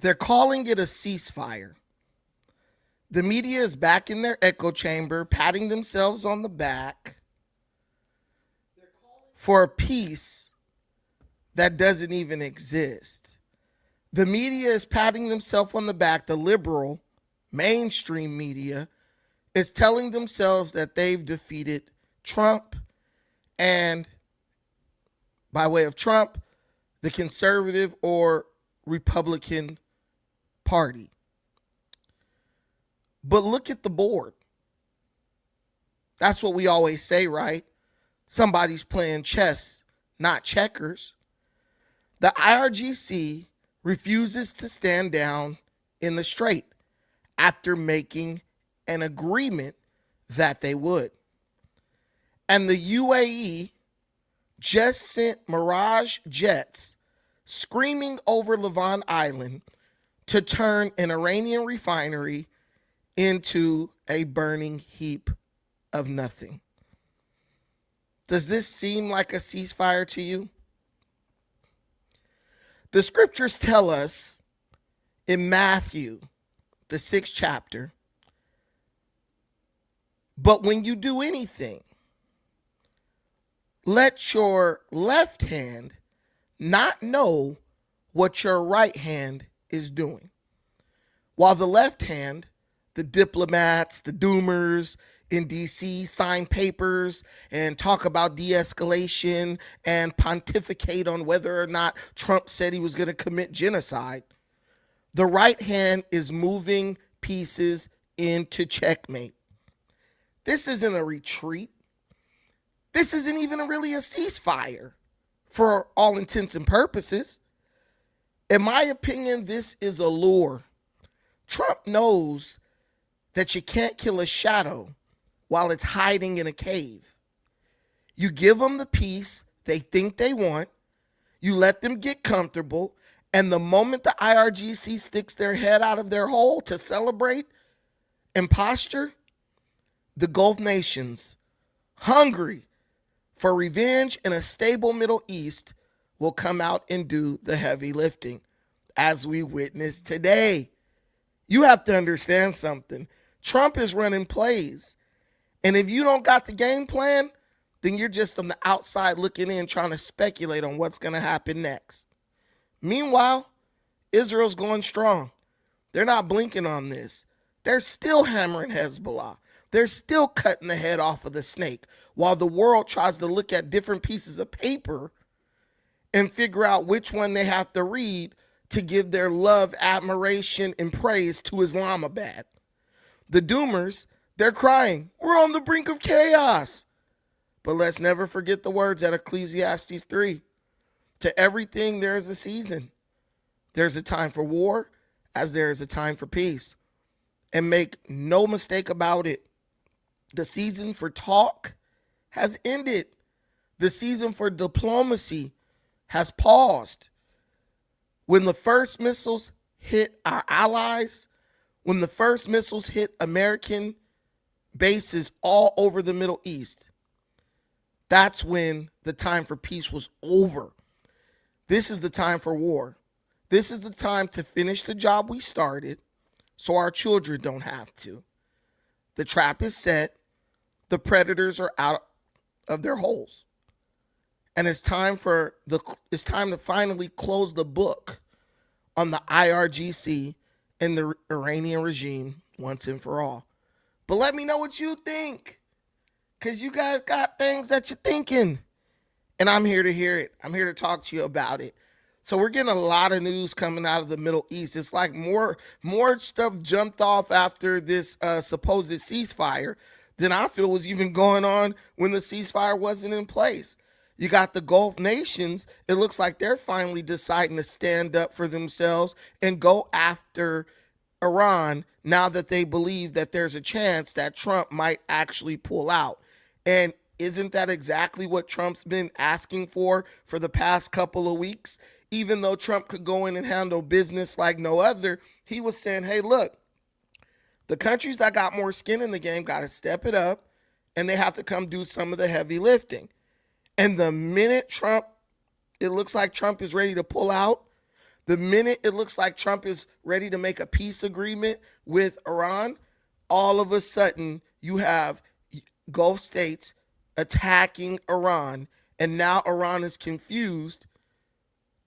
They're calling it a ceasefire. The media is back in their echo chamber, patting themselves on the back for a peace that doesn't even exist. The media is patting themselves on the back. The liberal, mainstream media is telling themselves that they've defeated Trump, and by way of Trump, the conservative or Republican Party. But look at the board. That's what we always say, right? Somebody's playing chess, not checkers. The IRGC refuses to stand down in the straight after making an agreement that they would. And the UAE just sent Mirage jets screaming over Lavon Island to turn an Iranian refinery into a burning heap of nothing. Does this seem like a ceasefire to you? The scriptures tell us in Matthew, the 6th chapter, but when you do anything, let your left hand not know what your right hand is doing. While the left hand, the diplomats, the doomers in DC sign papers and talk about de-escalation and pontificate on whether or not Trump said he was going to commit genocide, the right hand is moving pieces into checkmate. This isn't a retreat. This isn't even really a ceasefire for all intents and purposes. In my opinion, this is a lure. Trump knows that you can't kill a shadow while it's hiding in a cave. You give them the peace they think they want, you let them get comfortable, and the moment the IRGC sticks their head out of their hole to celebrate and posture, the Gulf nations, hungry for revenge in a stable Middle East, will come out and do the heavy lifting, as we witness today. You have to understand something. Trump is running plays. And if you don't got the game plan, then you're just on the outside looking in, trying to speculate on what's going to happen next. Meanwhile, Israel's going strong. They're not blinking on this. They're still hammering Hezbollah. They're still cutting the head off of the snake while the world tries to look at different pieces of paper and figure out which one they have to read to give their love, admiration, and praise to Islamabad. The doomers, they're crying, we're on the brink of chaos. But let's never forget the words at Ecclesiastes 3. To everything there is a season. There's a time for war as there is a time for peace. And make no mistake about it, the season for talk has ended. The season for diplomacy has paused. When the first missiles hit our allies, when the first missiles hit American bases all over the Middle East, that's when the time for peace was over. This is the time for war. This is the time to finish the job we started so our children don't have to. The trap is set. The predators are out of their holes. And it's time to finally close the book on the IRGC and the Iranian regime once and for all. But let me know what you think, because you guys got things that you're thinking, and I'm here to hear it. I'm here to talk to you about it. So we're getting a lot of news coming out of the Middle East. It's like more stuff jumped off after this supposed ceasefire than I feel was even going on when the ceasefire wasn't in place. You got the Gulf nations. It looks like they're finally deciding to stand up for themselves and go after Iran now that they believe that there's a chance that Trump might actually pull out. And isn't that exactly what Trump's been asking for the past couple of weeks? Even though Trump could go in and handle business like no other, he was saying, hey, look, the countries that got more skin in the game got to step it up, and they have to come do some of the heavy lifting. And the minute it looks like Trump is ready to pull out, The minute it looks like Trump is ready to make a peace agreement with Iran, all of a sudden you have Gulf states attacking Iran, and now Iran is confused,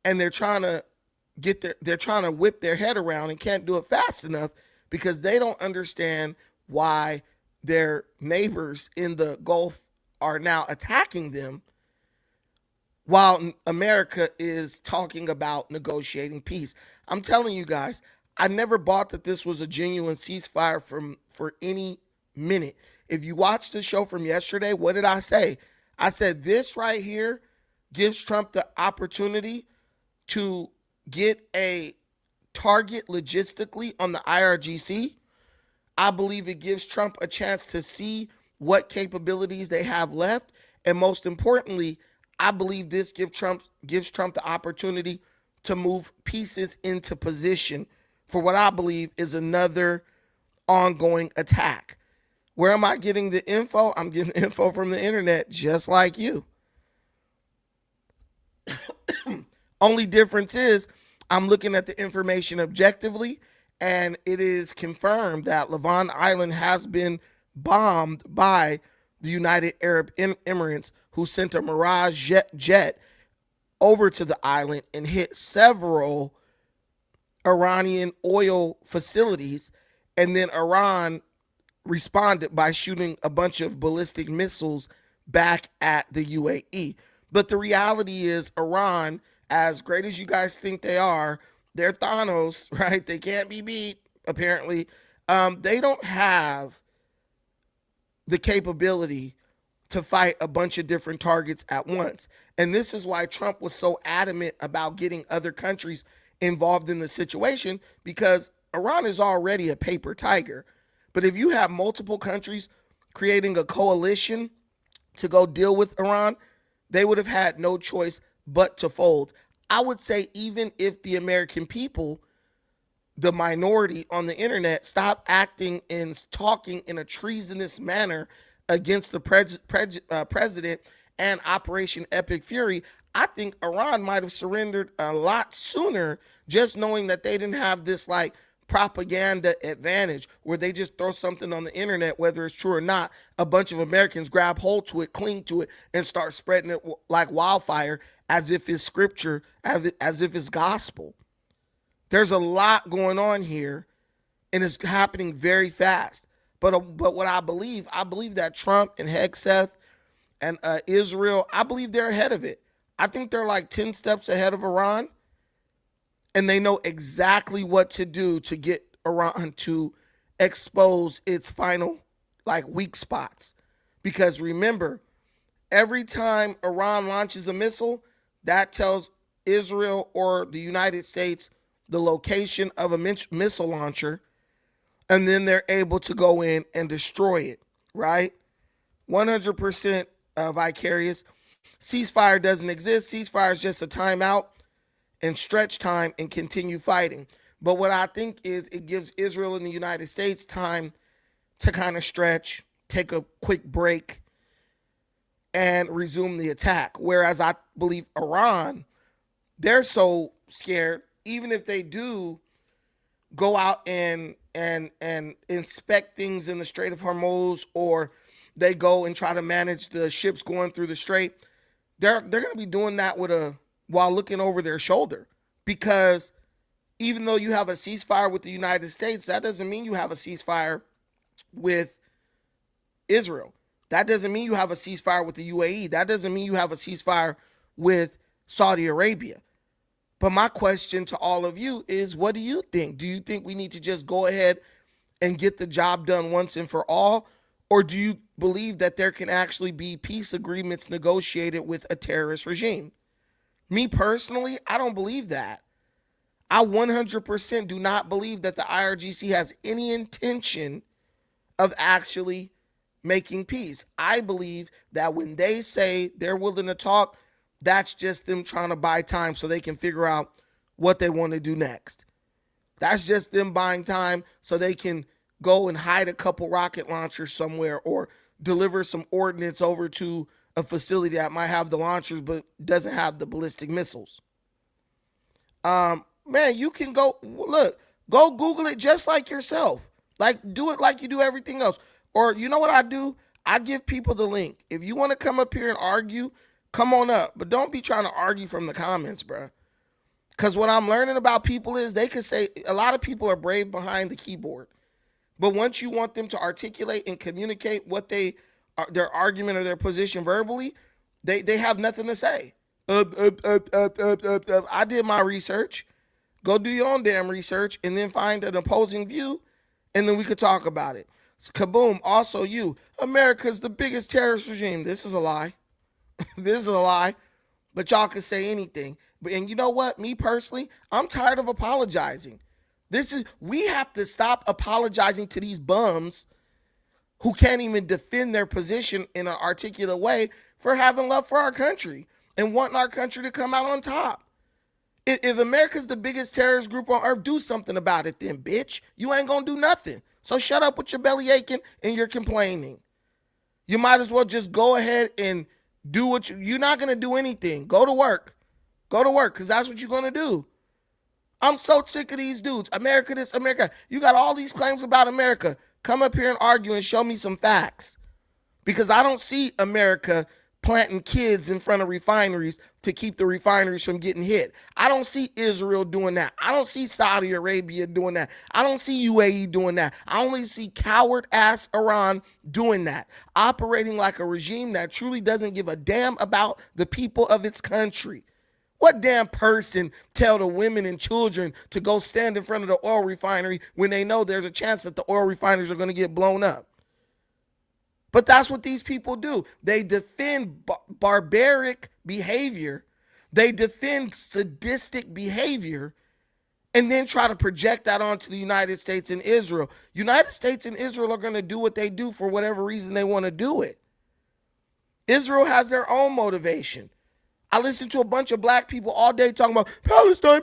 and they're trying to whip their head around and can't do it fast enough because they don't understand why their neighbors in the Gulf are now attacking them while America is talking about negotiating peace. I'm telling you guys, I never bought that this was a genuine ceasefire for any minute. If you watched the show from yesterday, what did I say? I said this right here gives Trump the opportunity to get a target logistically on the IRGC. I believe it gives Trump a chance to see what capabilities they have left. And most importantly, I believe this gives Trump the opportunity to move pieces into position for what I believe is another ongoing attack. Where am I getting the info? I'm getting the info from the internet, just like you. Only difference is I'm looking at the information objectively, and it is confirmed that Lavon Island has been bombed by the United Arab Emirates, who sent a Mirage jet over to the island and hit several Iranian oil facilities. And then Iran responded by shooting a bunch of ballistic missiles back at the UAE. But the reality is Iran, as great as you guys think they are, they're Thanos, right? They can't be beat, apparently. They don't have the capability to fight a bunch of different targets at once. And this is why Trump was so adamant about getting other countries involved in the situation, because Iran is already a paper tiger. But if you have multiple countries creating a coalition to go deal with Iran, they would have had no choice but to fold. I would say even if the American people, the minority on the internet, stop acting and talking in a treasonous manner against the president and Operation Epic Fury, I think Iran might have surrendered a lot sooner, just knowing that they didn't have this like propaganda advantage where they just throw something on the internet, whether it's true or not. A bunch of Americans grab hold to it, cling to it, and start spreading it like wildfire as if it's scripture, as if it's gospel. There's a lot going on here, and it's happening very fast. But what I believe that Trump and Hegseth and Israel, I believe they're ahead of it. I think they're like 10 steps ahead of Iran, and they know exactly what to do to get Iran to expose its final like weak spots. Because remember, every time Iran launches a missile, that tells Israel or the United States the location of a missile launcher, and then they're able to go in and destroy it, right? 100% vicarious. Ceasefire doesn't exist. Ceasefire is just a timeout and stretch time and continue fighting. But what I think is it gives Israel and the United States time to kind of stretch, take a quick break, and resume the attack. Whereas I believe Iran, they're so scared, even if they do go out and inspect things in the Strait of Hormuz, or they go and try to manage the ships going through the strait, they're going to be doing that while looking over their shoulder. Because even though you have a ceasefire with the United States, that doesn't mean you have a ceasefire with Israel. That doesn't mean you have a ceasefire with the UAE. That doesn't mean you have a ceasefire with Saudi Arabia. But my question to all of you is, what do you think? Do you think we need to just go ahead and get the job done once and for all? Or do you believe that there can actually be peace agreements negotiated with a terrorist regime? Me personally, I don't believe that. I 100% do not believe that the IRGC has any intention of actually making peace. I believe that when they say they're willing to talk, that's just them trying to buy time so they can figure out what they want to do next. That's just them buying time so they can go and hide a couple rocket launchers somewhere, or deliver some ordnance over to a facility that might have the launchers but doesn't have the ballistic missiles. Man, you can go look, go Google it just like yourself. Like do it like you do everything else. Or you know what I do? I give people the link. If you want to come up here and argue, come on up. But don't be trying to argue from the comments, bro. Because what I'm learning about people is they can say a lot of people are brave behind the keyboard. But once you want them to articulate and communicate what their argument or their position verbally, they have nothing to say. I did my research. Go do your own damn research and then find an opposing view, and then we could talk about it. So, kaboom. Also, America's the biggest terrorist regime. This is a lie. This is a lie. But y'all can say anything. And you know what? Me personally, I'm tired of apologizing. We have to stop apologizing to these bums who can't even defend their position in an articulate way for having love for our country and wanting our country to come out on top. If America's the biggest terrorist group on earth, do something about it then, bitch. You ain't gonna do nothing. So shut up with your belly aching and you're complaining. You might as well just go ahead and do what you're not gonna do anything. Go to work. Go to work, because that's what you're gonna do. I'm so sick of these dudes. America this, America. You got all these claims about America. Come up here and argue and show me some facts. Because I don't see America planting kids in front of refineries to keep the refineries from getting hit. I don't see Israel doing that. I don't see Saudi Arabia doing that. I don't see UAE doing that. I only see coward-ass Iran doing that. Operating like a regime that truly doesn't give a damn about the people of its country. What damn person tell the women and children to go stand in front of the oil refinery when they know there's a chance that the oil refineries are going to get blown up? But that's what these people do. They defend barbaric behavior. They defend sadistic behavior and then try to project that onto the United States and Israel. United States and Israel are going to do what they do for whatever reason they want to do it. Israel has their own motivation. I listen to a bunch of black people all day talking about Palestine,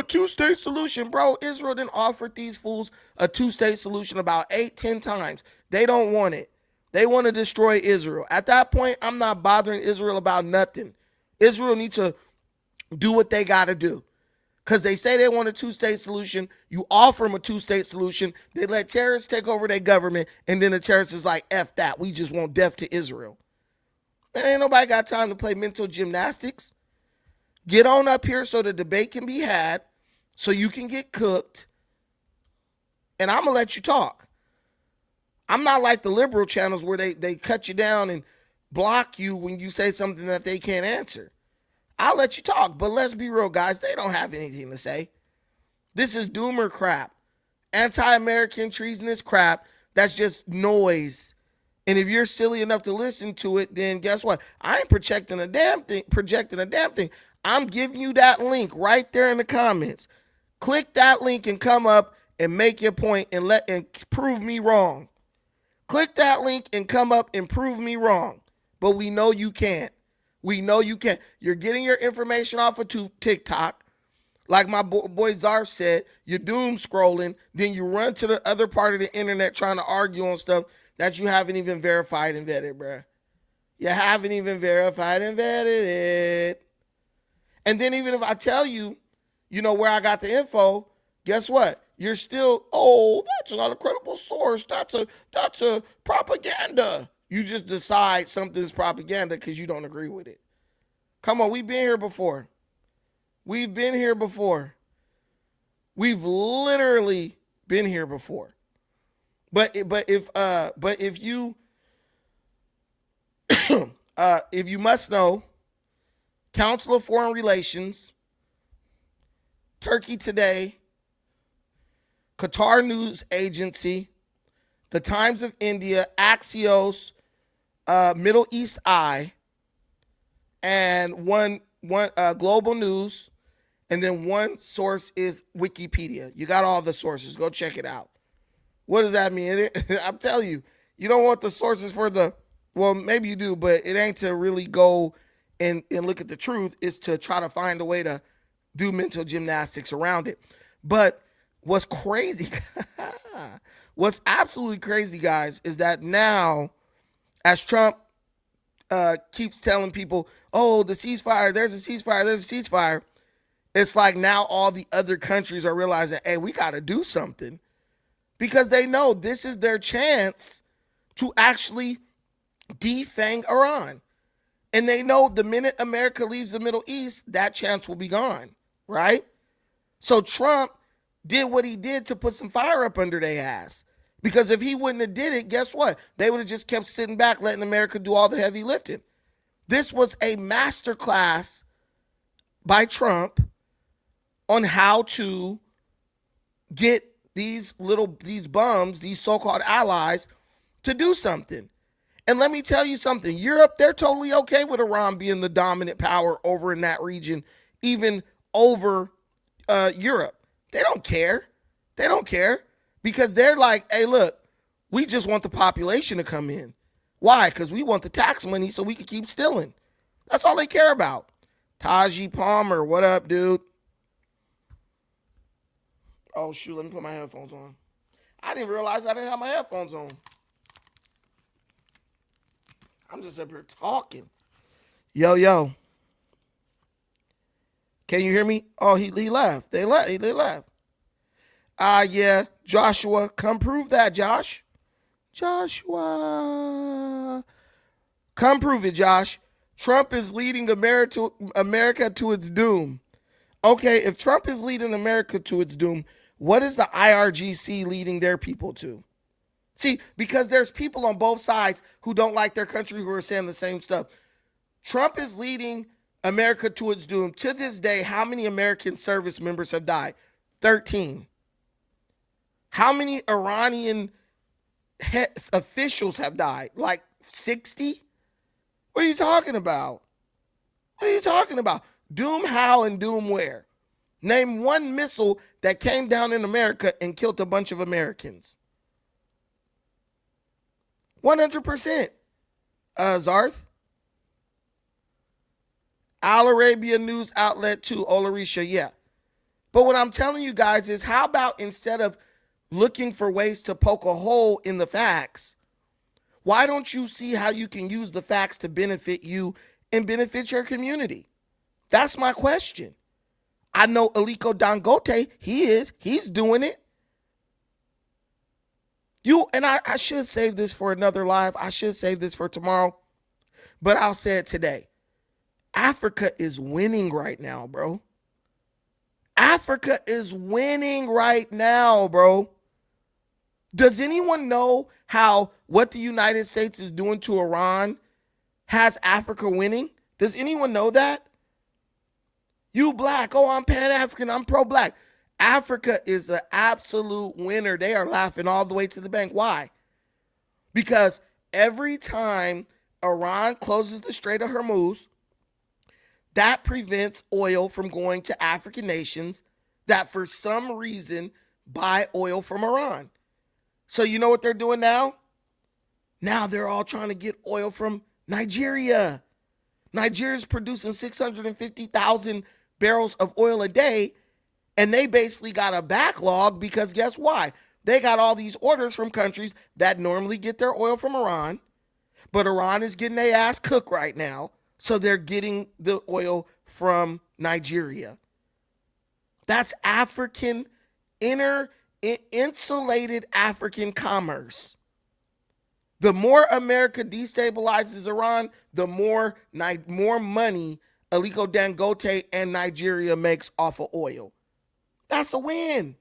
two-state solution. Bro, Israel done offered these fools a two-state solution about 8-10 times. They don't want it. They want to destroy Israel. At that point, I'm not bothering Israel about nothing. Israel needs to do what they got to do. Because they say they want a two-state solution. You offer them a two-state solution. They let terrorists take over their government. And then the terrorists is like, F that. We just want death to Israel. Man, ain't nobody got time to play mental gymnastics. Get on up here so the debate can be had, so you can get cooked, and I'm going to let you talk. I'm not like the liberal channels where they cut you down and block you when you say something that they can't answer. I'll let you talk, but let's be real, guys. They don't have anything to say. This is doomer crap. Anti-American treasonous crap. That's just noise. And if you're silly enough to listen to it, then guess what? I ain't projecting a damn thing. I'm giving you that link right there in the comments. Click that link and come up and make your point and prove me wrong. Click that link and come up and prove me wrong. But we know you can't. We know you can't. You're getting your information off of TikTok. Like my boy Zarf said, you're doom scrolling. Then you run to the other part of the internet trying to argue on stuff that you haven't even verified and vetted, bro. You haven't even verified and vetted it. And then even if I tell you, where I got the info, guess what? You're still, that's not a credible source. That's a propaganda. You just decide something's propaganda because you don't agree with it. Come on, we've been here before. We've been here before. We've literally been here before. But if you if you must know, Council of Foreign Relations, Turkey Today, Qatar News Agency, The Times of India, Axios, Middle East Eye, and one Global News, and then one source is Wikipedia. You got all the sources. Go check it out. What does that mean? I'm telling you, you don't want the sources well, maybe you do, but it ain't to really go and look at the truth. It's to try to find a way to do mental gymnastics around it. But what's crazy, what's absolutely crazy, guys, is that now, as Trump keeps telling people, the ceasefire, there's a ceasefire, It's like now all the other countries are realizing, hey, we got to do something, because they know this is their chance to actually defang Iran. And they know the minute America leaves the Middle East, that chance will be gone, right? So Trump did what he did to put some fire up under their ass. Because if he wouldn't have did it, guess what? They would have just kept sitting back, letting America do all the heavy lifting. This was a masterclass by Trump on how to get these bums, these so-called allies, to do something. And let me tell you something. Europe, they're totally okay with Iran being the dominant power over in that region, even over Europe. They don't care. They don't care, because they're like, hey, look, we just want the population to come in. Why? Because we want the tax money so we can keep stealing. That's all they care about. Taji Palmer, what up, dude? Oh, shoot, let me put my headphones on. I didn't realize I didn't have my headphones on. I'm just up here talking. Yo. Can you hear me? Oh, he left. They left. Yeah. Joshua, come prove that, Josh. Joshua. Come prove it, Josh. Trump is leading America to its doom. Okay, if Trump is leading America to its doom, what is the IRGC leading their people to? See, because there's people on both sides who don't like their country who are saying the same stuff. Trump is leading America to its doom. To this day, how many American service members have died? 13. How many Iranian officials have died? Like 60? What are you talking about? What are you talking about? Doom how and doom where? Name one missile that came down in America and killed a bunch of Americans. 100%. Zarth. Al Arabia news outlet too, Olarisha, yeah. But what I'm telling you guys is, how about instead of looking for ways to poke a hole in the facts, why don't you see how you can use the facts to benefit you and benefit your community? That's my question. I know Aliko Dangote, he's doing it. I should save this for another live. I should save this for tomorrow, but I'll say it today. Africa is winning right now, bro. Africa is winning right now, bro. Does anyone know how what the United States is doing to Iran has Africa winning? Does anyone know that? You black, oh, I'm Pan-African, I'm pro-black. Africa is an absolute winner. They are laughing all the way to the bank. Why? Because every time Iran closes the Strait of Hormuz, that prevents oil from going to African nations that for some reason buy oil from Iran. So you know what they're doing now? Now they're all trying to get oil from Nigeria. Nigeria's producing 650,000 barrels of oil a day, and they basically got a backlog because guess why? They got all these orders from countries that normally get their oil from Iran, but Iran is getting their ass cooked right now, so they're getting the oil from Nigeria. That's African, insulated African commerce. The more America destabilizes Iran, the more money Aliko Dangote and Nigeria makes off of oil. That's a win.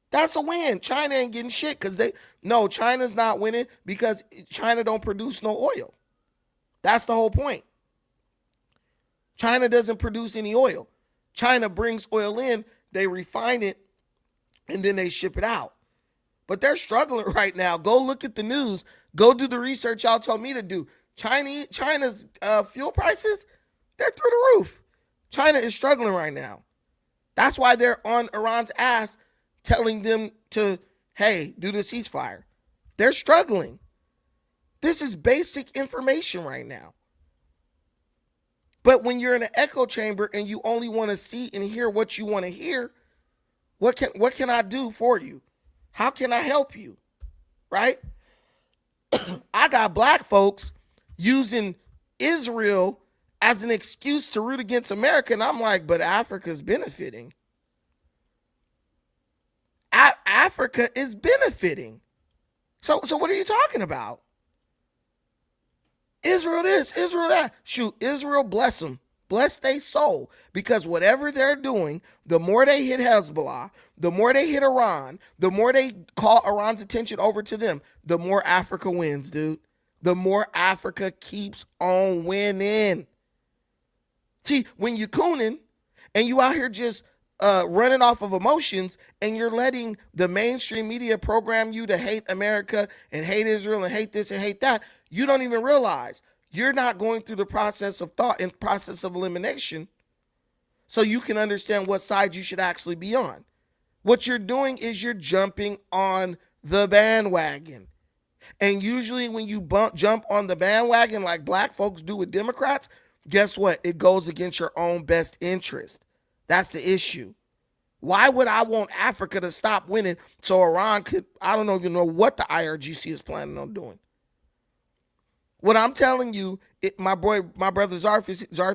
That's a win. China ain't getting shit because China's not winning because China don't produce no oil. That's the whole point. China doesn't produce any oil. China brings oil in, they refine it, and then they ship it out. But they're struggling right now. Go look at the news. Go do the research y'all told me to do. China's fuel prices, they're through the roof. China is struggling right now. That's why they're on Iran's ass telling them to, hey, do the ceasefire. They're struggling. This is basic information right now. But when you're in an echo chamber and you only want to see and hear what you want to hear, what can I do for you? How can I help you? Right? I got black folks using Israel as an excuse to root against America. And I'm like, but Africa's benefiting. Africa is benefiting. So what are you talking about? Israel this, Israel that. Shoot, Israel bless them. Bless their soul. Because whatever they're doing, the more they hit Hezbollah, the more they hit Iran, the more they call Iran's attention over to them, the more Africa wins, dude. The more Africa keeps on winning. See, when you're cooning and you out here just running off of emotions and you're letting the mainstream media program you to hate America and hate Israel and hate this and hate that, you don't even realize you're not going through the process of thought and process of elimination so you can understand what side you should actually be on. What you're doing is you're jumping on the bandwagon. And usually when you jump on the bandwagon like black folks do with Democrats, guess what? It goes against your own best interest. That's the issue. Why would I want Africa to stop winning so Iran could, I don't even know what the IRGC is planning on doing. What I'm telling you, my brother Zarth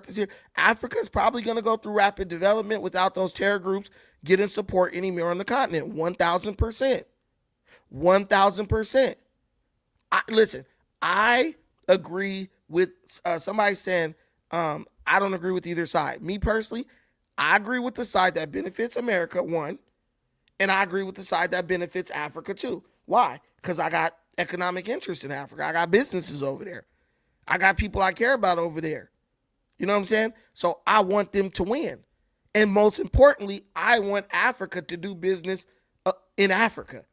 is here. Africa is probably going to go through rapid development without those terror groups getting support anymore on the continent. 1,000%. 1,000%. Listen, I agree with somebody saying I don't agree with either side. Me personally, I agree with the side that benefits America, one, and I agree with the side that benefits Africa, two. Why? Because I got economic interest in Africa. I got businesses over there. I got people I care about over there. You know what I'm saying? So I want them to win. And most importantly, I want Africa to do business in Africa.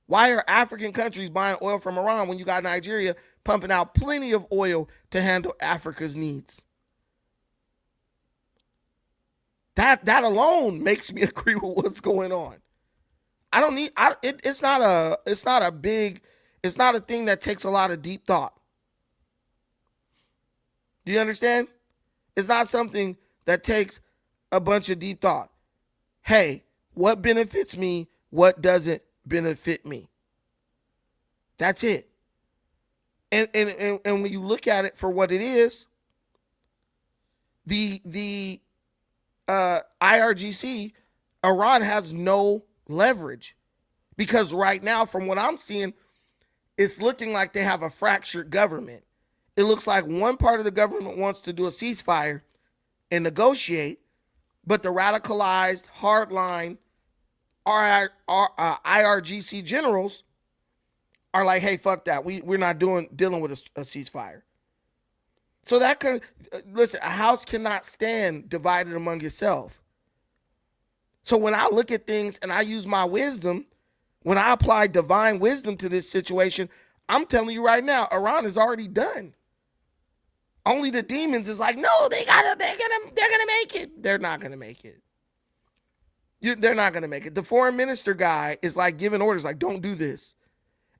Why are African countries buying oil from Iran when you got Nigeria pumping out plenty of oil to handle Africa's needs? That alone makes me agree with what's going on. It's not a thing that takes a lot of deep thought. Do you understand? It's not something that takes a bunch of deep thought. Hey, what benefits me? What doesn't benefit me? That's it. And when you look at it for what it is, the IRGC, Iran has no leverage because right now, from what I'm seeing, it's looking like they have a fractured government. It looks like one part of the government wants to do a ceasefire and negotiate, but the radicalized, hardline IRGC generals are like, hey, fuck that. We're not dealing with a ceasefire. So that could, listen, a house cannot stand divided among itself. So when I look at things and I use my wisdom, when I apply divine wisdom to this situation, I'm telling you right now, Iran is already done. Only the demons is like, no, they're gonna make it. They're not gonna make it. They're not gonna make it. The foreign minister guy is like giving orders, like, don't do this.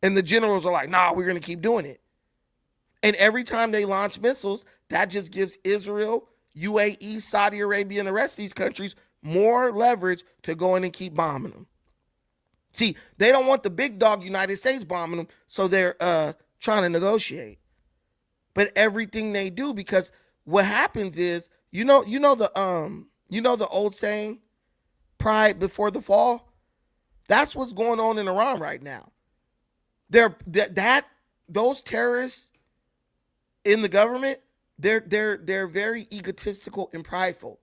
And the generals are like, nah, we're gonna keep doing it. And every time they launch missiles, that just gives Israel, UAE, Saudi Arabia, and the rest of these countries more leverage to go in and keep bombing them. See, they don't want the big dog United States bombing them, so they're trying to negotiate. But everything they do, because what happens is, you know the old saying, pride before the fall? That's what's going on in Iran right now. Those terrorists in the government, they're very egotistical and prideful.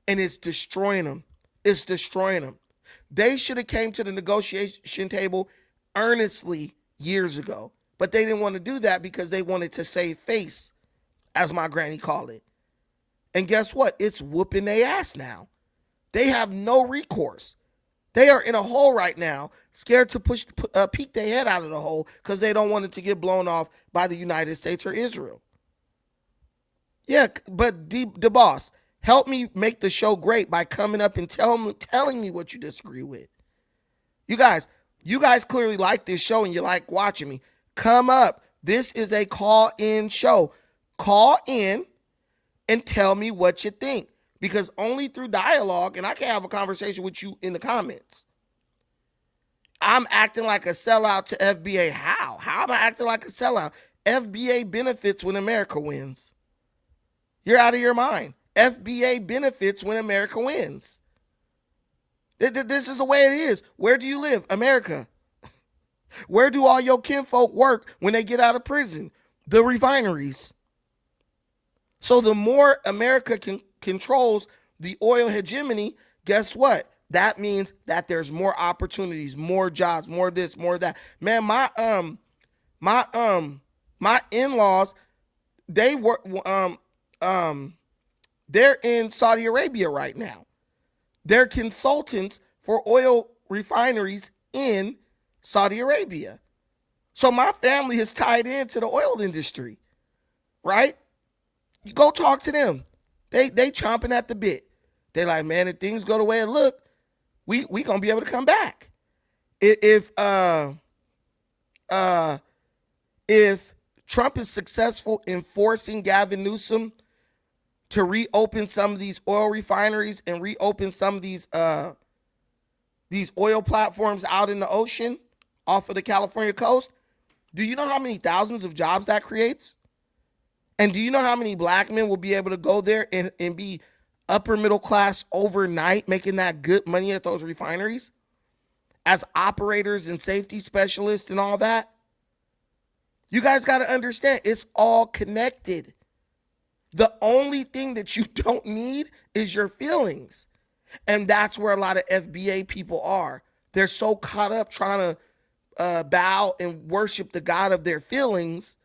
And it's destroying them. It's destroying them. They should have came to the negotiation table earnestly years ago. But they didn't want to do that because they wanted to save face, as my granny called it. And guess what? It's whooping their ass now. They have no recourse. They are in a hole right now, scared to peek their head out of the hole because they don't want it to get blown off by the United States or Israel. Yeah, but the boss, help me make the show great by coming up and telling me what you disagree with. You guys clearly like this show and you like watching me. Come up. This is a call-in show. Call in and tell me what you think. Because only through dialogue, and I can have a conversation with you in the comments. I'm acting like a sellout to FBA. How? How am I acting like a sellout? FBA benefits when America wins. You're out of your mind. FBA benefits when America wins. This is the way it is. Where do you live? America. Where do all your kinfolk work when they get out of prison? The refineries. So the more America controls the oil hegemony, guess what? That means that there's more opportunities, more jobs, more this, more that. Man, my in-laws, they were they're in Saudi Arabia right now. They're consultants for oil refineries in Saudi Arabia. So my family is tied into the oil industry, right? You go talk to them. They chomping at the bit. They like, man, if things go the way it look, we gonna be able to come back. If Trump is successful in forcing Gavin Newsom to reopen some of these oil refineries and reopen some of these oil platforms out in the ocean off of the California coast, do you know how many thousands of jobs that creates? And do you know how many black men will be able to go there and be upper middle class overnight, making that good money at those refineries as operators and safety specialists and all that? You guys got to understand, it's all connected. The only thing that you don't need is your feelings. And that's where a lot of FBA people are. They're so caught up trying to bow and worship the God of their feelings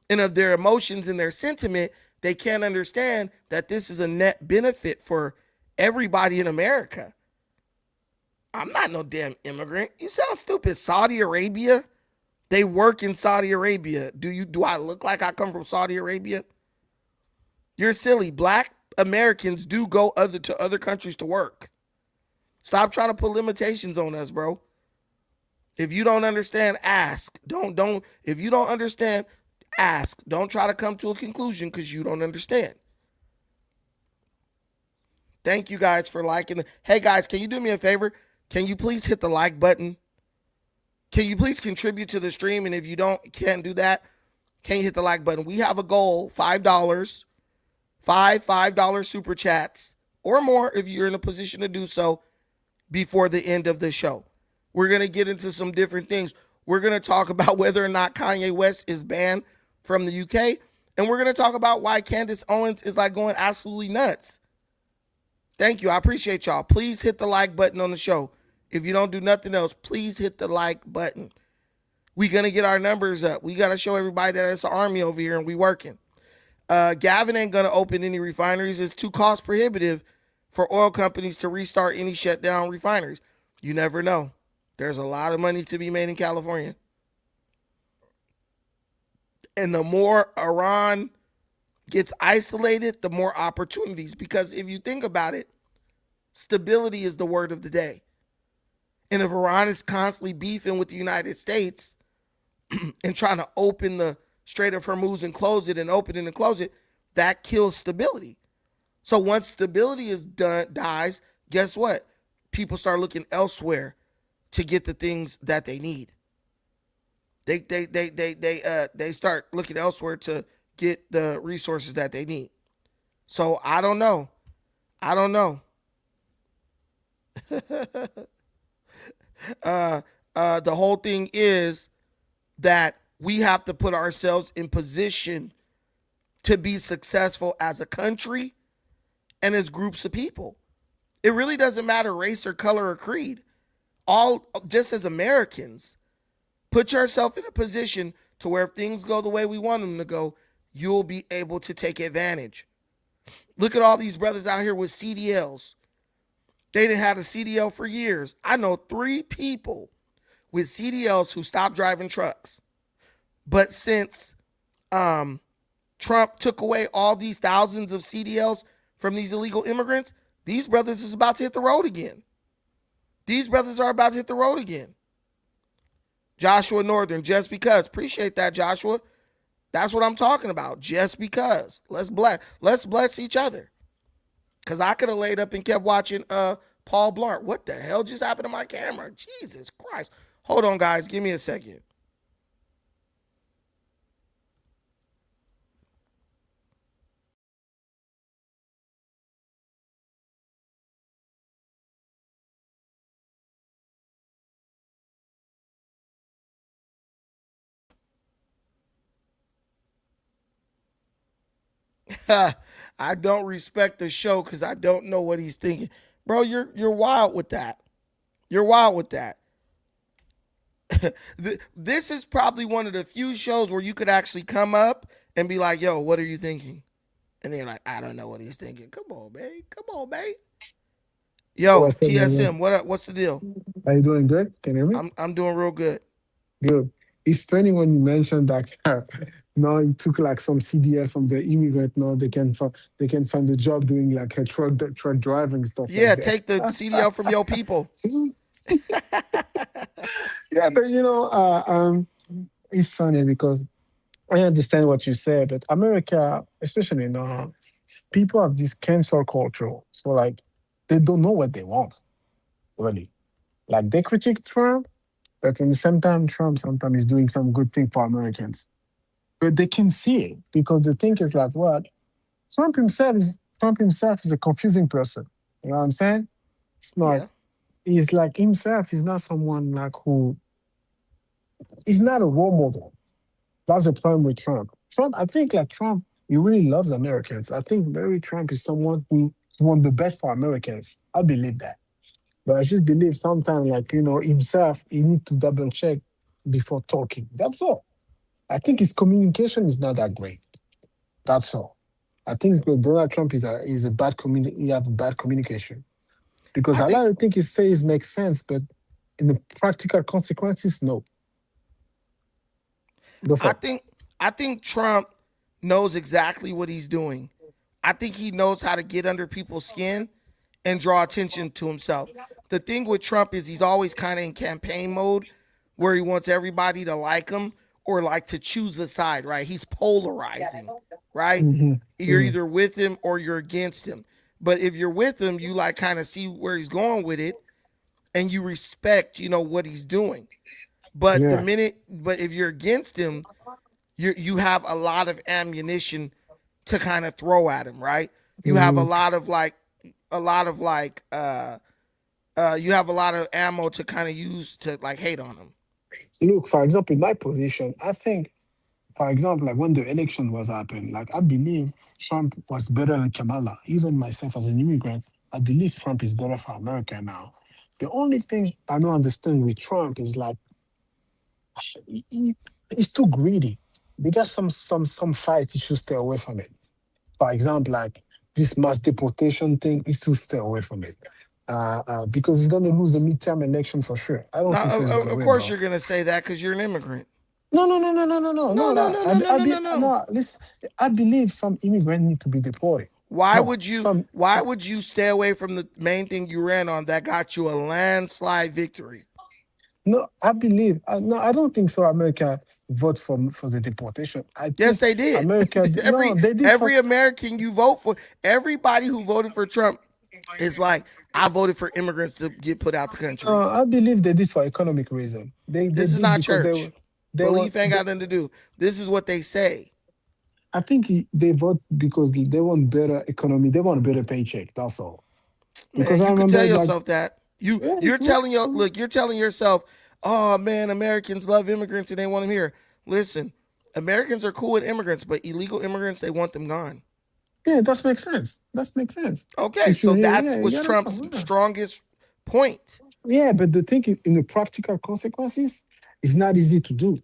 and of their emotions and their sentiment. They can't understand that this is a net benefit for everybody in America. I'm not no damn immigrant. You sound stupid. Saudi Arabia? They work in Saudi Arabia. Do I look like I come from Saudi Arabia? You're silly. Black Americans do go to other countries to work. Stop trying to put limitations on us, bro. If you don't understand, ask. If you don't understand, ask. Don't try to come to a conclusion because you don't understand. Thank you guys for liking. Hey guys, can you do me a favor? Can you please hit the like button? Can you please contribute to the stream? And if you can't do that, can you hit the like button? We have a goal, $5. $5 super chats or more if you're in a position to do so before the end of the show. We're going to get into some different things. We're going to talk about whether or not Kanye West is banned from the UK. And we're going to talk about why Candace Owens is like going absolutely nuts. Thank you. I appreciate y'all. Please hit the like button on the show. If you don't do nothing else, please hit the like button. We're going to get our numbers up. We got to show everybody that it's an army over here and we working. Gavin ain't going to open any refineries. It's too cost prohibitive for oil companies to restart any shut down refineries. You never know. There's a lot of money to be made in California. And the more Iran gets isolated, the more opportunities. Because if you think about it, stability is the word of the day. And if Iran is constantly beefing with the United States and trying to open the Strait of Hormuz and close it and open it and close it, that kills stability. So once stability is dies, guess what? People start looking elsewhere to get the things that they need. They start looking elsewhere to get the resources that they need. So I don't know. The whole thing is that we have to put ourselves in position to be successful as a country and as groups of people. It really doesn't matter race or color or creed. All just as Americans, put yourself in a position to where if things go the way we want them to go, you'll be able to take advantage. Look at all these brothers out here with CDLs. They didn't have a CDL for years. I know 3 people with CDLs who stopped driving trucks. But since Trump took away all these thousands of CDLs from these illegal immigrants, these brothers is about to hit the road again. These brothers are about to hit the road again. Joshua Northern, just because. Appreciate that, Joshua. That's what I'm talking about. Just because. Let's bless each other. Because I could have laid up and kept watching Paul Blart. What the hell just happened to my camera? Jesus Christ. Hold on, guys. Give me a second. I don't respect the show because I don't know what he's thinking. Bro, you're wild with that. You're wild with that. This is probably one of the few shows where you could actually come up and be like, "Yo, what are you thinking?" And they're like, "I don't know what he's thinking." Come on, babe. Come on, babe. Yo, What's up, my TSM, man? what up? What's the deal? Are you doing good? Can you hear me? I'm doing real good. Good. It's funny when you mentioned that now it took like some CDL from the immigrant. Now they can find a job doing like a truck driving stuff like Yeah, that. take the CDL from your people. Yeah, but it's funny because I understand what you say, but America, especially now, people have this cancel culture. So like they don't know what they want, really. Like they critique Trump, but at the same time, Trump sometimes is doing some good thing for Americans. But they can see it because the thing is like what Trump himself is a confusing person. You know what I'm saying? It's not Yeah. he's like himself, he's not someone like who he's not a role model. That's the problem with Trump. Trump, I think like Trump, he really loves Americans. I think Barry Trump is someone who wants the best for Americans. I believe that. But I just believe sometimes, like, himself, he need to double check before talking. That's all. I think his communication is not that great. That's all. I think Donald Trump is a bad he have bad communication because I a think lot of things he says make sense, but in the practical consequences, no. Go I for it. think I think Trump knows exactly what he's doing. I think he knows how to get under people's skin and draw attention to himself. The thing with Trump is he's always kind of in campaign mode where he wants everybody to like him or like to choose a side, right? He's polarizing, right? Hmm. You're Hmm. either with him or you're against him. But if you're with him, you like kind of see where he's going with it and you respect, what he's doing. Yeah. But if you're against him, you have a lot of ammunition to kind of throw at him, right? You have Hmm. a lot of like you have a lot of ammo to kind of use to like hate on him. Look, for example, in my position, I think, for example, like when the election was happening, like I believe Trump was better than Kamala. Even myself as an immigrant, I believe Trump is better for America now. The only thing I don't understand with Trump is like he's too greedy. They got some fight. He should stay away from it. For example, like this mass deportation thing, he should stay away from it. Because he's gonna lose the midterm election for sure. I don't Now, think so. He's gonna of win course, though. you're gonna say that because you're an immigrant. No, no, no, no, no, no, no, No, no. no, That no, no, no, no, no, no. no. Listen, I believe some immigrants need to be deported. Why No, would you? some Why would you stay away from the main thing you ran on that got you a landslide victory? no. I believe no. I don't think so. America vote for the deportation. I Yes, think they did. America. No, every they did for. every American you vote for, everybody who voted for Trump is like, I voted for immigrants to get put out the country. I believe they did for economic reason. They This is did not because church. they were. Belief ain't got nothing to do. This is what they say. I think they vote because they want better economy. They want a better paycheck. That's all. Because Man, I you could tell remember like yourself that. yeah, You're telling you're telling yourself, oh man, Americans love immigrants and they want them here. Listen, Americans are cool with immigrants, but illegal immigrants, they want them gone. yeah, that makes sense. That makes sense. Okay, If you so hear, that's yeah, you was got a Trump's point. Yeah. strongest point. Yeah, but the thing is, in the practical consequences, it's not easy to do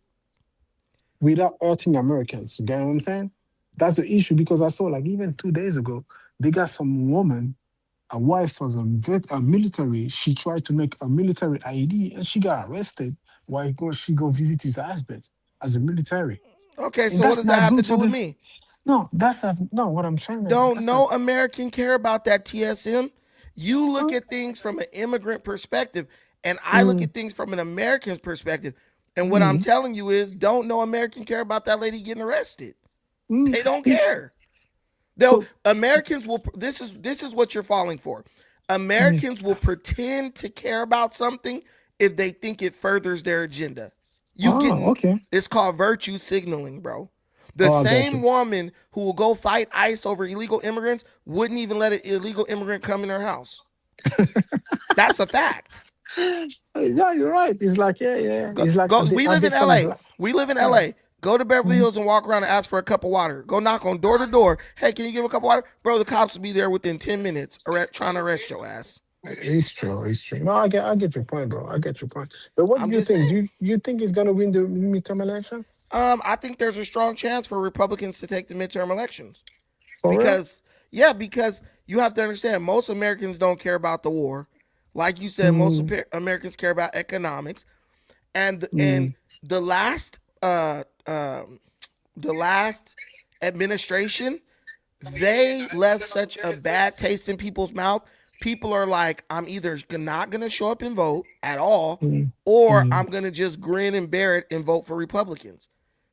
without hurting Americans. You get what I'm saying? That's the issue because I saw like even 2 days ago, they got some woman, a wife was a military. She tried to make a military ID and she got arrested while she go visit his husband as a military. Okay, And so what that's does that not have to good do for with the me? no, no, what I'm trying to Don't that's not no American care about that TSM. You look huh? at things from an immigrant perspective, and I look Mm, at things from an American's perspective. And what I'm mm, telling you is, don't no American care about that lady getting arrested. mm. They don't It's, care. They'll so Americans will. This is what you're falling for. mm, Americans will pretend to care about something if they think it furthers their agenda. You getting okay. It's called virtue signaling, bro. The Oh, I got same you. woman who will go fight ICE over illegal immigrants wouldn't even let an illegal immigrant come in her house. That's a fact. Yeah, you're right. It's like, yeah, yeah. Go, It's like go. at We at live the in front LA. black. We live in Yeah. LA. Go to Beverly Mm. Hills and walk around and ask for a cup of water. Go knock on door to door. Hey, can you give a cup of water? Bro, the cops will be there within 10 minutes trying to arrest your ass. It's true. It's true. No, I get your point, bro. I get your point. But what do I'm you just think? saying. You think he's gonna win the midterm election? I think there's a strong chance for Republicans to take the midterm elections For real? because, yeah, because you have to understand most Americans don't care about the war. Like you said, most Mm, Americans care about economics, and mm, the last the last administration, they left such a bad taste in people's mouth. People are like, I'm either not going to show up and vote at all, mm, or mm. I'm going to just grin and bear it and vote for Republicans.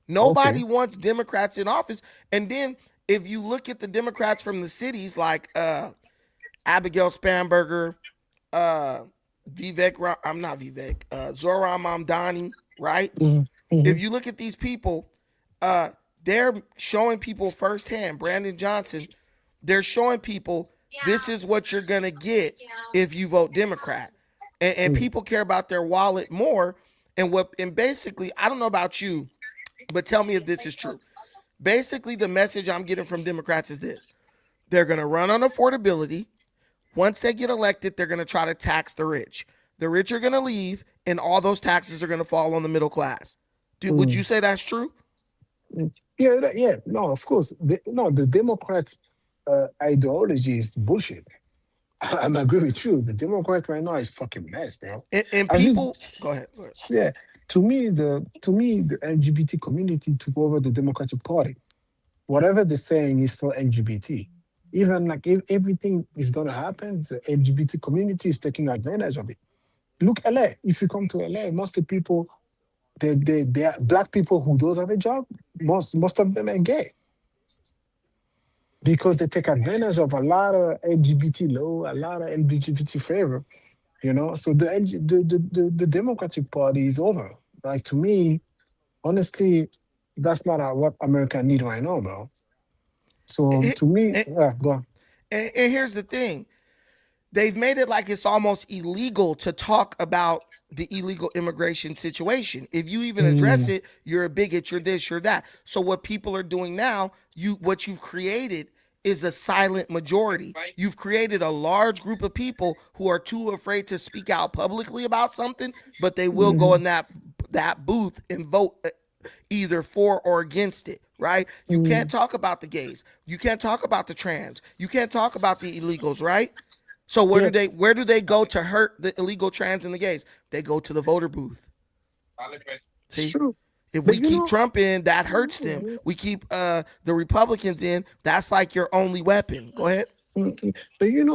Nobody Okay. wants Democrats in office. And then if you look at the Democrats from the cities like Abigail Spanberger, uh, I'm not Vivek, Zoran Mamdani, right? Mm, If mm, you look at these people, uh, they're showing people firsthand. Brandon Johnson, they're showing people this is what you're gonna get if you vote Democrat, and mm, people care about their wallet more. And basically, I don't know about you, but tell me if this is true. Basically, the message I'm getting from Democrats is this: they're gonna run on affordability. Once they get elected, they're gonna try to tax the rich. The rich are gonna leave, and all those taxes are gonna fall on the middle class. Would you mm, say that's true? mm. Yeah, yeah. No, of course. No, the Democrats' ideology is bullshit. I'm agree with you. The Democrat right now is fucking mess, bro. And I just people, go ahead. Go ahead. yeah. To me the LGBT community took over the Democratic Party. Whatever they're saying is for LGBT. Even like if everything is gonna happen, the LGBT community is taking advantage of it. Look, LA. If you come to LA, most of the people, they are black people who don't have a job. Most of them are gay because they take advantage of a lot of LGBT law, a lot of LGBT favor. So the Democratic Party is over. Like to me, honestly, that's not what America need right now, bro. So And, to me, and, yeah, go on. and here's the thing: they've made it like it's almost illegal to talk about the illegal immigration situation. If you even address Mm, it, you're a bigot, you're this, you're that. So what people are doing now, what you've created is a silent majority. You've created a large group of people who are too afraid to speak out publicly about something, but they will go mhm, in that booth and vote either for or against it, right? You can't mm, talk about the gays. You can't talk about the trans. You can't talk about the illegals, right? So yeah, where do they go to hurt the illegal trans and the gays? They go to the voter booth. it's See? true. If But we keep Trump in, that hurts them. We keep the Republicans in, that's like your only weapon. Go ahead.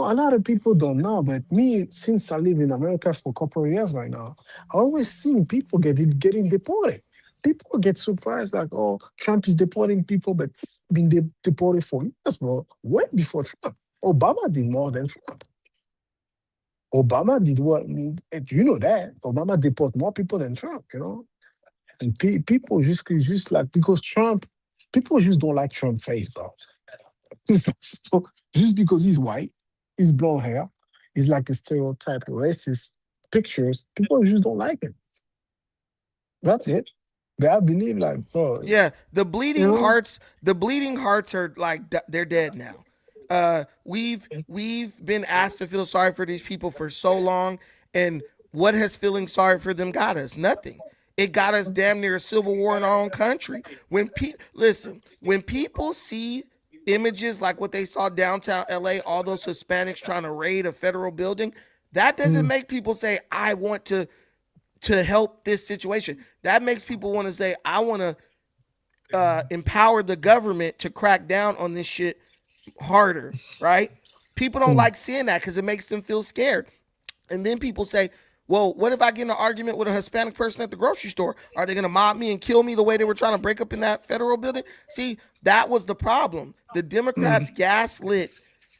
a lot of people don't know. But me, since I live in America for a couple of years right now, I always seen people getting deported. People get surprised like, oh, Trump is deporting people, but it's been deported for years, bro. Way before Trump. Obama did more than Trump. Obama did what? And you know that Obama deport more people than Trump. And people just like because Trump, people just don't like Trump face, bro. So just because he's white, he's blonde hair, he's like a stereotype racist pictures, people just don't like him. That's it. But I believe like so, Yeah, you know. the bleeding hearts are like they're dead now. We've been asked to feel sorry for these people for so long, and what has feeling sorry for them got us? Nothing. It got us damn near a civil war in our own country. When people see images like what they saw downtown LA, all those Hispanics trying to raid a federal building, that doesn't Mm, make people say, I want to help this situation. That makes people want to say, I want to empower the government to crack down on this shit harder, right? People don't mm, like seeing that because it makes them feel scared. And then people say, well, what if I get in an argument with a Hispanic person at the grocery store? Are they going to mob me and kill me the way they were trying to break up in that federal building? See, that was the problem. The mm, Democrats gaslit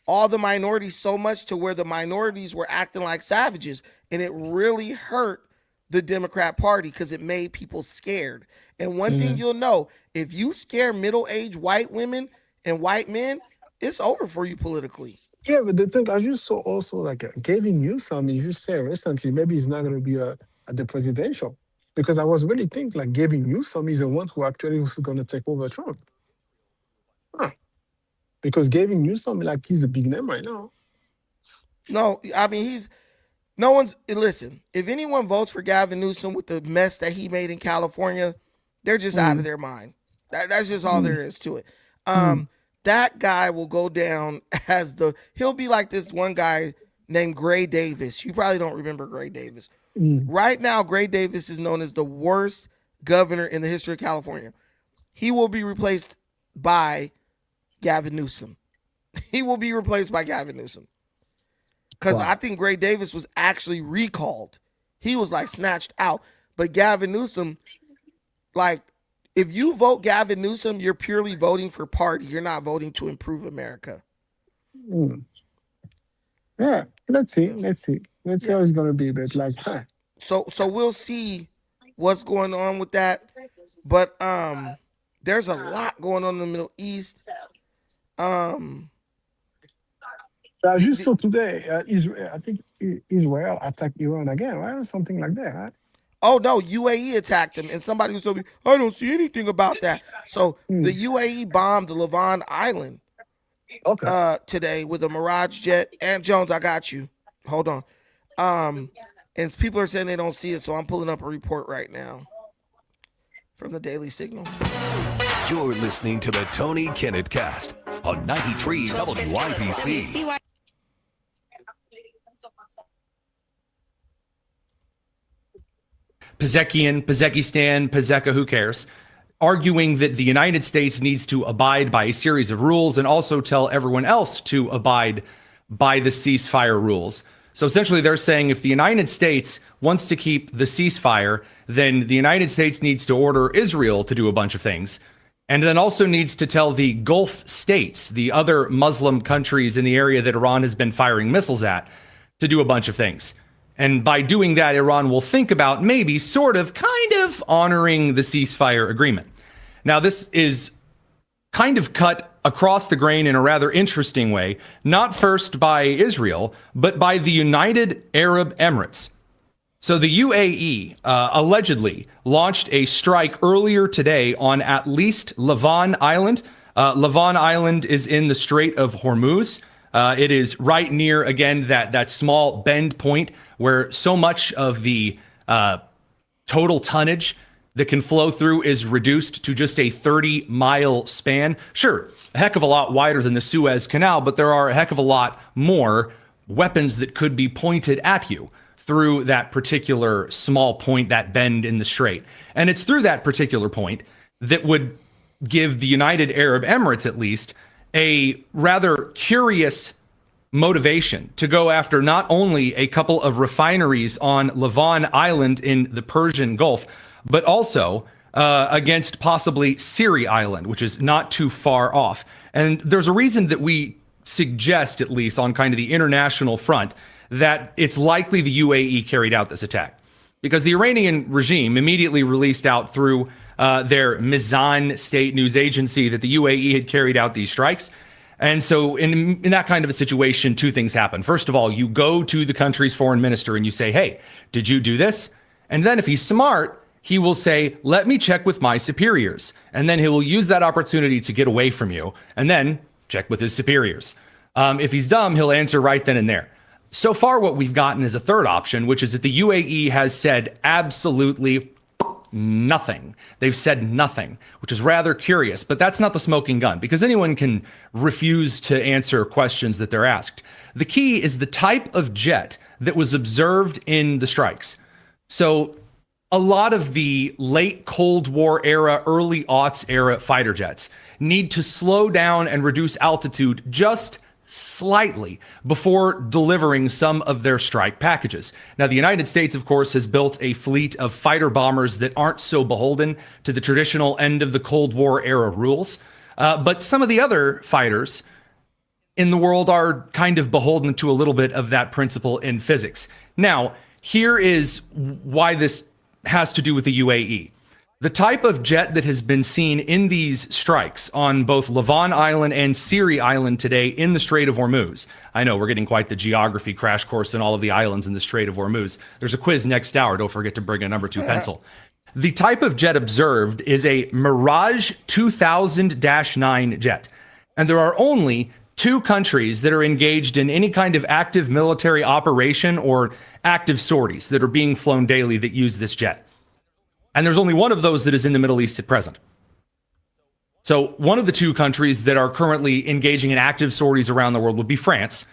all the minorities so much to where the minorities were acting like savages. And it really hurt the Democrat Party because it made people scared. And one thing mm. you'll know, if you scare middle aged white women and white men, it's over for you politically. Yeah, but the thing I just saw also like Gavin Newsom, you just said recently maybe he's not gonna be at the presidential. Because I was really thinking like Gavin Newsom is the one who actually was going to take over Trump. Huh. Because Gavin Newsom, like, he's a big name right now. No, I mean no one's listen. If anyone votes for Gavin Newsom with the mess that he made in California, they're just out of Mm, their mind. That's just all mm, there is to it. mm, That guy will go down as he'll be like this one guy named Gray Davis. You probably don't remember Gray Davis. mm. Right now, Gray Davis is known as the worst governor in the history of California. He will be replaced by Gavin Newsom. He will be replaced by Gavin Newsom. Because I Wow. think Gray Davis was actually recalled. He was like snatched out. But Gavin Newsom, like, if you vote Gavin Newsom, you're purely voting for party. You're not voting to improve America. Mm. Yeah. Let's see. Yeah. Let's see. Let's see Yeah. how it's going to be. But So, like, so, huh. so we'll see what's going on with that. But there's a lot going on in the Middle East. Um, I the, just the, saw today, Israel, I think Israel attacked Iran again, right? Or something like that, right? oh no, UAE attacked them, and somebody was telling me I don't see anything about that. So the Mm. UAE bombed the Levant Island Okay. today with a Mirage jet. And Jones, I got you. Hold on. And people are saying they don't see it, so I'm pulling up a report right now from the Daily Signal. You're listening to the Tony Kennett Cast on 93 WIPC. Pezekistan, Pezeka, who cares? Arguing that the United States needs to abide by a series of rules and also tell everyone else to abide by the ceasefire rules. So essentially, they're saying if the United States wants to keep the ceasefire, then the United States needs to order Israel to do a bunch of things. And then also needs to tell the Gulf states, the other Muslim countries in the area that Iran has been firing missiles at, to do a bunch of things. And by doing that, Iran will think about maybe sort of kind of honoring the ceasefire agreement. Now, this is kind of cut across the grain in a rather interesting way, not first by Israel, but by the United Arab Emirates. So the UAE allegedly launched a strike earlier today on at least Levant Island. Levant Island is in the Strait of Hormuz. It is right near, again, that small bend point where so much of the total tonnage that can flow through is reduced to just a 30-mile span. Sure, a heck of a lot wider than the Suez Canal, but there are a heck of a lot more weapons that could be pointed at you through that particular small point, that bend in the strait. And it's through that particular point that would give the United Arab Emirates, at least, a rather curious motivation to go after not only a couple of refineries on Levant Island in the Persian Gulf, but also against possibly Siri Island, which is not too far off. And there's a reason that we suggest, at least on kind of the international front, that it's likely the UAE carried out this attack. Because the Iranian regime immediately released out through their Mizan state news agency that the UAE had carried out these strikes. And so in that kind of a situation, two things happen. First of all, you go to the country's foreign minister and you say, hey, did you do this? And then if he's smart, he will say, let me check with my superiors. And then he will use that opportunity to get away from you and then check with his superiors. If he's dumb, he'll answer right then and there. So far, what we've gotten is a third option, which is that the UAE has said absolutely nothing. They've said nothing, which is rather curious, but that's not the smoking gun because anyone can refuse to answer questions that they're asked. The key is the type of jet that was observed in the strikes. So a lot of the late Cold War era, early aughts era fighter jets need to slow down and reduce altitude just slightly before delivering some of their strike packages. Now, the United States, of course, has built a fleet of fighter bombers that aren't so beholden to the traditional end of the Cold War era rules. But some of the other fighters in the world are kind of beholden to a little bit of that principle in physics. Now, here is why this has to do with the UAE. The type of jet that has been seen in these strikes on both Lavon Island and Siri Island today in the Strait of Hormuz. I know we're getting quite the geography crash course in all of the islands in the Strait of Hormuz. There's a quiz next hour. Don't forget to bring a number 2 pencil. The type of jet observed is a Mirage 2000-9 jet. And there are only 2 countries that are engaged in any kind of active military operation or active sorties that are being flown daily that use this jet. And there's only one of those that is in the Middle East at present. So one of the 2 countries that are currently engaging in active sorties around the world would be France.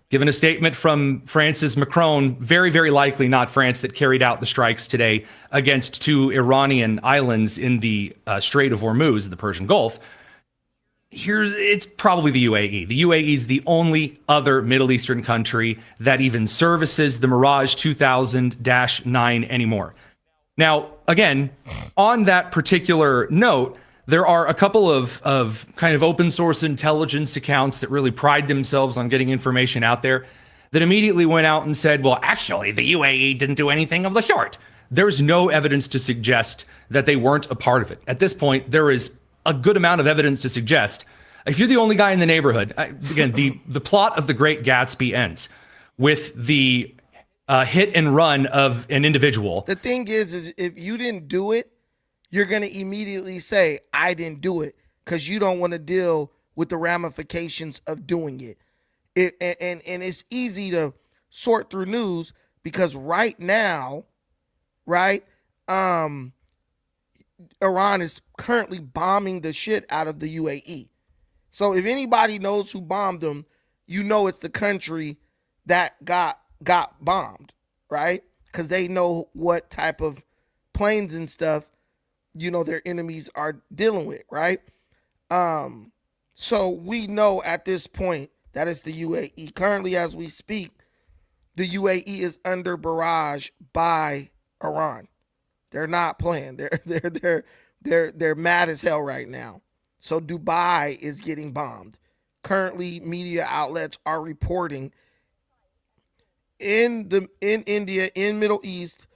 Given a statement from France's Macron, very, very likely not France that carried out the strikes today against 2 Iranian islands in the Strait of Hormuz, the Persian Gulf. It's probably the UAE. The UAE is the only other Middle Eastern country that even services the Mirage 2000-9 anymore. Now, again, on that particular note, there are a couple of kind of open source intelligence accounts that really pride themselves on getting information out there that immediately went out and said, well, actually, the UAE didn't do anything of the sort. There's no evidence to suggest that they weren't a part of it. At this point, there is a good amount of evidence to suggest, if you're the only guy in the neighborhood, again, the plot of The Great Gatsby ends with the hit and run of an individual. The thing is if you didn't do it, you're going to immediately say, I didn't do it, because you don't want to deal with the ramifications of doing it. And it's easy to sort through news because right now, right, Iran is currently bombing the shit out of the UAE. So if anybody knows who bombed them, you know it's the country that got bombed, right? Because they know what type of planes and stuff, their enemies are dealing with, right? So we know at this point that it's the UAE. Currently, as we speak, the UAE is under barrage by Iran. They're not playing. They're mad as hell right now. So Dubai is getting bombed. Currently, media outlets are reporting in India, in Middle East,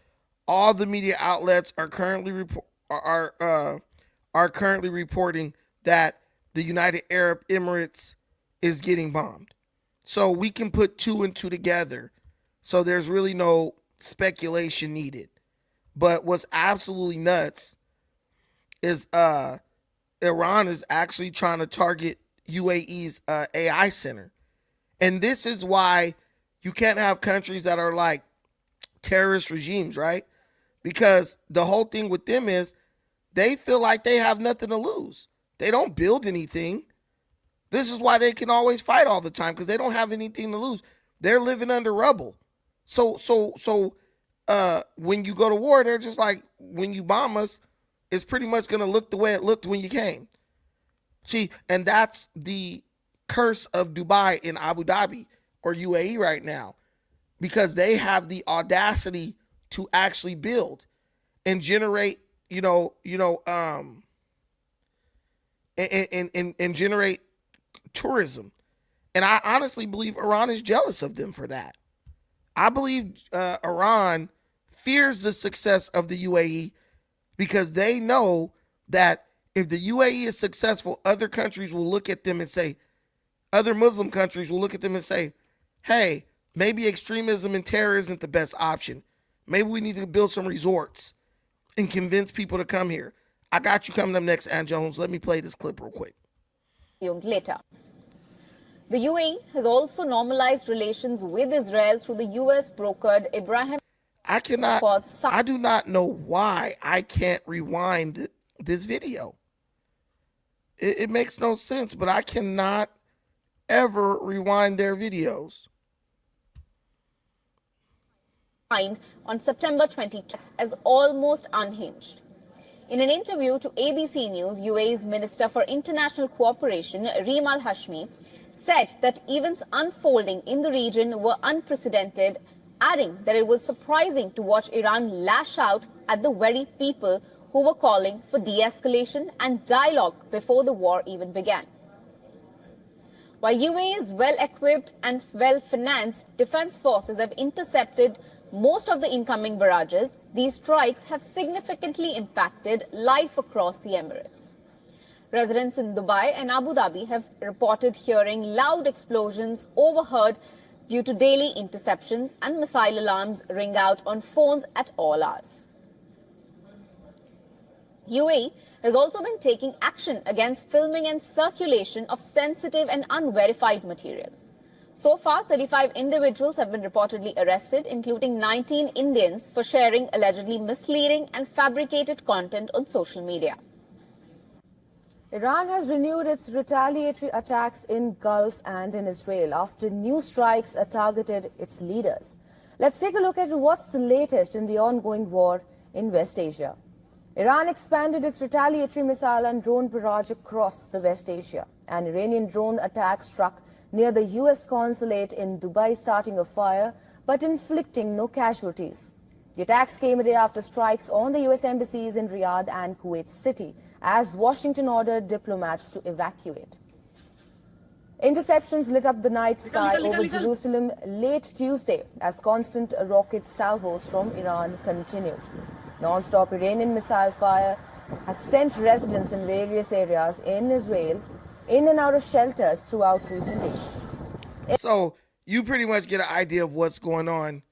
all the media outlets are currently reporting that the United Arab Emirates is getting bombed. So we can put 2 and 2 together. So there's really no speculation needed. But what's absolutely nuts is Iran is actually trying to target UAE's AI center. And this is why you can't have countries that are like terrorist regimes, right? Because the whole thing with them is they feel like they have nothing to lose. They don't build anything. This is why they can always fight all the time, because they don't have anything to lose. They're living under rubble. So when you go to war, they're just like, when you bomb us, it's pretty much going to look the way it looked when you came. See, and that's the curse of Dubai and Abu Dhabi or UAE right now, because they have the audacity to actually build and generate, and generate tourism. And I honestly believe Iran is jealous of them for that. I believe Iran fears the success of the UAE because they know that if the UAE is successful, other countries will look at them and say, other Muslim countries will look at them and say, hey, maybe extremism and terror isn't the best option. Maybe we need to build some resorts and convince people to come here. I got you coming up next, Ann Jones. Let me play this clip real quick. Later. The UAE has also normalized relations with Israel through the U.S. brokered Abraham. I do not know why I can't rewind this video. It makes no sense, but I cannot ever rewind their videos. On September 22 as almost unhinged. In an interview to ABC News, UAE's Minister for International Cooperation, Reem Al-Hashmi, said that events unfolding in the region were unprecedented, adding that it was surprising to watch Iran lash out at the very people who were calling for de-escalation and dialogue before the war even began. While UAE is well-equipped and well-financed, defense forces have intercepted most of the incoming barrages, these strikes have significantly impacted life across the Emirates. Residents in Dubai and Abu Dhabi have reported hearing loud explosions overheard due to daily interceptions, and missile alarms ring out on phones at all hours. UAE has also been taking action against filming and circulation of sensitive and unverified material. So far, 35 individuals have been reportedly arrested, including 19 Indians, for sharing allegedly misleading and fabricated content on social media. Iran has renewed its retaliatory attacks in Gulf and in Israel after new strikes targeted its leaders. Let's take a look at what's the latest in the ongoing war in West Asia. Iran expanded its retaliatory missile and drone barrage across the West Asia. An Iranian drone attack struck near the U.S. consulate in Dubai, starting a fire but inflicting no casualties. The attacks came a day after strikes on the U.S. embassies in Riyadh and Kuwait City, as Washington ordered diplomats to evacuate. Interceptions lit up the night sky over Jerusalem late Tuesday as constant rocket salvos from Iran continued. Non-stop Iranian missile fire has sent residents in various areas in Israel in and out of shelters throughout recent days. So you pretty much get an idea of what's going on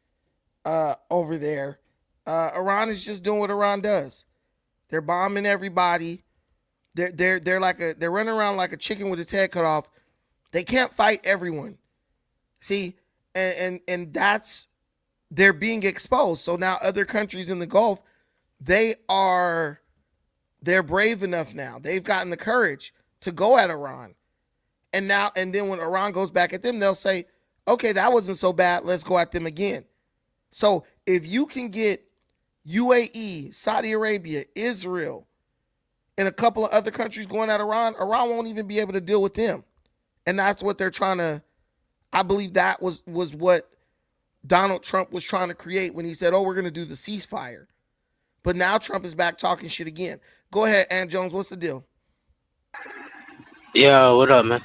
over there. Iran is just doing what Iran does. They're bombing everybody. They're running around like a chicken with its head cut off. They can't fight everyone. See, and that's, they're being exposed. So now other countries in the Gulf, they're brave enough now. They've gotten the courage to go at Iran. And then when Iran goes back at them, they'll say, okay, that wasn't so bad. Let's go at them again. So if you can get UAE, Saudi Arabia, Israel, and a couple of other countries going at Iran won't even be able to deal with them. And that's what they're trying to, I believe that was what Donald Trump was trying to create when he said, oh, we're going to do the ceasefire. But now Trump is back talking shit again. Go ahead, Ann Jones. What's the deal? Yeah, what up, man?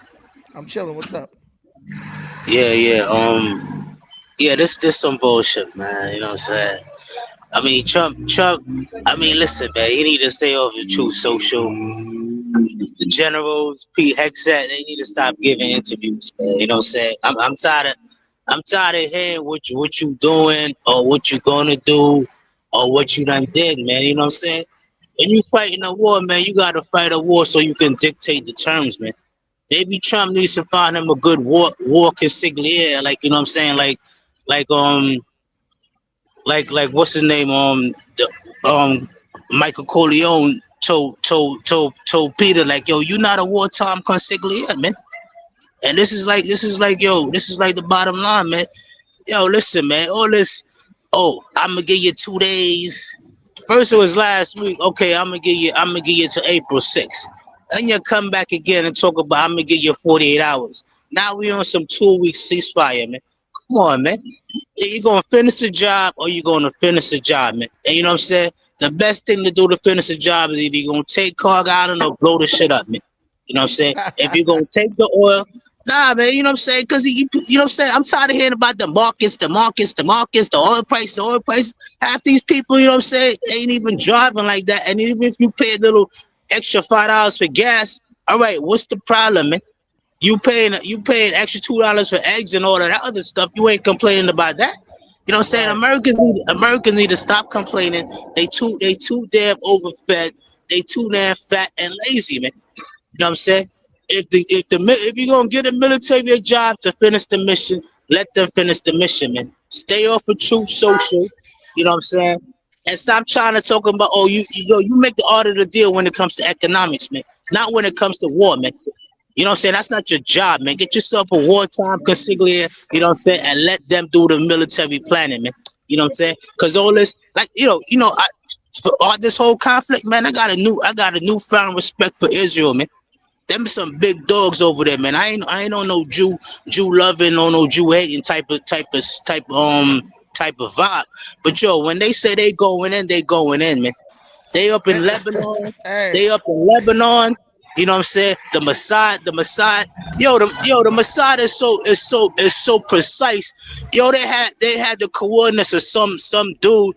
I'm chilling. What's up? Yeah, this some bullshit, man. You know what I'm saying? I mean, Trump, I mean, listen, man, he need to stay off the Truth Social. The generals, Pete Hegseth, they need to stop giving interviews, man. You know what I'm saying? I'm tired of hearing what you doing or what you gonna do or what you done did, man. You know what I'm saying? When you fighting a war, man, you gotta fight a war so you can dictate the terms, man. Maybe Trump needs to find him a good war consigliere, like, you know what I'm saying, like what's his name, Michael Corleone told Peter, like, yo, you're not a wartime consigliere, man. And this is like the bottom line, man. Yo, listen, man, all this, I'm gonna give you 2 days. First it was last week. Okay, I'm gonna give you to April 6th. Then you come back again and talk about I'm gonna give you 48 hours. Now we on some 2-week ceasefire, man. Come on, man. You gonna finish the job or you gonna finish the job, man? And you know what I'm saying? The best thing to do to finish the job is either you're gonna take Carg Island or blow the shit up, man. You know what I'm saying? If you're gonna take the oil, nah, man, you know what I'm saying? Because you know what I'm saying? I'm tired of hearing about the markets, the oil prices. Half these people, you know what I'm saying, ain't even driving like that. And even if you pay a little extra $5 for gas, all right, what's the problem, man? You paying extra $2 for eggs and all of that other stuff. You ain't complaining about that. You know what I'm saying? Americans need to stop complaining. They too damn overfed. They too damn fat and lazy, man. You know what I'm saying? If you're gonna get a military a job to finish the mission, let them finish the mission, man. Stay off of Truth Social. You know what I'm saying? And stop trying to talk about, you make the art of the deal when it comes to economics, man. Not when it comes to war, man. You know what I'm saying? That's not your job, man. Get yourself a wartime consigliere, you know what I'm saying, and let them do the military planning, man. You know what I'm saying? Because all this, like, for all this whole conflict, man, I got a newfound respect for Israel, man. Them some big dogs over there, man. I ain't on no Jew loving or no Jew hating type of vibe. But yo, when they say they going in, man. They up in Lebanon. Hey. They up in Lebanon. You know what I'm saying? The Mossad, the Mossad is so precise. Yo, they had the coordinates of some dude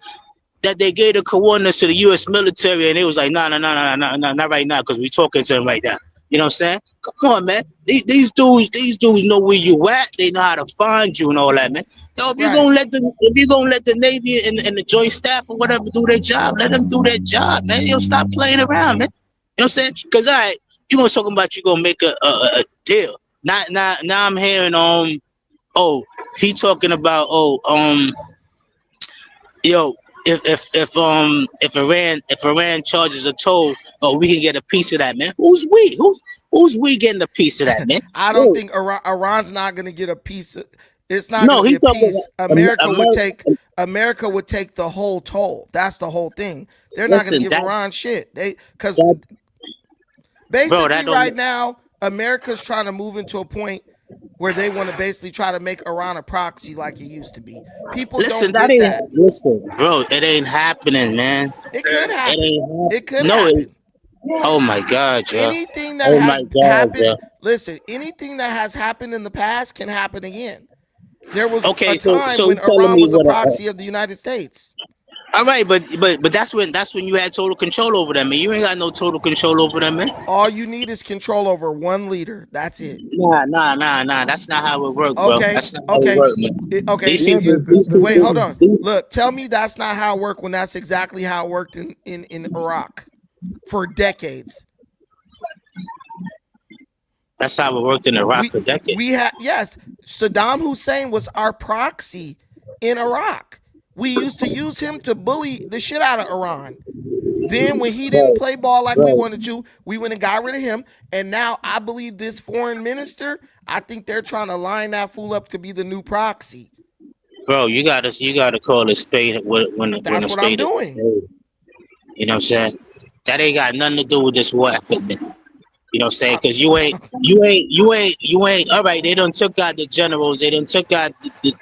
that they gave the coordinates to the U.S. military, and it was like, no, not right now, because we talking to them right now. You know what I'm saying? Come on, man. These dudes know where you at. They know how to find you and all that, man. Yo, if you're Right. gonna let the Navy and the Joint Staff or whatever do their job, let them do their job, man. Yo, stop playing around, man. You know what I'm saying? Because all right, you gonna talk about you gonna make a deal. Now I'm hearing he talking about yo, if Iran charges a toll, we can get a piece of that, man. Who's we? Who's we getting a piece of that, man? I don't think Iran's not going to get a piece. It's not No, going to he's be a talking piece. about America would take the whole toll. That's the whole thing. They're not Listen, going to give that- Iran shit. Because Bro, basically that don't- right now, America's trying to move into a point where they want to basically try to make Iran a proxy like it used to be. People Listen, don't get that. Listen, bro, it ain't happening, man. It could happen. It could No, happen. Oh my God, Joe. Anything that Oh has my God, happened, Joe. listen, anything that has happened in the past can happen again. There was Okay, a time so when telling Iran me was a what proxy of the United States. All right, but that's when you had total control over them, man. You ain't got no total control over them, man. All you need is control over one leader. That's it. Nah. That's not how it works, bro. Okay. That's not how Okay. it works, man. Okay. These Yeah, people, but these the Wait, people, hold on. these- Look, tell me that's not how it worked when that's exactly how it worked in Iraq for decades. That's how it worked in Iraq for decades. We had, yes, Saddam Hussein was our proxy in Iraq. We used to use him to bully the shit out of Iran. Then when he didn't play ball like we wanted to, we went and got rid of him. And now I believe this foreign minister, I think they're trying to line that fool up to be the new proxy. Bro, you gotta call a spade when That's a what I'm spade is doing. spade. You know what I'm saying? That ain't got nothing to do with this war effort, man. You know what I'm saying? Because you ain't. All right, they done took out the generals. They done took out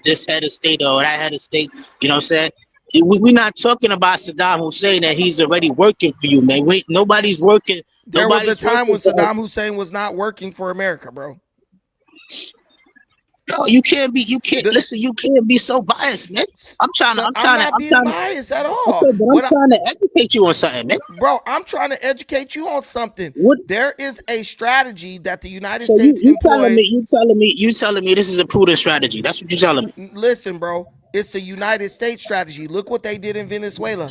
this head of state or that head of state. You know what I'm saying? We're not talking about Saddam Hussein that he's already working for you, man. Nobody's working. There was a time when for- Saddam Hussein was not working for America, bro. No, you can't listen. You can't be so biased, man. I'm not being biased at all. Okay, but I'm trying to educate you on something, man. Bro, I'm trying to educate you on something. What? There is a strategy that the United So States you employs. telling me this is a prudent strategy. That's what you're telling me. Listen, bro, it's a United States strategy. Look what they did in Venezuela.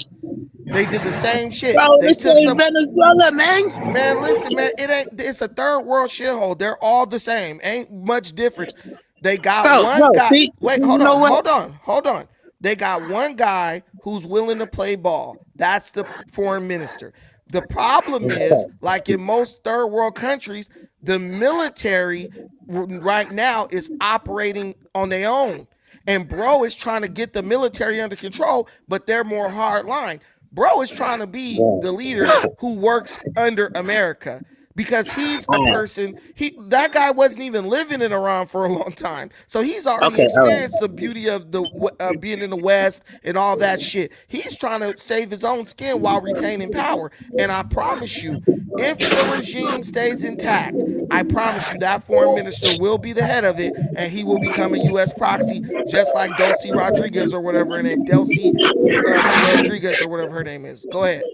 They did the same shit. Bro, They this took ain't Venezuela, man. Man, listen, man, it's a third world shithole. They're all the same. Ain't much difference. They got one guy. Hold on. They got one guy who's willing to play ball. That's the foreign minister. The problem is, like in most third world countries, the military right now is operating on their own. And bro is trying to get the military under control, but they're more hard line. Bro is trying to be the leader who works under America. Because he's a person, that guy wasn't even living in Iran for a long time. So he's already experienced the beauty of the being in the West and all that shit. He's trying to save his own skin while retaining power. And I promise you, if the regime stays intact, I promise you that foreign minister will be the head of it and he will become a U.S. proxy, just like Dulce Rodriguez or whatever her name, Delcy Rodriguez or whatever her name is. Go ahead.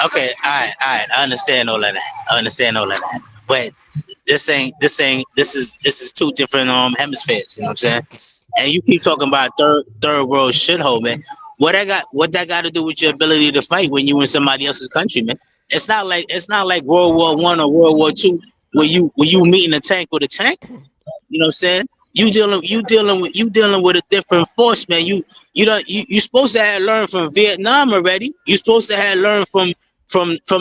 Okay, all right. I understand all of that. But this is two different hemispheres. You know what I'm saying? And you keep talking about third world shithole, man. What that got to do with your ability to fight when you in somebody else's country, man? It's not like World War I or World War II where you meeting a tank with a tank. You know what I'm saying? You dealing with a different force, man. You supposed to have learned from Vietnam already. You supposed to have learned from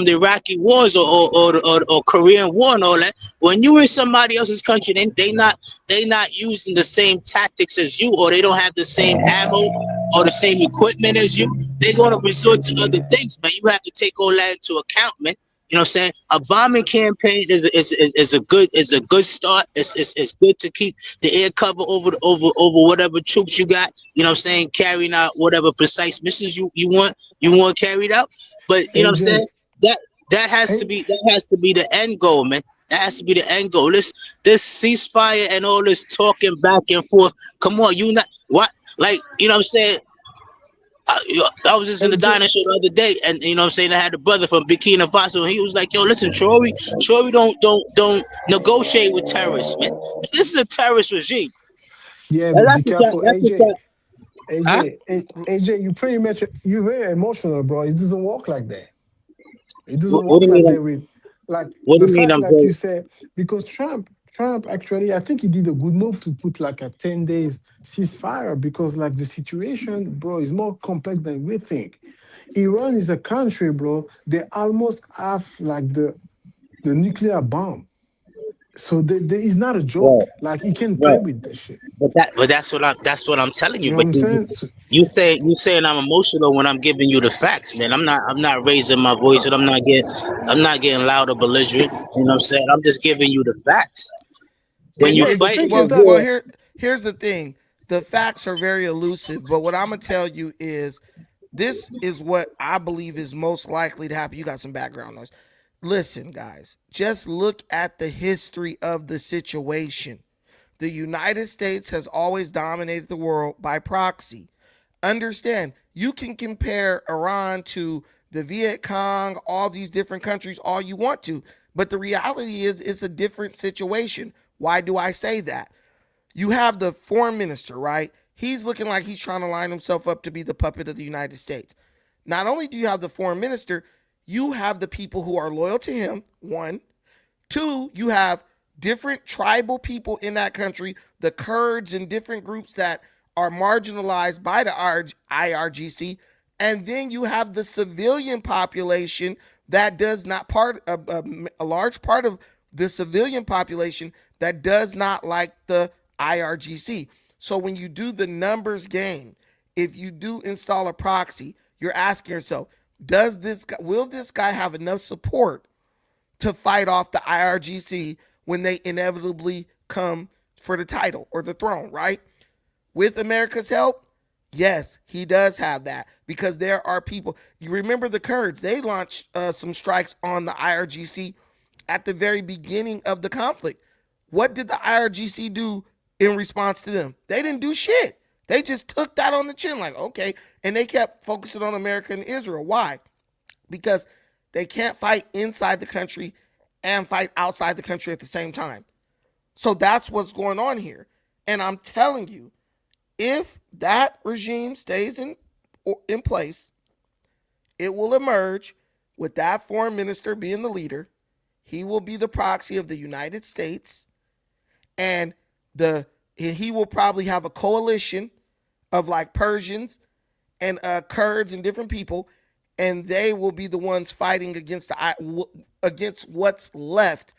the Iraqi wars or Korean War and all that. When you in somebody else's country, they not using the same tactics as you, or they don't have the same ammo or the same equipment as you. They're gonna resort to other things, man. You have to take all that into account, man. You know what I'm saying? A bombing campaign is a good start. It's good to keep the air cover over whatever troops you got. You know what I'm saying? Carrying out whatever precise missions you want carried out. But you know what I'm saying? That has to be the end goal, man. That has to be the end goal. This ceasefire and all this talking back and forth. Come on, you not what like you know what I'm saying. I was just in the diner show the other day, and you know what I'm saying I had a brother from Burkina Faso, and he was like, "Yo, listen, Troy, don't negotiate with terrorists, man. This is a terrorist regime." Yeah, And but be careful, that's what AJ. huh? AJ, you pretty much you're very emotional, bro. It doesn't work like that. It doesn't What do work you like mean? that with like What do the you mean? fact, I'm like very you said, because Trump actually, I think he did a good move to put like a 10 days ceasefire because like the situation, bro, is more complex than we think. Iran is a country, bro. They almost have like the nuclear bomb. So it's not a joke. right, Like you can play right. with this shit. But that's what I'm telling you. You know But what I'm saying? So, you saying I'm emotional when I'm giving you the facts, man. I'm not raising my voice, and I'm not getting loud or belligerent. You know what I'm saying? I'm just giving you the facts. When you no, the fight thing a is that Well, war, here's the thing. The facts are very elusive, but what I'm gonna tell you is this is what I believe is most likely to happen. You got some background noise. Listen, guys, just look at the history of the situation. The United States has always dominated the world by proxy. Understand, you can compare Iran to the Viet Cong, all these different countries, all you want to, but the reality is it's a different situation. Why do I say that? You have the foreign minister, right? He's looking like he's trying to line himself up to be the puppet of the United States. Not only do you have the foreign minister, you have the people who are loyal to him, one. Two, you have different tribal people in that country, the Kurds and different groups that are marginalized by the IRGC. And then you have the civilian population that does not a large part of the civilian population that does not like the IRGC. So when you do the numbers game, if you do install a proxy, you're asking yourself, will this guy have enough support to fight off the IRGC when they inevitably come for the title or the throne, right? With America's help, yes, he does have that because there are people. You remember the Kurds, they launched some strikes on the IRGC at the very beginning of the conflict. What did the IRGC do in response to them? They didn't do shit. They just took that on the chin like, okay. And they kept focusing on America and Israel. Why? Because they can't fight inside the country and fight outside the country at the same time. So that's what's going on here. And I'm telling you, if that regime stays in place, it will emerge with that foreign minister being the leader. He will be the proxy of the United States, and he will probably have a coalition of like Persians and Kurds and different people, and they will be the ones fighting against what's left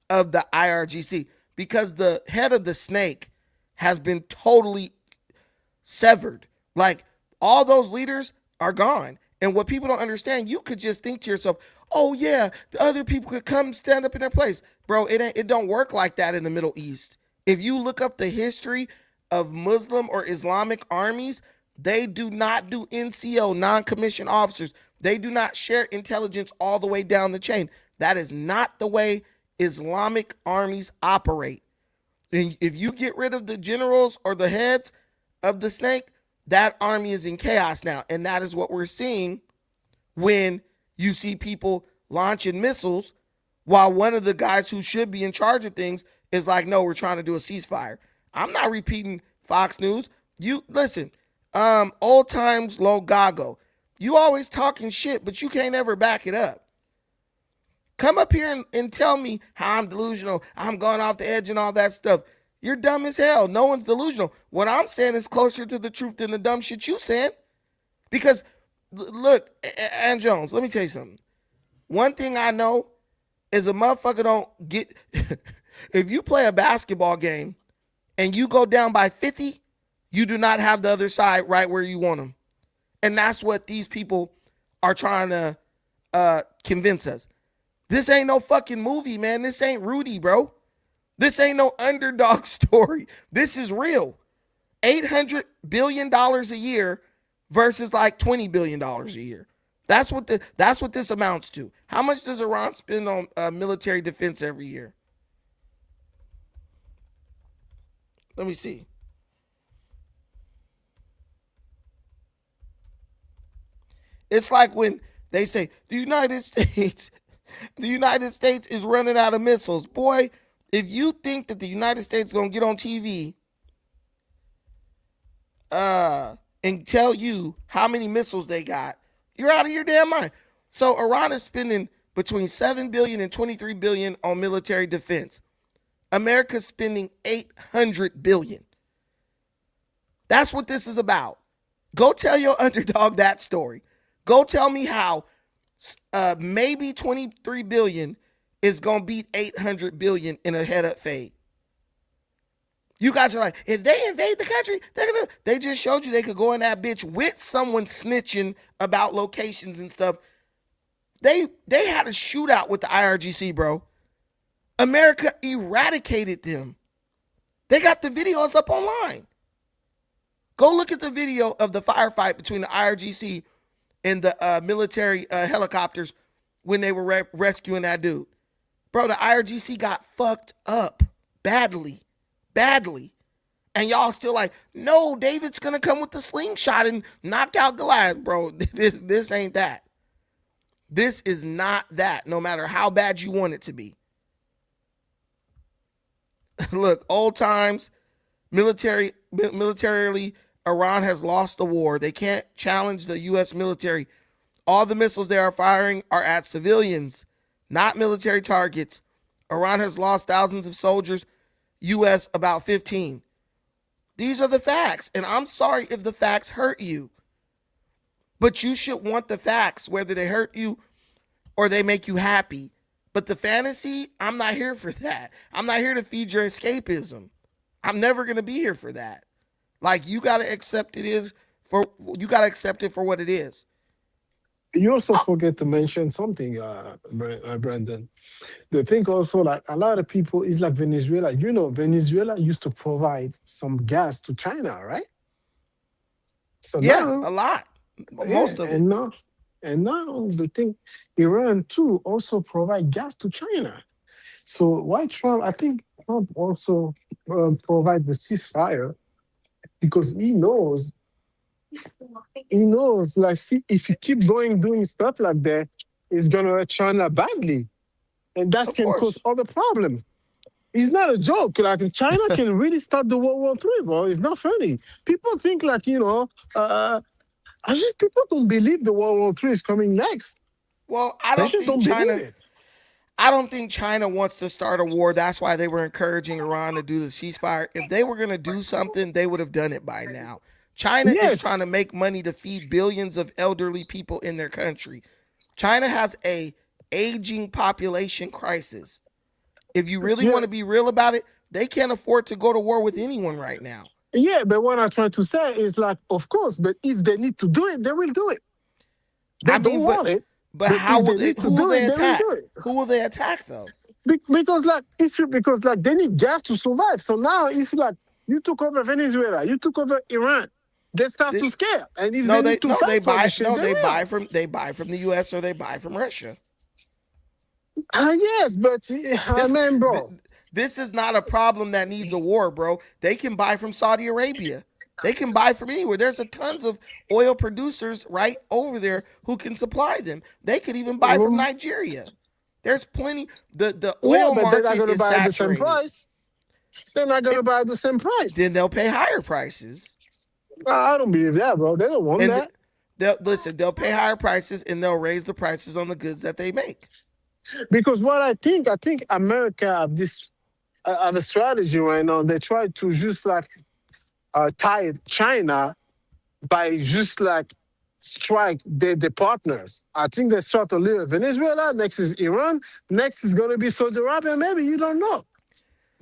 of the IRGC because the head of the snake has been totally severed. Like all those leaders are gone. And what people don't understand, you could just think to yourself, oh yeah, the other people could come stand up in their place. Bro, it don't work like that in the Middle East. If you look up the history of Muslim or Islamic armies, they do not do NCO, non-commissioned officers. They do not share intelligence all the way down the chain. That is not the way Islamic armies operate. And if you get rid of the generals or the heads of the snake, that army is in chaos now. And that is what we're seeing when you see people launching missiles while one of the guys who should be in charge of things is like, no, we're trying to do a ceasefire. I'm not repeating Fox News. You listen, old times low gago. You always talking shit, but you can't ever back it up. Come up here and tell me how I'm delusional, I'm going off the edge and all that stuff. You're dumb as hell. No one's delusional. What I'm saying is closer to the truth than the dumb shit you saying. Because, look, Ann Jones, let me tell you something. One thing I know is a motherfucker don't get... If you play a basketball game and you go down by 50, you do not have the other side right where you want them. And that's what these people are trying to convince us. This ain't no fucking movie, man. This ain't Rudy, bro. This ain't no underdog story. This is real. $800 billion a year versus like $20 billion a year. That's what this amounts to. How much does Iran spend on military defense every year? Let me see. It's like when they say the United States is running out of missiles. Boy, if you think that the United States is gonna get on TV and tell you how many missiles they got, you're out of your damn mind. So Iran is spending between 7 billion and 23 billion on military defense. America's spending 800 billion. That's what this is about. Go tell your underdog that story. Go tell me how maybe 23 billion is going to beat 800 billion in a head-up fade. You guys are like, if they invade the country, they just showed you they could go in that bitch with someone snitching about locations and stuff. They had a shootout with the IRGC, bro. America eradicated them. They got the videos up online. Go look at the video of the firefight between the IRGC and the military helicopters when they were rescuing that dude. Bro, the IRGC got fucked up badly. And y'all still like, no, David's going to come with the slingshot and knock out Goliath. Bro, this ain't that. This is not that, no matter how bad you want it to be. Look, old times, militarily, Iran has lost the war. They can't challenge the U.S. military. All the missiles they are firing are at civilians, not military targets. Iran has lost thousands of soldiers, U.S. about 15. These are the facts, and I'm sorry if the facts hurt you. But you should want the facts, whether they hurt you or they make you happy. But the fantasy, I'm not here for that. I'm not here to feed your escapism. I'm never going to be here for that. Like, you got to accept it for what it is. You also forget to mention something, Brandon. The thing also, like a lot of people, is like Venezuela. You know, Venezuela used to provide some gas to China, right? So Yeah, now, a lot. Most of it. And now the thing, Iran too also provide gas to China. So why Trump? I think Trump also provide the ceasefire because he knows, like, see, if you keep doing stuff like that, it's gonna hurt China badly, and that can cause other problems. It's not a joke. Like, China can really start the World War III, bro. It's not funny. People think, like, I just, people don't believe the World War III is coming next. Well, I don't think China wants to start a war. That's why they were encouraging Iran to do the ceasefire. If they were going to do something, they would have done it by now. China is trying to make money to feed billions of elderly people in their country. China has a aging population crisis. If you really want to be real about it, they can't afford to go to war with anyone right now. Yeah, but what I'm trying to say is, like, of course, but if they need to do it, they will do it. They don't want it. But how will they attack? Who will they attack, though? Because they need gas to survive. So now, if, like, you took over Venezuela, you took over Iran, they start to scare. And if they need to fight for the shit, they buy from the U.S. or they buy from Russia. Yes, but bro. This is not a problem that needs a war, bro. They can buy from Saudi Arabia. They can buy from anywhere. There's a tons of oil producers right over there who can supply them. They could even buy from Nigeria. There's plenty. The oil market they're not gonna is buy saturated. the same price. They're not going to buy the same price. Then they'll pay higher prices. I don't believe that, bro. They don't want that. They'll pay higher prices and they'll raise the prices on the goods that they make. Because what I think America have a strategy right now. They try to just, like, tie China by just, like, strike the partners. I think they start to leave Venezuela. Next is Iran. Next is going to be Saudi Arabia. Maybe, you don't know.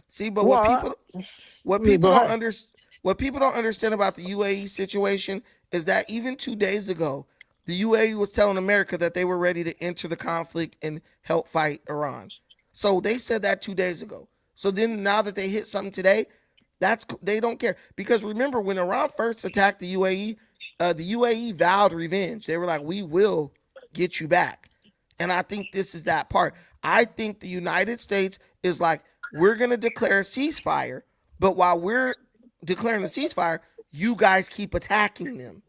See, but what people don't understand about the UAE situation is that even 2 days ago, the UAE was telling America that they were ready to enter the conflict and help fight Iran. So they said that 2 days ago. So then now that they hit something today, they don't care. Because remember, when Iran first attacked the UAE vowed revenge. They were like, we will get you back. And I think this is that part. I think the United States is like, we're going to declare a ceasefire, but while we're declaring a ceasefire, you guys keep attacking them.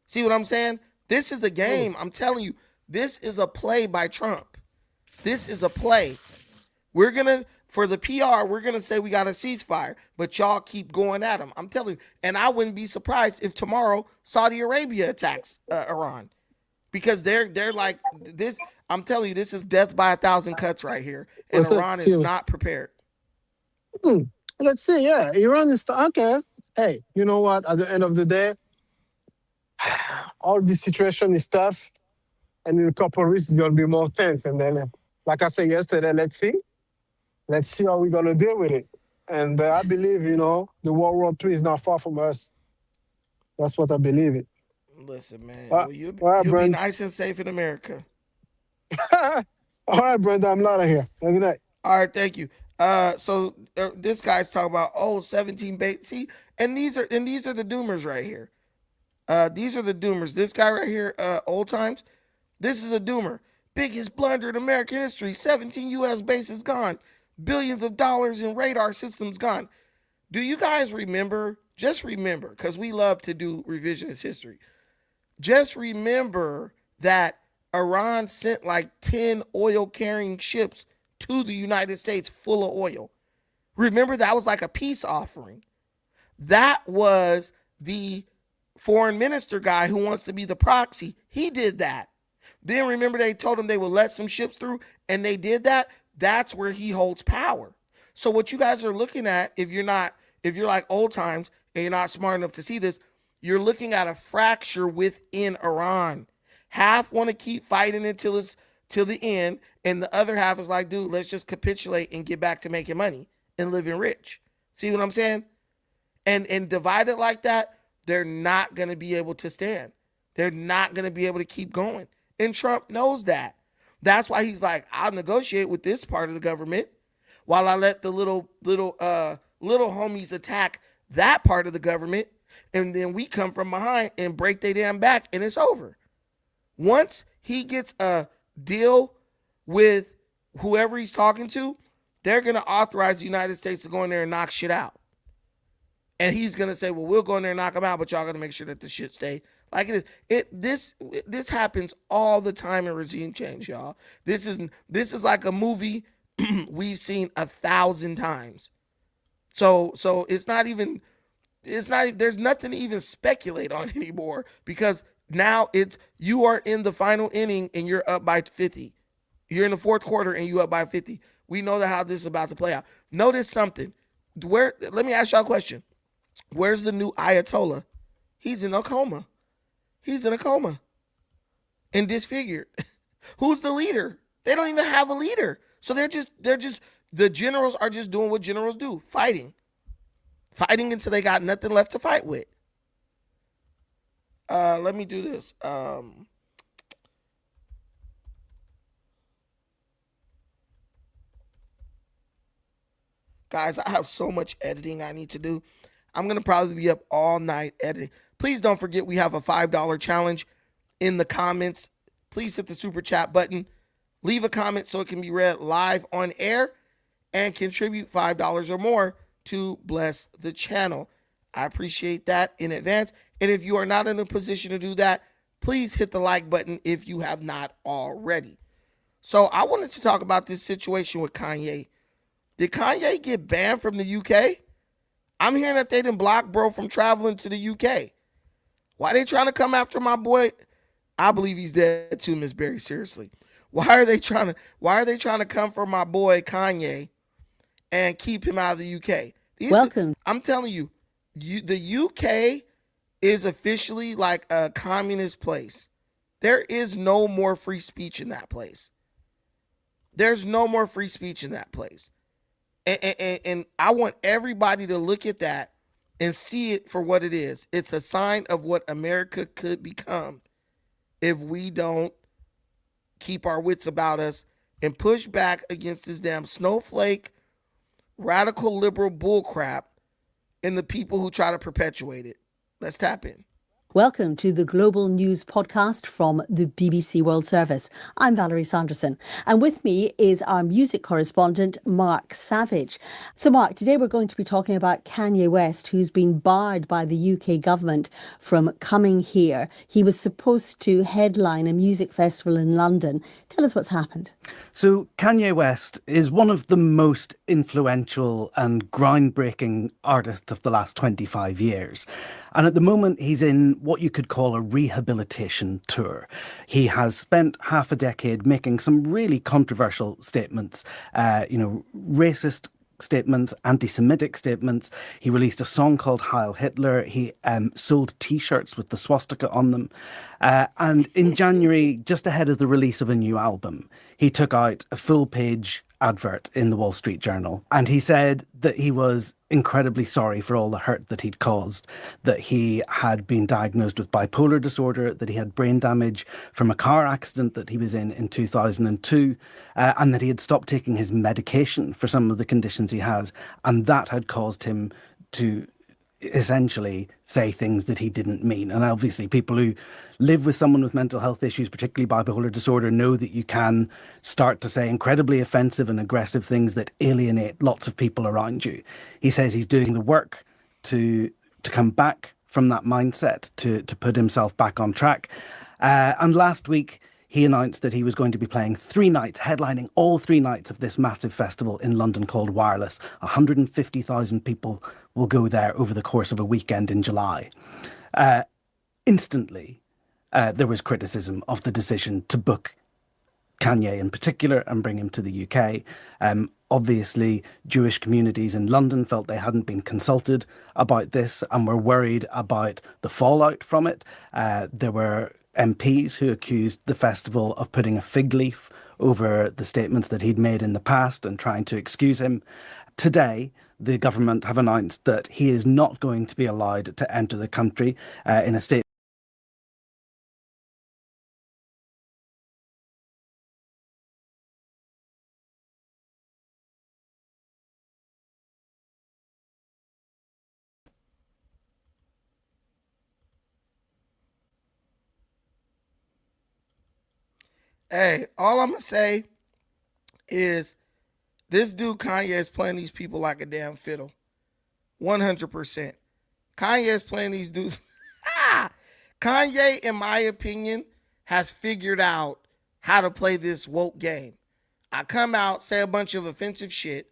See what I'm saying? This is a game. I'm telling you, this is a play by Trump. This is a play. We're going to, for the PR, we're going to say we got a ceasefire, but y'all keep going at them. I'm telling you. And I wouldn't be surprised if tomorrow Saudi Arabia attacks Iran, because they're like this. I'm telling you, this is death by 1,000 cuts right here. And Iran is not prepared. Let's see. Yeah, Iran is okay. Hey, you know what? At the end of the day, all this situation is tough, and in a couple of weeks it's gonna be more tense. And then, like I said yesterday, let's see how we're gonna deal with it. And I believe, the World War III is not far from us. That's what I believe it. Listen, man, you'll Brenda. be nice and safe in America. All right, Brenda, I'm out of here. Have a good night. All right, thank you. So this guy's talking about 17 bait. See, and these are the doomers right here. These are the doomers. This guy right here, Old Times. This is a doomer. Biggest blunder in American history. 17 U.S. bases gone. Billions of dollars in radar systems gone. Do you guys remember? Just remember, because we love to do revisionist history. Just remember that Iran sent like 10 oil-carrying ships to the United States full of oil. Remember, that was like a peace offering. That was the foreign minister guy who wants to be the proxy. He did that. Then remember, they told him they would let some ships through, and they did that. That's where he holds power. So what you guys are looking at, if you're like Old Times and you're not smart enough to see this, you're looking at a fracture within Iran. Half want to keep fighting until it's till the end, and the other half is like, dude, let's just capitulate and get back to making money and living rich. See what I'm saying? And divided like that, they're not going to be able to stand. They're not going to be able to keep going. And Trump knows that. That's why he's like, I'll negotiate with this part of the government while I let the little homies attack that part of the government, and then we come from behind and break their damn back, and it's over. Once he gets a deal with whoever he's talking to, they're going to authorize the United States to go in there and knock shit out. And he's going to say, well, we'll go in there and knock them out, but y'all got to make sure that the shit stay like it is. This happens all the time in regime change, y'all. This is like a movie we've seen 1,000 times. So there's nothing to even speculate on anymore, because now you are in the final inning and you're up by 50. You're in the fourth quarter and you up by 50. We know how this is about to play out. Notice something. Let me ask y'all a question. Where's the new Ayatollah? He's in a coma. And disfigured. Who's the leader? They don't even have a leader. So they're just the generals are just doing what generals do, fighting until they got nothing left to fight with. Let me do this. Guys, I have so much editing I need to do. I'm going to probably be up all night editing. Please don't forget we have a $5 challenge in the comments. Please hit the super chat button. Leave a comment so it can be read live on air, and contribute $5 or more to bless the channel. I appreciate that in advance. And if you are not in a position to do that, please hit the like button if you have not already. So I wanted to talk about this situation with Kanye. Did Kanye get banned from the UK? I'm hearing that they didn't block bro from traveling to the UK. Why are they trying to come after my boy? I believe he's dead too, Miss Berry. Seriously. Why are they trying to come for my boy Kanye and keep him out of the UK? Welcome. I'm telling you, the UK is officially like a communist place. There is no more free speech in that place. There's no more free speech in that place. And I want everybody to look at that and see it for what it is. It's a sign of what America could become if we don't keep our wits about us and push back against this damn snowflake, radical liberal bullcrap and the people who try to perpetuate it. Let's tap in. Welcome to the Global News Podcast from the BBC World Service. I'm Valerie Sanderson, and with me is our music correspondent, Mark Savage. So, Mark, today we're going to be talking about Kanye West, who's been barred by the UK government from coming here. He was supposed to headline a music festival in London. Tell us what's happened. So Kanye West is one of the most influential and groundbreaking artists of the last 25 years. And at the moment, he's in what you could call a rehabilitation tour. He has spent half a decade making some really controversial statements, racist statements, anti-Semitic statements. He released a song called Heil Hitler. He sold T-shirts with the swastika on them. And in January, just ahead of the release of a new album, he took out a full-page advert in the Wall Street Journal. And he said that he was incredibly sorry for all the hurt that he'd caused, that he had been diagnosed with bipolar disorder, that he had brain damage from a car accident that he was in 2002, and that he had stopped taking his medication for some of the conditions he has. And that had caused him to essentially say things that he didn't mean. And obviously people who live with someone with mental health issues, particularly bipolar disorder, know that you can start to say incredibly offensive and aggressive things that alienate lots of people around you. He says he's doing the work to come back from that mindset, to put himself back on track. And last week, he announced that he was going to be playing 3 nights, headlining all 3 nights of this massive festival in London called Wireless. 150,000 people will go there over the course of a weekend in July. Instantly, there was criticism of the decision to book Kanye in particular and bring him to the UK. Obviously, Jewish communities in London felt they hadn't been consulted about this and were worried about the fallout from it. There were MPs who accused the festival of putting a fig leaf over the statements that he'd made in the past and trying to excuse him. Today, the government have announced that he is not going to be allowed to enter the country in a state. Hey, all I'm going to say is this dude Kanye is playing these people like a damn fiddle. 100%. Kanye is playing these dudes. Kanye, in my opinion, has figured out how to play this woke game. I come out, say a bunch of offensive shit.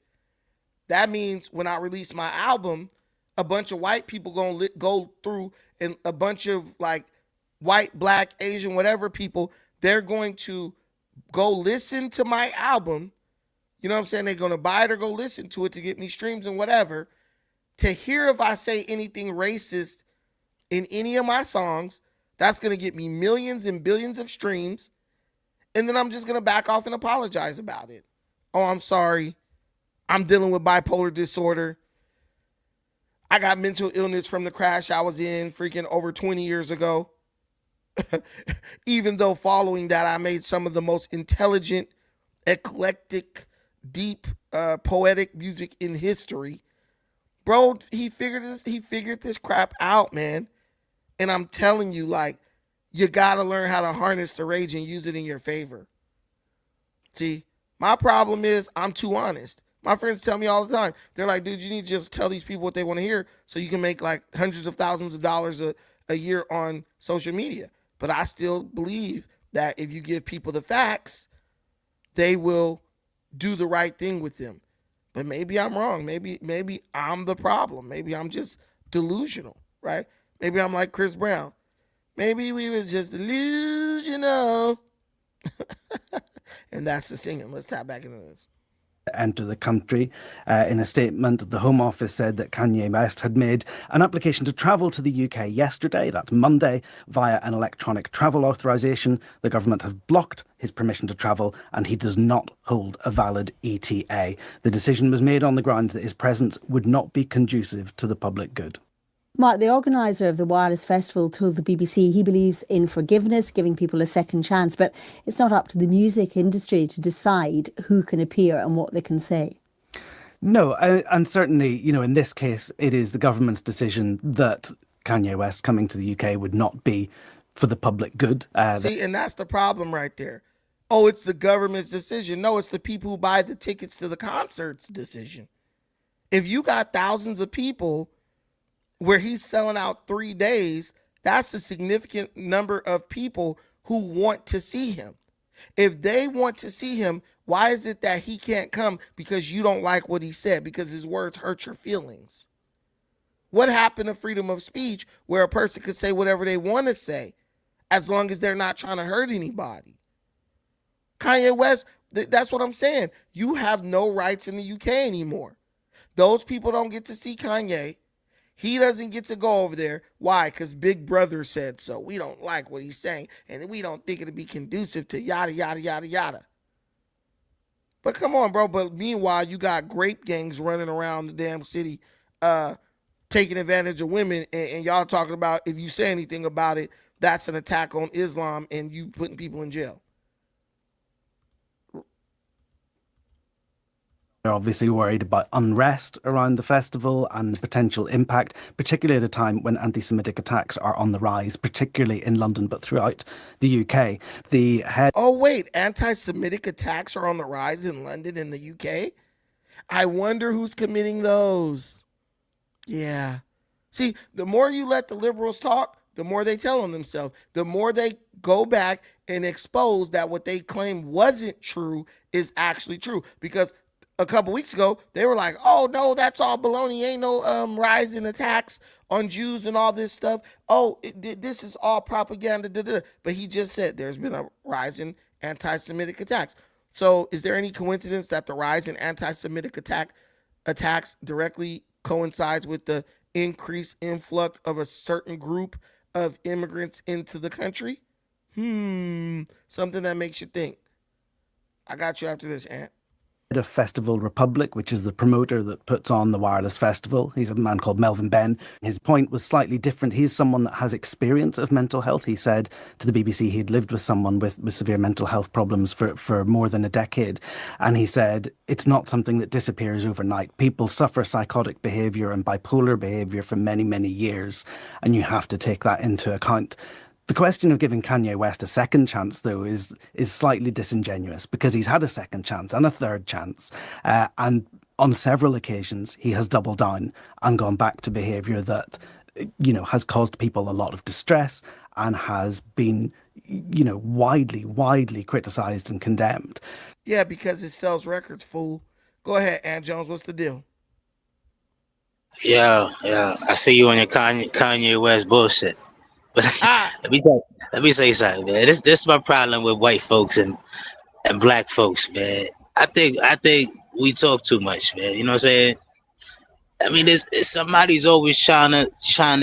That means when I release my album, a bunch of white people going to go through, and a bunch of like white, black, Asian, whatever people, they're going to go listen to my album. You know what I'm saying? They're going to buy it or go listen to it to get me streams and whatever. To hear if I say anything racist in any of my songs, that's going to get me millions and billions of streams. And then I'm just going to back off and apologize about it. Oh, I'm sorry. I'm dealing with bipolar disorder. I got mental illness from the crash I was in freaking over 20 years ago. Even though following that, I made some of the most intelligent, eclectic, deep, poetic music in history. Bro, he figured this crap out, man. And I'm telling you, like, you got to learn how to harness the rage and use it in your favor. See, my problem is I'm too honest. My friends tell me all the time. They're like, dude, you need to just tell these people what they want to hear so you can make like hundreds of thousands of dollars a year on social media. But I still believe that if you give people the facts, they will do the right thing with them. But maybe I'm wrong. Maybe I'm the problem. Maybe I'm just delusional, right? Maybe I'm like Chris Brown. Maybe we were just delusional. And that's the singing. Let's tap back into this. Enter the country. In a statement, the Home Office said that Kanye West had made an application to travel to the UK yesterday, that's Monday, via an electronic travel authorisation. The government have blocked his permission to travel and he does not hold a valid ETA. The decision was made on the grounds that his presence would not be conducive to the public good. Mark, the organiser of the Wireless Festival, told the BBC he believes in forgiveness, giving people a second chance, but it's not up to the music industry to decide who can appear and what they can say. No, and certainly, in this case, it is the government's decision that Kanye West coming to the UK would not be for the public good. See, and that's the problem right there. Oh, it's the government's decision. No, it's the people who buy the tickets to the concert's decision. If you got thousands of people where he's selling out 3 days, that's a significant number of people who want to see him. If they want to see him, why is it that he can't come because you don't like what he said, because his words hurt your feelings? What happened to freedom of speech where a person could say whatever they want to say as long as they're not trying to hurt anybody? Kanye West, that's what I'm saying. You have no rights in the UK anymore. Those people don't get to see Kanye. He doesn't get to go over there. Why? Because Big Brother said so. We don't like what he's saying, and we don't think it'll be conducive to yada, yada, yada, yada. But come on, bro. But meanwhile, you got grape gangs running around the damn city taking advantage of women, and y'all talking about if you say anything about it, that's an attack on Islam and you putting people in jail. They're obviously worried about unrest around the festival and the potential impact, particularly at a time when anti-Semitic attacks are on the rise, particularly in London, but throughout the UK. The head... Oh, wait, anti-Semitic attacks are on the rise in London and the UK? I wonder who's committing those. Yeah. See, the more you let the liberals talk, the more they tell on themselves. The more they go back and expose that what they claimed wasn't true is actually true. Because a couple weeks ago, they were like, oh, no, that's all baloney. Ain't no rise in attacks on Jews and all this stuff. Oh, this is all propaganda. But he just said there's been a rise in anti-Semitic attacks. So is there any coincidence that the rise in anti-Semitic attacks directly coincides with the increased influx of a certain group of immigrants into the country? Something that makes you think. I got you after this, Ant. Of Festival Republic, which is the promoter that puts on the Wireless Festival. He's a man called Melvin Benn. His point was slightly different. He's someone that has experience of mental health. He said to the BBC he'd lived with someone with severe mental health problems for more than a decade. And he said it's not something that disappears overnight. People suffer psychotic behaviour and bipolar behaviour for many, many years, and you have to take that into account. The question of giving Kanye West a second chance, though, is slightly disingenuous because he's had a second chance and a third chance. And on several occasions, he has doubled down and gone back to behaviour that, has caused people a lot of distress and has been, widely criticised and condemned. Yeah, because it sells records, fool. Go ahead, Ant Jones. What's the deal? Yeah. I see you on your Kanye West bullshit. But let me say something, man. This is my problem with white folks and black folks, man. I think we talk too much, man. You know what I'm saying? I mean, it's somebody's always trying to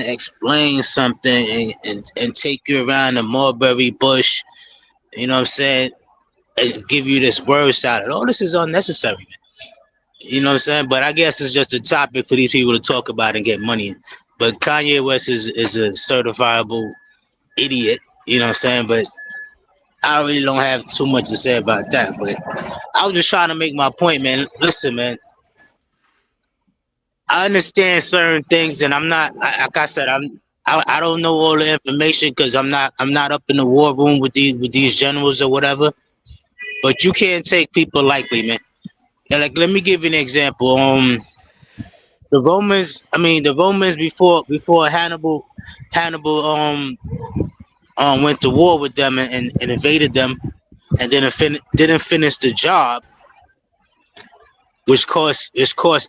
explain something and take you around the mulberry bush. You know what I'm saying? And give you this word salad. All this is unnecessary, man. You know what I'm saying? But I guess it's just a topic for these people to talk about and get money. But Kanye West is a certifiable idiot, you know what I'm saying? But I really don't have too much to say about that. But I was just trying to make my point, man. Listen, man. I understand certain things, and I'm not, like I said, I don't know all the information because I'm not up in the war room with these generals or whatever. But you can't take people lightly, man. And like, let me give you an example. The Romans before Hannibal went to war with them and invaded them, and then didn't finish the job, which cost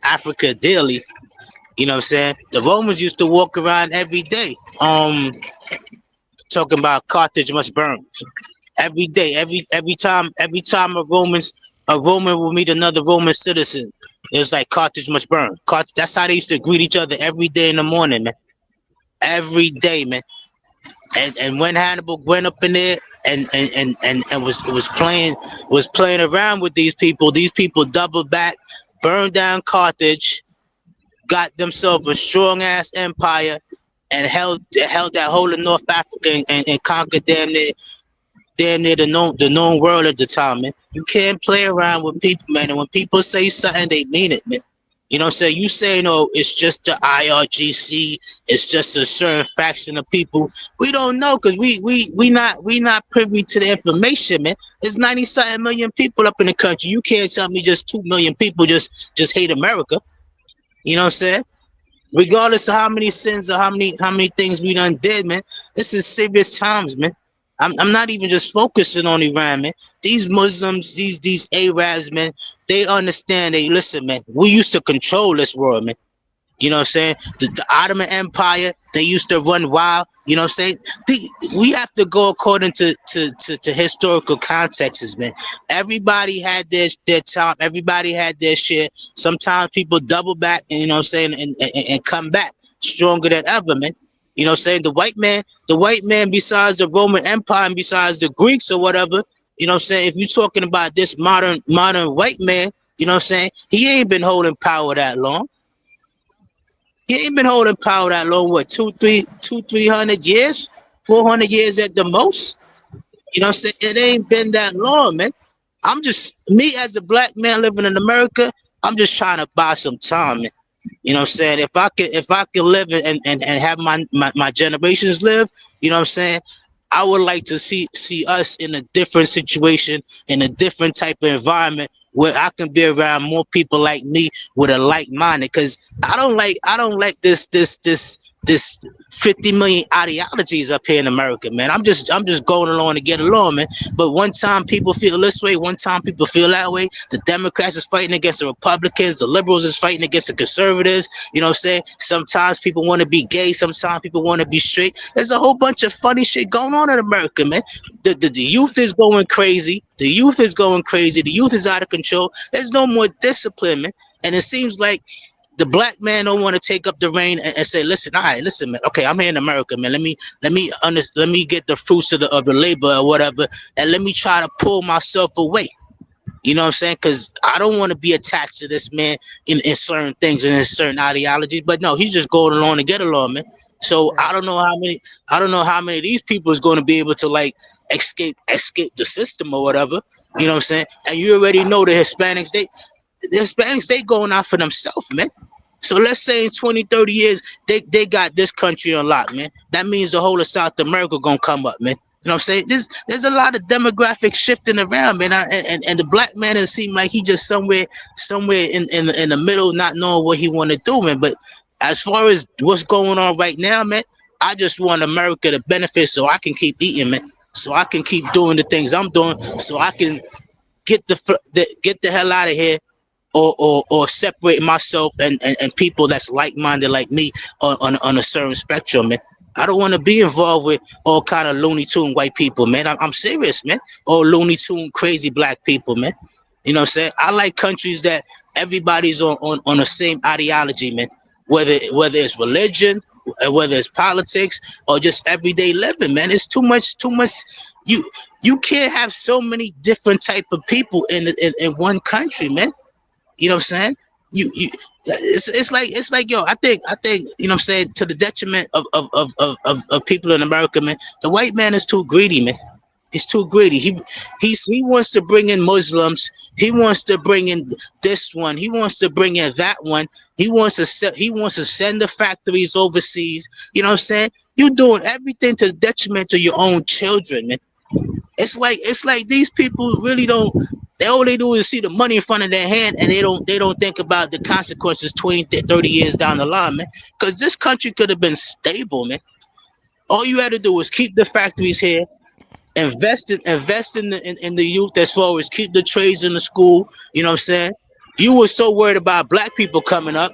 Africa dearly. You know what I'm saying? The Romans used to walk around every day, talking about Carthage must burn. Every day, every time a Roman will meet another Roman citizen, it was like Carthage must burn. That's how they used to greet each other every day in the morning, man. Every day, man. And when Hannibal went up in there and was playing around with these people doubled back, burned down Carthage, got themselves a strong ass empire, and held that whole of North Africa and conquered damn near the known world at the time, man. You can't play around with people, man. And when people say something, they mean it, man. You know what I'm saying? You saying, oh, it's just the IRGC, it's just a certain faction of people. We don't know because we not privy to the information, man. There's 90-something million people up in the country. You can't tell me just 2 million people just hate America. You know what I'm saying? Regardless of how many sins or how many things we done did, man. This is serious times, man. I'm not even just focusing on Iran, man. These Muslims, these Arabs, man, they understand. They listen, man. We used to control this world, man. You know what I'm saying? The Ottoman Empire, they used to run wild. You know what I'm saying? We have to go according to historical contexts, man. Everybody had their time. Everybody had their share. Sometimes people double back, and you know what I'm saying, and come back stronger than ever, man. You know what I'm saying? The white man, besides the Roman Empire and besides the Greeks or whatever, you know what I'm saying? If you're talking about this modern white man, you know what I'm saying? He ain't been holding power that long. He ain't been holding power that long. What, 300 years, 400 years at the most? You know what I'm saying? It ain't been that long, man. I'm just me as a black man living in America. I'm just trying to buy some time, man. You know what I'm saying? If I could live and have my generations live, you know what I'm saying? I would like to see us in a different situation, in a different type of environment where I can be around more people like me with a like minded. Because I don't like this 50 million ideologies up here in America, man. I'm just going along to get along, man. But one time people feel this way, one time people feel that way. The Democrats is fighting against the Republicans, the liberals is fighting against the conservatives. You know what I'm saying? Sometimes people want to be gay, sometimes people want to be straight. There's a whole bunch of funny shit going on in America, man. The youth is going crazy. The youth is going crazy. The youth is out of control. There's no more discipline, man. And it seems like the black man don't want to take up the reign and say, listen, all right, listen, man. Okay, I'm here in America, man. Let me get the fruits of the labor or whatever, and let me try to pull myself away. You know what I'm saying? Because I don't want to be attached to this man in certain things and in certain ideologies. But no, he's just going along to get along, man. So I don't know how many of these people is going to be able to like escape the system or whatever. You know what I'm saying? And you already know the Hispanics, they going out for themselves, man. So let's say in 20, 30 years, they got this country on lock, man. That means the whole of South America gonna come up, man. You know what I'm saying? There's a lot of demographic shifting around, man. And the black man it seems like he just somewhere in the middle, not knowing what he want to do, man. But as far as what's going on right now, man, I just want America to benefit so I can keep eating, man. So I can keep doing the things I'm doing, so I can get the hell out of here. Or separate myself and people that's like-minded like me on a certain spectrum, man. I don't want to be involved with all kind of Looney Tune white people, man. I'm serious, man. All Looney Tune crazy black people, man. You know what I'm saying? I like countries that everybody's on the same ideology, man. Whether it's religion, whether it's politics, or just everyday living, man. It's too much. You can't have so many different type of people in one country, man. You know what I'm saying? It's like yo, I think you know what I'm saying, to the detriment of people in America, man. The white man is too greedy, man. He's too greedy. He wants to bring in Muslims. He wants to bring in this one. He wants to bring in that one. He wants to send the factories overseas. You know what I'm saying? You're doing everything to the detriment of your own children, man. It's like these people really don't. All they do is see the money in front of their hand, and they don't think about the consequences 20, 30 years down the line, man. Because this country could have been stable, man. All you had to do was keep the factories here, invest in the youth as far as keep the trades in the school. You know what I'm saying? You were so worried about black people coming up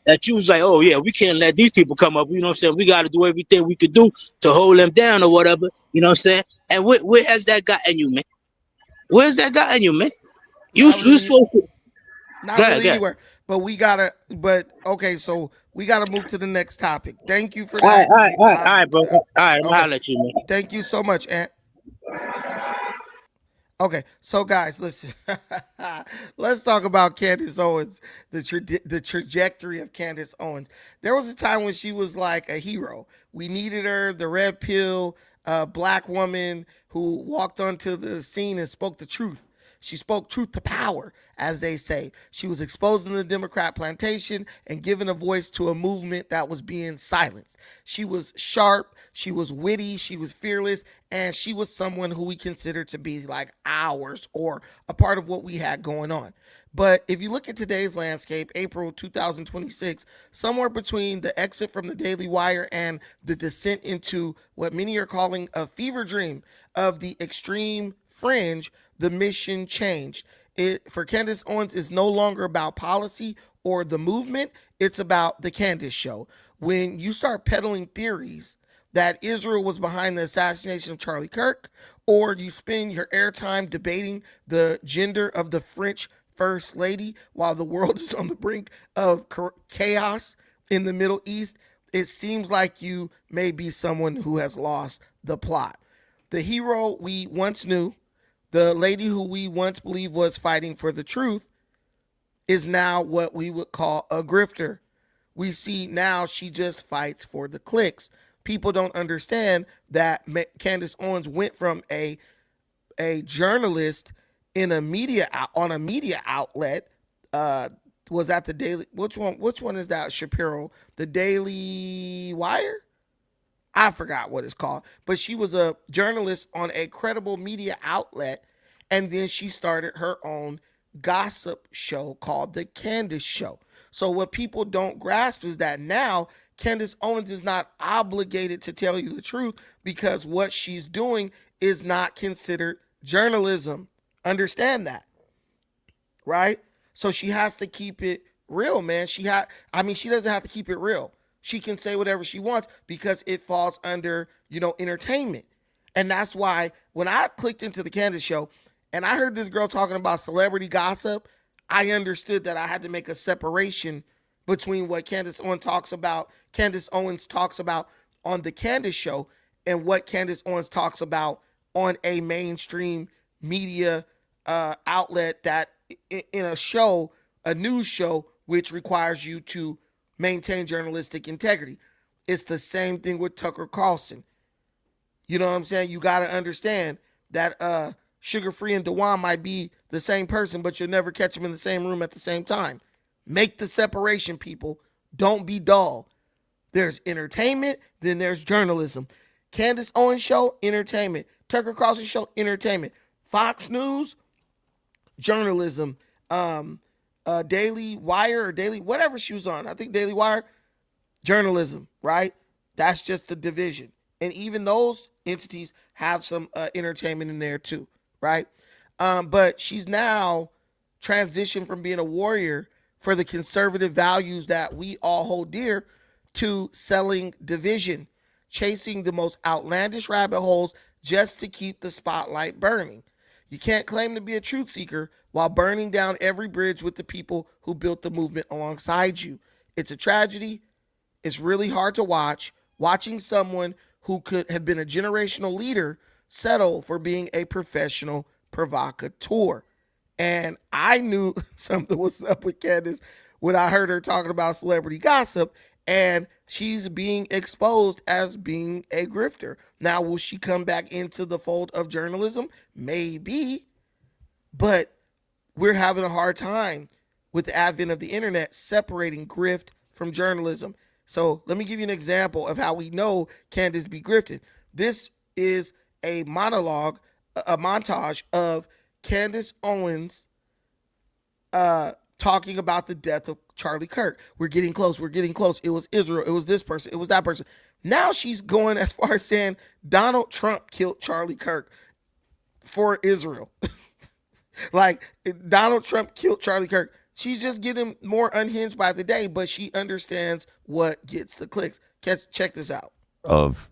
that you was like, oh yeah, we can't let these people come up. You know what I'm saying? We got to do everything we could do to hold them down or whatever. You know what I'm saying? And where has that gotten you, man? Where's that gotten you, man? You supposed to not really anywhere. But okay, so we gotta move to the next topic. Thank you for that. All right, bro. All right, I'm gonna let you, man. Thank you so much, Ant. Okay, so guys, listen. Let's talk about Candace Owens, the trajectory of Candace Owens. There was a time when she was like a hero. We needed her, the red pill, black woman who walked onto the scene and spoke the truth. She spoke truth to power, as they say. She was exposing the Democrat plantation and giving a voice to a movement that was being silenced. She was sharp, she was witty, she was fearless, and she was someone who we consider to be like ours or a part of what we had going on. But if you look at today's landscape, April 2026, somewhere between the exit from the Daily Wire and the descent into what many are calling a fever dream of the extreme fringe, the mission changed. For Candace Owens, it's no longer about policy or the movement. It's about the Candace show. When you start peddling theories that Israel was behind the assassination of Charlie Kirk, or you spend your airtime debating the gender of the French First Lady while the world is on the brink of chaos in the Middle East, it seems like you may be someone who has lost the plot. The hero we once knew, the lady who we once believed was fighting for the truth, is now what we would call a grifter. We see now she just fights for the clicks. People don't understand that Candace Owens went from a journalist in a media outlet, was at the Daily, which one is that, Shapiro? The Daily Wire? I forgot what it's called, but she was a journalist on a credible media outlet, and then she started her own gossip show called The Candace Show. So what people don't grasp is that now Candace Owens is not obligated to tell you the truth because what she's doing is not considered journalism. Understand that, right? So she has to keep it real, man. She doesn't have to keep it real. She can say whatever she wants because it falls under, entertainment. And that's why when I clicked into the Candace show and I heard this girl talking about celebrity gossip, I understood that I had to make a separation between what Candace Owens talks about on the Candace show and what Candace Owens talks about on a mainstream media outlet that in a news show, which requires you to maintain journalistic integrity. It's the same thing with Tucker Carlson. You know what I'm saying? You got to understand that Sugar Free and Dewan might be the same person, but you'll never catch them in the same room at the same time. Make the separation, people. Don't be dull. There's entertainment, then there's journalism. Candace Owens show, entertainment. Tucker Carlson show, entertainment. Fox News, journalism. Daily Wire or Daily, whatever she was on. I think Daily Wire, journalism, right? That's just the division. And even those entities have some entertainment in there too, right? But she's now transitioned from being a warrior for the conservative values that we all hold dear to selling division, chasing the most outlandish rabbit holes just to keep the spotlight burning. You can't claim to be a truth seeker while burning down every bridge with the people who built the movement alongside you. It's a tragedy. It's really hard to watch. Watching someone who could have been a generational leader settle for being a professional provocateur. And I knew something was up with Candace when I heard her talking about celebrity gossip, and she's being exposed as being a grifter. Now, will she come back into the fold of journalism? Maybe, but we're having a hard time with the advent of the internet separating grift from journalism. So let me give you an example of how we know Candace be grifted. This is a monologue, a montage of Candace Owens talking about the death of Charlie Kirk. We're getting close. It was Israel. It was this person. It was that person. Now she's going as far as saying Donald Trump killed Charlie Kirk for Israel. Like, Donald Trump killed Charlie Kirk. She's just getting more unhinged by the day, but she understands what gets the clicks. Check this out. Of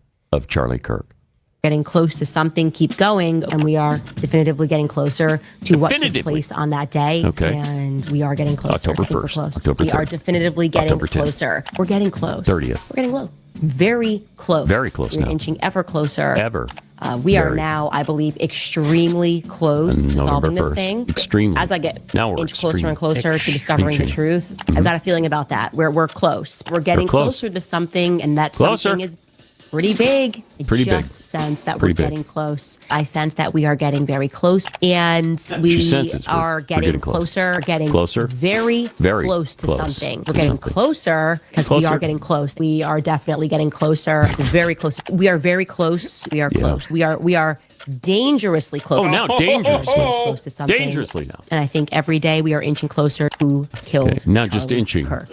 Charlie Kirk. Getting close to something, keep going, and we are definitively getting closer to what took place on that day. Okay. And we are getting closer. October 1st. We're close. October 3rd. We are definitively getting October 10th. closer. We're getting close. 30th. We're getting close. Very close. Very close We're now. inching ever closer. Ever. We are Very. now, I believe, extremely close to November solving this 1st. thing. Extremely. As I get Now we're inch closer extreme. and closer to discovering the truth, I've got a feeling about that. We're close. We're getting close. closer to something, and that Closer. something is pretty big. Pretty big. I just sense that Pretty we're big. getting close. I sense that we are getting very close, and we senses are we're getting getting close. closer, getting Closer? very close to close something. We're to getting something. closer because we Closer? are getting close. We are definitely getting closer. Very close. We are very close. We are Yeah. close. We are dangerously close. Oh, now dangerously. Close to something. Dangerously now. And I think every day we are inching closer to killed. Okay, not just Charlie inching. Kirk.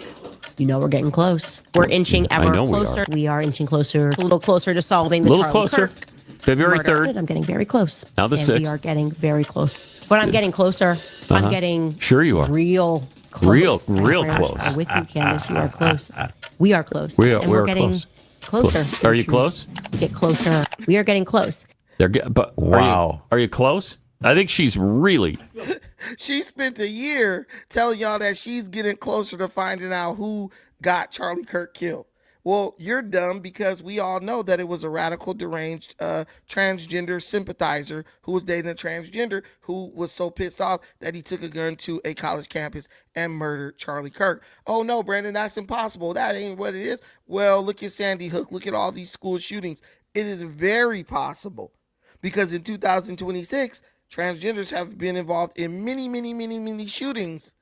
You know we're getting close. We're inching I ever know we closer. are. We are inching closer, a little closer to solving the A little Charlie closer. Kirk February murder. 3rd. I'm getting very close. Now the and 6th. we are getting very close. But I'm getting closer. I'm getting Sure you are. real close. Real I'm close. with you, Candace. You are close. We are close. We are- and we we're are getting close. closer. Are you close? We get closer. We are getting close. But Wow. Are you close? I think she's really. She spent a year telling y'all that she's getting closer to finding out who got Charlie Kirk killed. Well, you're dumb because we all know that it was a radical, deranged, transgender sympathizer who was dating a transgender who was so pissed off that he took a gun to a college campus and murdered Charlie Kirk. Oh, no, Brandon, that's impossible. That ain't what it is. Well, look at Sandy Hook. Look at all these school shootings. It is very possible because in 2026, transgenders have been involved in many shootings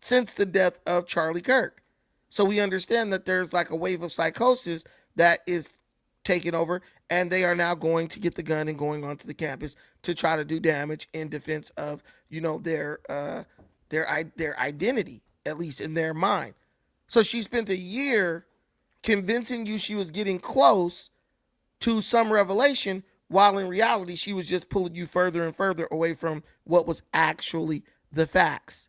since the death of Charlie Kirk. So we understand that there's like a wave of psychosis that is taking over, and they are now going to get the gun and going onto the campus to try to do damage in defense of, their identity, at least in their mind. So she spent a year convincing you she was getting close to some revelation, while in reality she was just pulling you further and further away from what was actually the facts.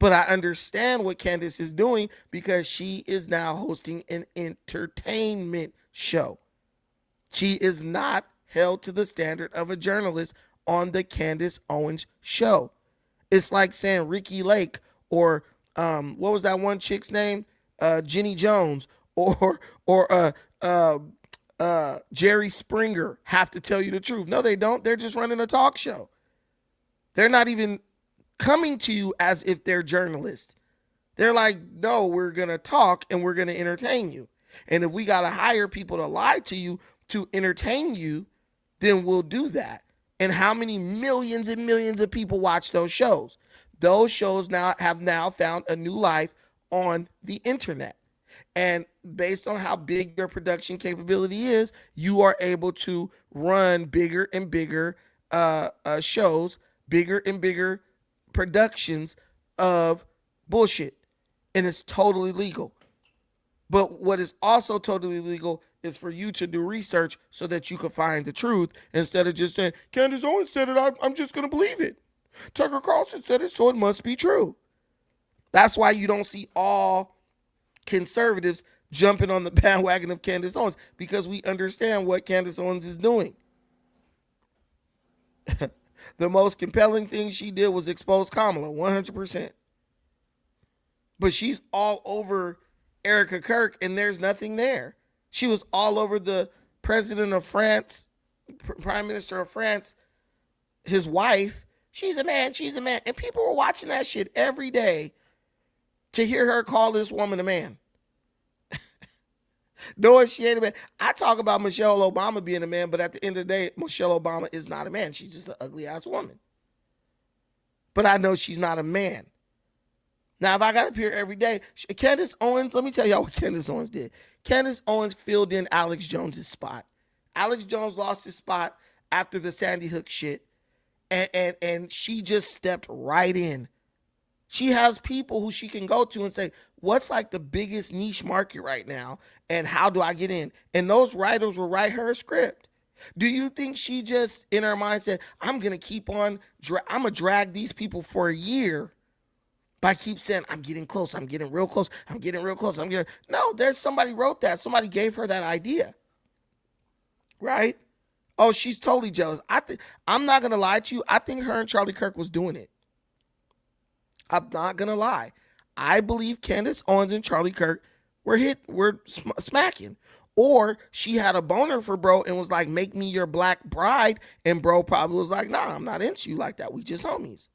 But I understand what Candace is doing because she is now hosting an entertainment show. She is not held to the standard of a journalist on the Candace Owens show. It's like saying Ricky Lake or what was that one chick's name? Jenny Jones or Jerry Springer have to tell you the truth. No, they don't. They're just running a talk show. They're not even coming to you as if they're journalists. They're like, no, we're going to talk and we're going to entertain you. And if we got to hire people to lie to you to entertain you, then we'll do that. And how many millions and millions of people watch those shows? Those shows have found a new life on the internet. And based on how big your production capability is, you are able to run bigger and bigger shows, bigger and bigger productions of bullshit. And it's totally legal. But what is also totally legal is for you to do research so that you can find the truth instead of just saying, Candace Owens said it, I'm just going to believe it. Tucker Carlson said it, so it must be true. That's why you don't see all conservatives jumping on the bandwagon of Candace Owens, because we understand what Candace Owens is doing. The most compelling thing she did was expose Kamala, 100%. But she's all over Erica Kirk, and there's nothing there. She was all over the president of France, prime minister of France, his wife. She's a man. And people were watching that shit every day to hear her call this woman a man. No, she ain't a man. I talk about Michelle Obama being a man, but at the end of the day, Michelle Obama is not a man. She's just an ugly ass woman. But I know she's not a man. Now, if I got up here every day, Candace Owens, let me tell y'all what Candace Owens did. Candace Owens filled in Alex Jones's spot. Alex Jones lost his spot after the Sandy Hook shit, and she just stepped right in. She has people who she can go to and say, what's like the biggest niche market right now, and how do I get in? And those writers will write her a script. Do you think she just, in her mind, said, I'm going to keep on, I'm going to drag these people for a year by keep saying, I'm getting close, I'm getting real close, I'm getting real close, No, there's somebody wrote that. Somebody gave her that idea. Right? Oh, she's totally jealous. I'm not going to lie to you. I think her and Charlie Kirk was doing it. I'm not going to lie. I believe Candace Owens and Charlie Kirk were smacking. Or she had a boner for bro and was like, make me your black bride. And bro probably was like, nah, I'm not into you like that. We just homies.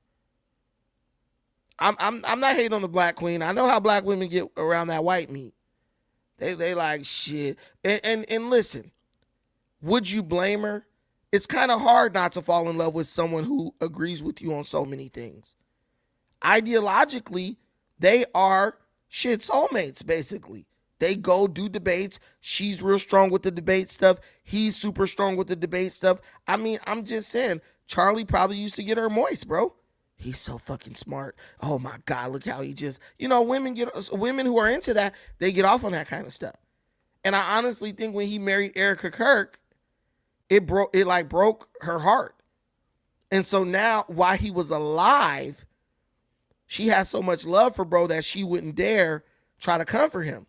I'm not hating on the black queen. I know how black women get around that white meat. They like shit. And listen, would you blame her? It's kind of hard not to fall in love with someone who agrees with you on so many things. Ideologically, they are shit soulmates, basically. They go do debates. She's real strong with the debate stuff. He's super strong with the debate stuff. I mean, I'm just saying, Charlie probably used to get her moist, bro. He's so fucking smart. Oh my God, look how he just, women who are into that, they get off on that kind of stuff. And I honestly think when he married Erica Kirk, it broke her heart. And so now, while he was alive, she has so much love for bro that she wouldn't dare try to comfort him.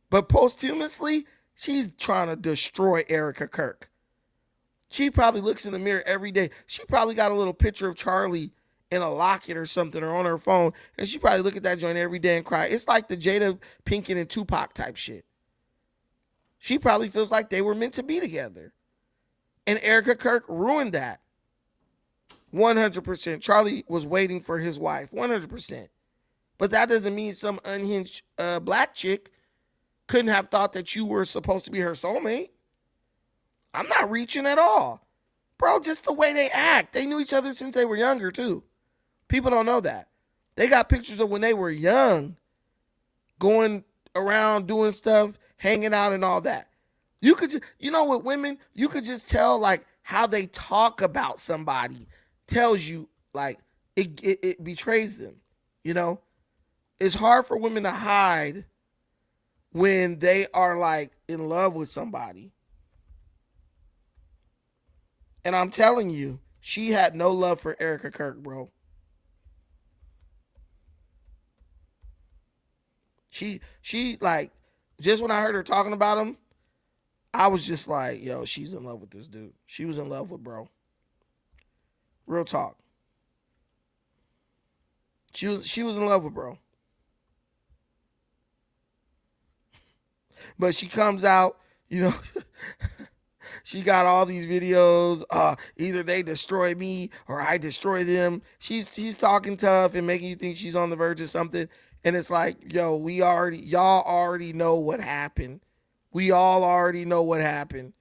But posthumously, she's trying to destroy Erica Kirk. She probably looks in the mirror every day. She probably got a little picture of Charlie in a locket or something or on her phone, and she probably look at that joint every day and cry. It's like the Jada Pinkett and Tupac type shit. She probably feels like they were meant to be together. And Erica Kirk ruined that. 100%. Charlie was waiting for his wife. 100%. But that doesn't mean some unhinged black chick couldn't have thought that you were supposed to be her soulmate. I'm not reaching at all. Bro, just the way they act. They knew each other since they were younger, too. People don't know that. They got pictures of when they were young, going around doing stuff, hanging out and all that. You could just, with women, you could just tell, like, how they talk about somebody tells you, like, it betrays them, It's hard for women to hide when they are, like, in love with somebody. And I'm telling you, she had no love for Erica Kirk, bro. She like, just when I heard her talking about him, I was just like, yo, she's in love with this dude. She was in love with bro. Real talk. She was in love with bro. But she comes out, she got all these videos. Either they destroy me or I destroy them. She's talking tough and making you think she's on the verge of something. And it's like, yo, y'all already know what happened. We all already know what happened.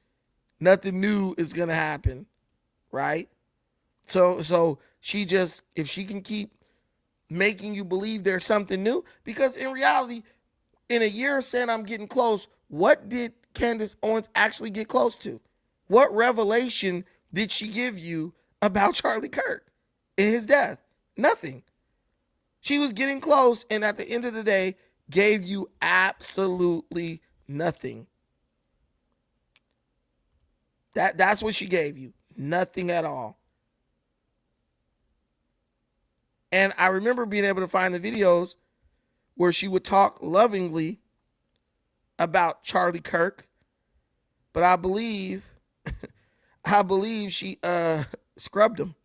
Nothing new is gonna happen, right? So she just, if she can keep making you believe there's something new, because in reality, in a year saying I'm getting close, what did Candace Owens actually get close to? What revelation did she give you about Charlie Kirk and his death? Nothing. She was getting close, and at the end of the day, gave you absolutely nothing. That's what she gave you. Nothing at all. And I remember being able to find the videos where she would talk lovingly about Charlie Kirk, but I believe she scrubbed him,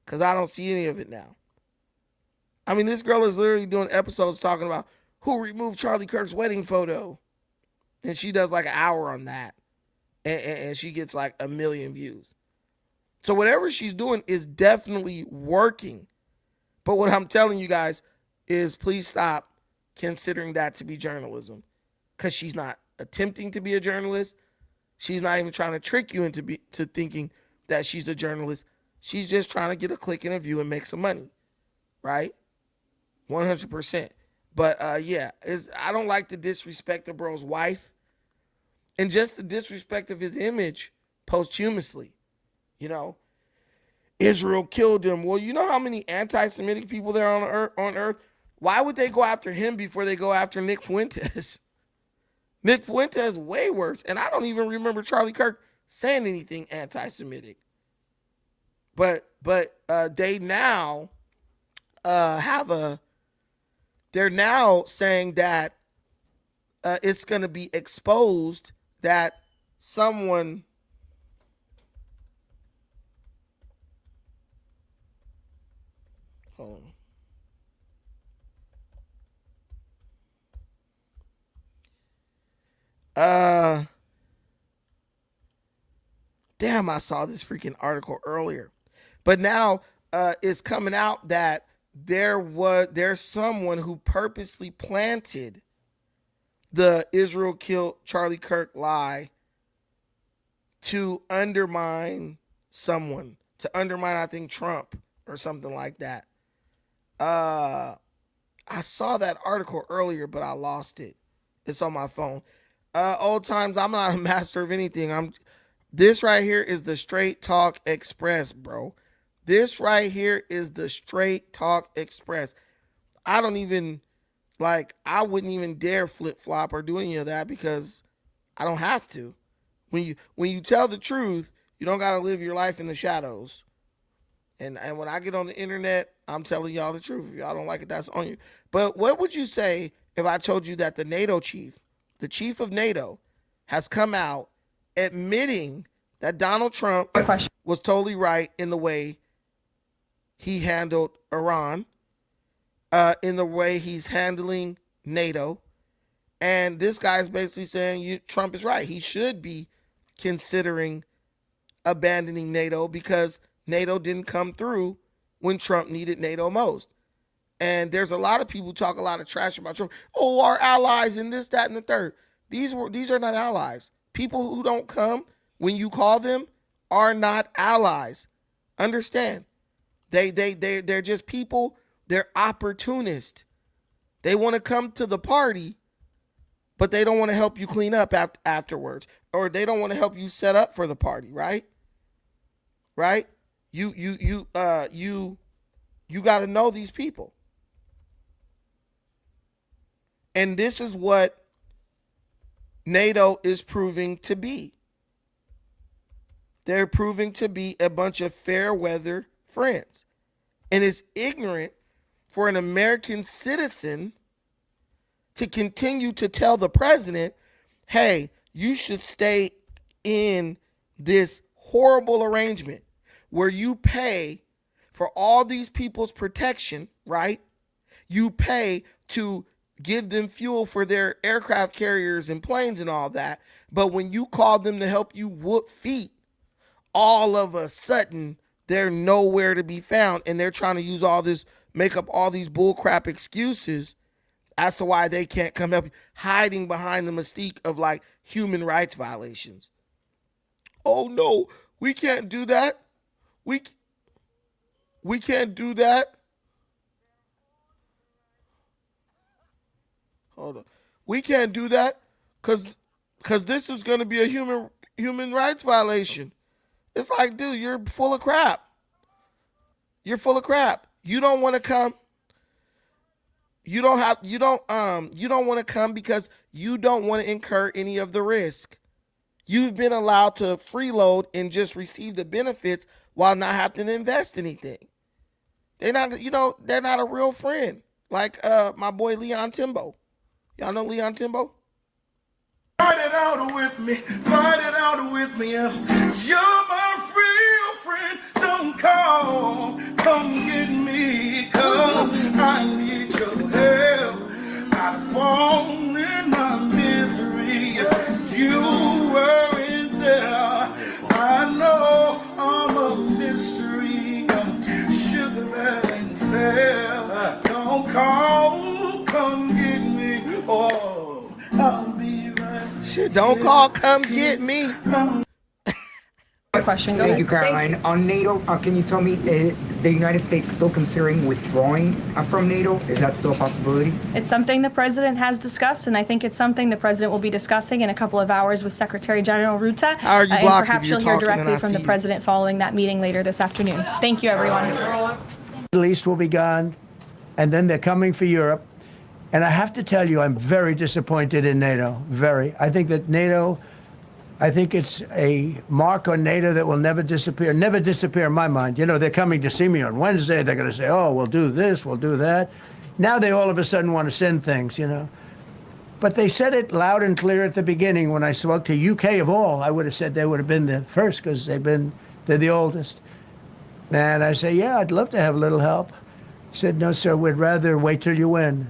because I don't see any of it now. I mean, this girl is literally doing episodes talking about who removed Charlie Kirk's wedding photo, and she does like an hour on that, and she gets like 1 million views. So whatever she's doing is definitely working. But what I'm telling you guys is, please stop considering that to be journalism, because she's not attempting to be a journalist. She's not even trying to trick you into thinking that she's a journalist. She's just trying to get a click and a view and make some money, right? 100%. But yeah, I don't like the disrespect of bro's wife, and just the disrespect of his image posthumously. Israel killed him. Well, you know how many anti-Semitic people there are on earth? Why would they go after him before they go after Nick Fuentes? Nick Fuentes way worse. And I don't even remember Charlie Kirk saying anything anti-Semitic. But they now they're now saying that it's going to be exposed that someone damn, I saw this freaking article earlier. But now it's coming out that there's someone who purposely planted the Israel killed Charlie Kirk lie to undermine someone, to undermine, I think, Trump or something like that. I saw that article earlier, but I lost it. It's on my phone. Old times, I'm not a master of anything. This right here is the Straight Talk Express, bro. This right here is the Straight Talk Express. I wouldn't even dare flip-flop or do any of that because I don't have to. When you tell the truth, you don't got to live your life in the shadows. And when I get on the internet, I'm telling y'all the truth. If y'all don't like it, that's on you. But what would you say if I told you that the NATO chief, the chief of NATO, has come out admitting that Donald Trump was totally right in the way he handled Iran, in the way he's handling NATO. And this guy's basically saying Trump is right. He should be considering abandoning NATO because NATO didn't come through when Trump needed NATO most. And there's a lot of people who talk a lot of trash about Trump. Oh, our allies and this, that, and the third. These are not allies. People who don't come when you call them are not allies. Understand? They're just people. They're opportunists. They want to come to the party, but they don't want to help you clean up afterwards, or they don't want to help you set up for the party, right? Right? You got to know these people. And this is what NATO is proving to be. They're proving to be a bunch of fair weather friends. And it's ignorant for an American citizen to continue to tell the president, hey, you should stay in this horrible arrangement where you pay for all these people's protection, right? You pay to give them fuel for their aircraft carriers and planes and all that. But when you call them to help you whoop feet, all of a sudden they're nowhere to be found. And they're trying to make up all these bullcrap excuses as to why they can't come help you, hiding behind the mystique of like human rights violations. Oh no, we can't do that. We can't do that. Hold on. We can't do that because this is going to be a human rights violation. It's like, dude, you're full of crap. You're full of crap. You don't want to come. You don't want to come because you don't want to incur any of the risk. You've been allowed to freeload and just receive the benefits while not having to invest anything. They're not a real friend. Like my boy Leon Timbo. Y'all know Leon Timbo? Fight it out with me. Fight it out with me. You're my real friend. Don't call. Come get me. Cause I need your help. I fall in my misery. You weren't there. I know I'm a mystery. Sugar that ain't fair. Don't call. Come get me. Oh, I'll be right. Shit, don't call, come get me. Question. Thank you, Caroline. On NATO, can you tell me, is the United States still considering withdrawing from NATO? Is that still a possibility? It's something the president has discussed, and I think it's something the president will be discussing in a couple of hours with Secretary General Ruta. How are you and blocked perhaps if you're you'll hear talking directly from the president following that meeting later this afternoon. Thank you, everyone. The Middle East will be gone, and then they're coming for Europe. And I have to tell you, I'm very disappointed in NATO. Very. I think that NATO, I think it's a mark on NATO that will never disappear. Never disappear in my mind. You know, they're coming to see me on Wednesday. They're going to say, oh, we'll do this, we'll do that. Now they all of a sudden want to send things, you know. But they said it loud and clear at the beginning when I spoke to UK of all. I would have said they would have been the first because they're the oldest. And I say, yeah, I'd love to have a little help. He said, no, sir, we'd rather wait till you win.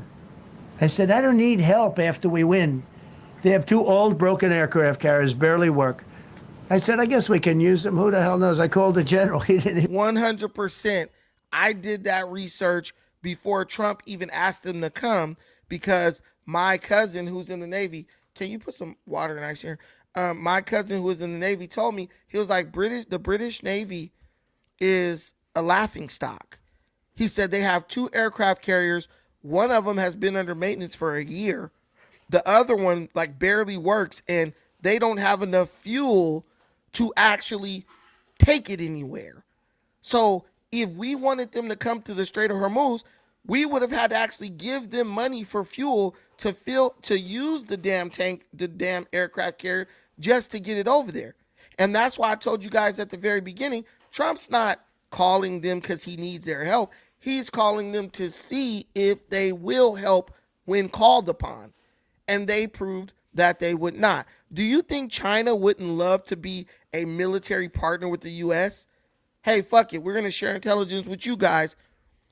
I said, I don't need help after we win. They have 2 old broken aircraft carriers, barely work. I said, I guess we can use them. Who the hell knows? I called the general. He didn't. 100%. I did that research before Trump even asked them to come because my cousin who's in the Navy, can you put some water and ice here? My cousin who was in the Navy told me, he was like, the British Navy is a laughing stock. He said they have 2 aircraft carriers. One of them has been under maintenance for a year. The other one like barely works, and they don't have enough fuel to actually take it anywhere. So if we wanted them to come to the Strait of Hormuz, we would have had to actually give them money for fuel to use the damn tank, the damn aircraft carrier, just to get it over there. And that's why I told you guys at the very beginning, Trump's not calling them because he needs their help. He's calling them to see if they will help when called upon. And they proved that they would not. Do you think China wouldn't love to be a military partner with the U.S.? Hey, fuck it. We're going to share intelligence with you guys,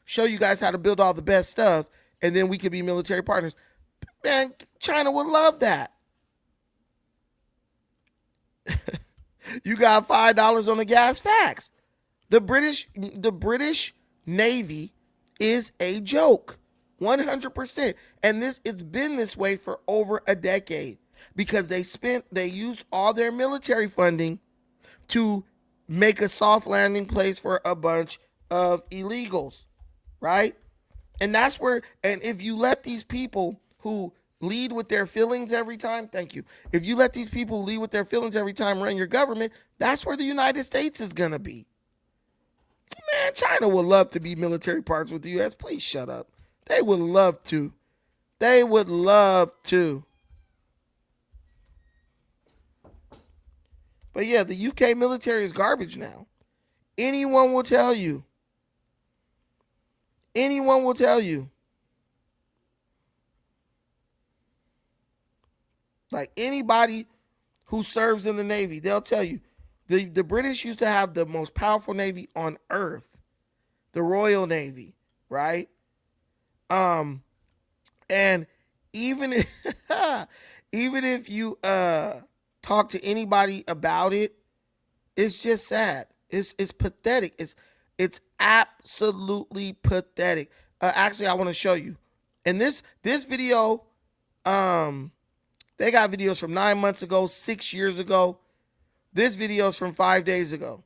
show you guys how to build all the best stuff, and then we could be military partners. Man, China would love that. You got $5 on the gas? Facts. The British Navy is a joke. 100%. And it's been this way for over a decade because they used all their military funding to make a soft landing place for a bunch of illegals, right? And that's where, and if you let these people who lead with their feelings every time, thank you. If you let these people lead with their feelings every time run your government, that's where the United States is going to be. Man, China would love to be military partners with the U.S. Please shut up. They would love to. They would love to. But yeah, the UK military is garbage now. Anyone will tell you. Anyone will tell you. Like anybody who serves in the Navy, they'll tell you. The British used to have the most powerful Navy on earth. The Royal Navy, right? And even if you talk to anybody about it, it's just sad. It's pathetic. It's absolutely pathetic. Actually, I want to show you. And this video, they got videos from 9 months ago, 6 years ago. This video is from 5 days ago.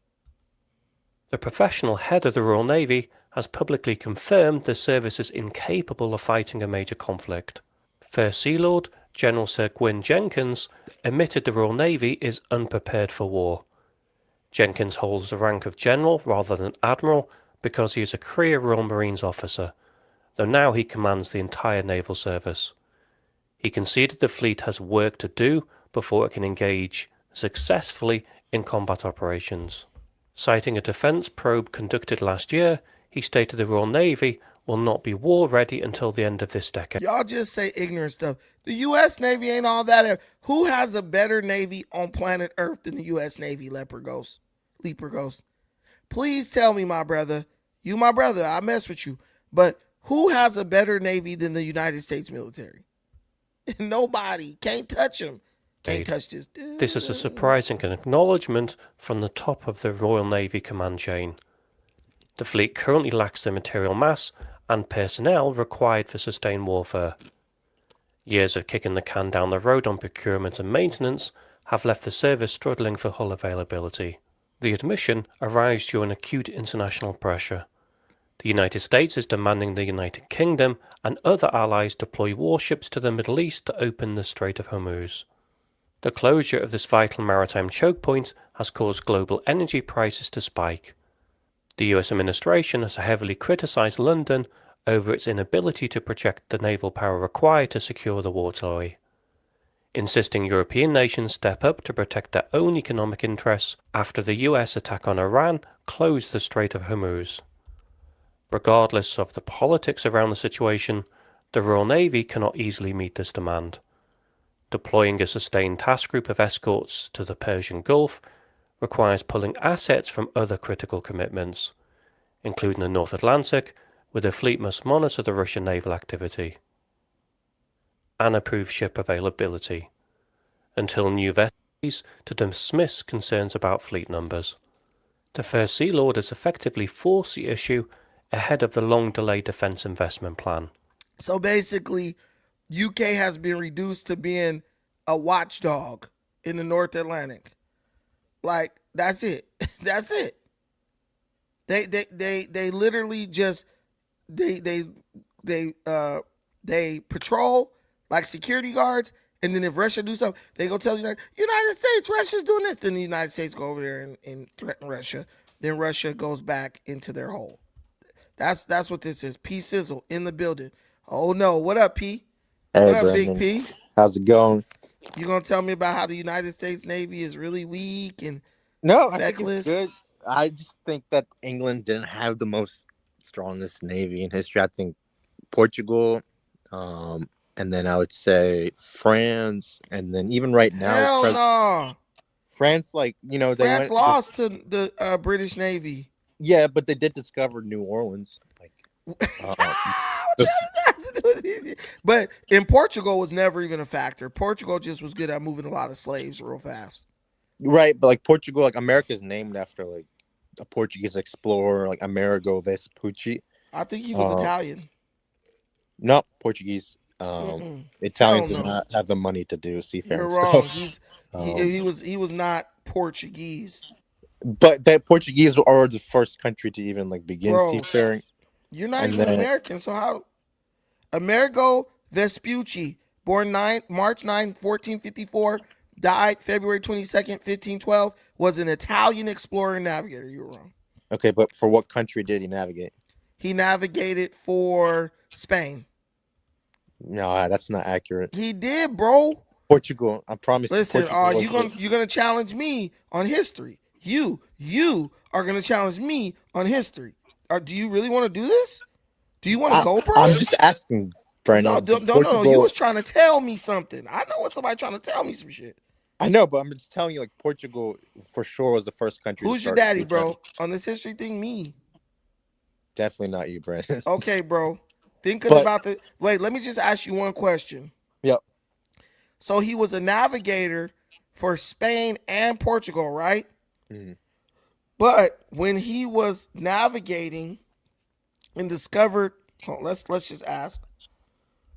The professional head of the Royal Navy has publicly confirmed the service is incapable of fighting a major conflict. First Sea Lord General Sir Gwyn Jenkins admitted the Royal Navy is unprepared for war. Jenkins holds the rank of general rather than admiral because he is a career Royal Marines officer, though now he commands the entire naval service. He conceded the fleet has work to do before it can engage successfully in combat operations. Citing a defence probe conducted last year, he stated the Royal Navy will not be war ready until the end of this decade. Y'all just say ignorant stuff. The U.S. Navy ain't all that. Who has a better Navy on planet Earth than the U.S. Navy, Leper Ghost? Please tell me, my brother. You my brother. I mess with you. But who has a better Navy than the United States military? Nobody. Can't touch them. Can't touch this. This is a surprising acknowledgement from the top of the Royal Navy command chain. The fleet currently lacks the material mass and personnel required for sustained warfare. Years of kicking the can down the road on procurement and maintenance have left the service struggling for hull availability. The admission arrives during acute international pressure. The United States is demanding the United Kingdom and other allies deploy warships to the Middle East to open the Strait of Hormuz. The closure of this vital maritime choke point has caused global energy prices to spike. The US administration has heavily criticised London over its inability to project the naval power required to secure the waterway, insisting European nations step up to protect their own economic interests after the US attack on Iran closed the Strait of Hormuz. Regardless of the politics around the situation, the Royal Navy cannot easily meet this demand. Deploying a sustained task group of escorts to the Persian Gulf requires pulling assets from other critical commitments, including the North Atlantic, where the fleet must monitor the Russian naval activity. Unapproved ship availability, until new vessels to dismiss concerns about fleet numbers. The First Sea Lord has effectively forced the issue ahead of the long-delayed defence investment plan. So basically, UK has been reduced to being a watchdog in the North Atlantic. Like, that's it. That's it. They literally just they patrol like security guards, and then if Russia do something, they go tell the United States Russia's doing this. Then the United States go over there and threaten Russia. Then Russia goes back into their hole. That's what this is. P Sizzle in the building. Oh no, what up, P? Hey, What up, Brandon. Big P? How's it going? You gonna tell me about how the United States Navy is really weak and No, I think feckless? it's good. I just think that England didn't have the most strongest navy in history. I think Portugal, and then I would say France, and then even right now, Hell no. France, like, you know, they France went lost to the British Navy. Yeah, but they did discover New Orleans. Like, But in Portugal was never even a factor. Portugal just was good at moving a lot of slaves real fast. right, but like Portugal, like America's named after like a Portuguese explorer, like Amerigo Vespucci. I think he was Italian. No, Portuguese. Italians I don't do know. not have the money to do seafaring You're wrong. stuff. He was not Portuguese. But that Portuguese are the first country to even like begin Bro, seafaring. You're not And even then- American, so how? Amerigo Vespucci, born March 9, 1454, died February 22nd, 1512, was an Italian explorer and navigator. You were wrong. Okay, but for what country did he navigate? He navigated for Spain. No, that's not accurate. He did, bro. Portugal, I promise. Listen, Portugal you're gonna challenge me on history. You are gonna challenge me on history. Do you really want to do this? Do you want to go, bro? I'm just asking, Brandon. No. You was trying to tell me something. I know it's somebody trying to tell me some shit. I know, but I'm just telling you, like, Portugal for sure was the first country. Who's your daddy, bro? On this history thing, me. Definitely not you, Brandon. Okay, bro. Thinking about the. Wait, let me just ask you one question. Yep. So he was a navigator for Spain and Portugal, right? Mm-hmm. But when he was navigating and discovered, let's just ask,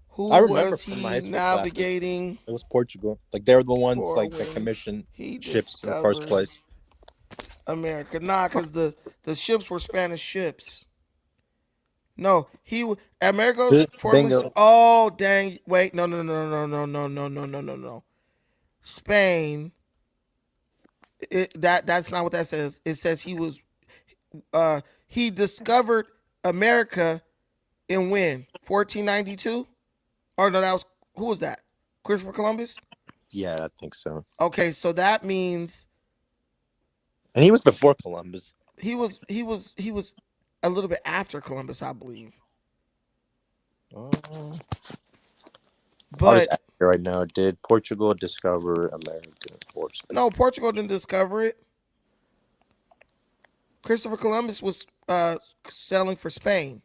who I remember was from he my high school navigating? It was Portugal. Like, they were the ones For like that when commissioned he ships in the first discovered place. America, because the ships were Spanish ships. No, Amerigo's Bingo. Oh dang! Wait, no. Spain. That's not what that says. It says he discovered America in when 1492. Or no, who was that? Christopher Columbus. Yeah, I think so. Okay, so that means And he was before Columbus. he was a little bit after Columbus, I believe. I'll But just ask you right now, did Portugal discover America or Spain? no, Portugal didn't discover it. Christopher Columbus was sailing for Spain.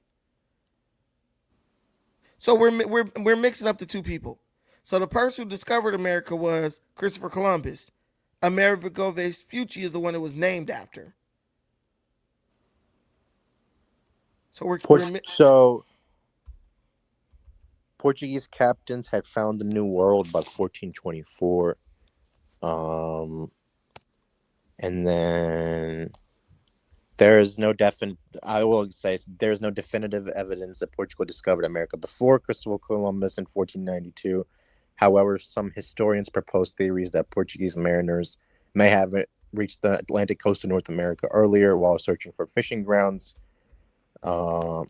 So we're mixing up the two people. So the person who discovered America was Christopher Columbus. Amerigo Vespucci is the one it was named after. So So Portuguese captains had found the New World by 1424. And then there's no definitive evidence that Portugal discovered America before Christopher Columbus in 1492. However, some historians propose theories that Portuguese mariners may have reached the Atlantic coast of North America earlier while searching for fishing grounds. But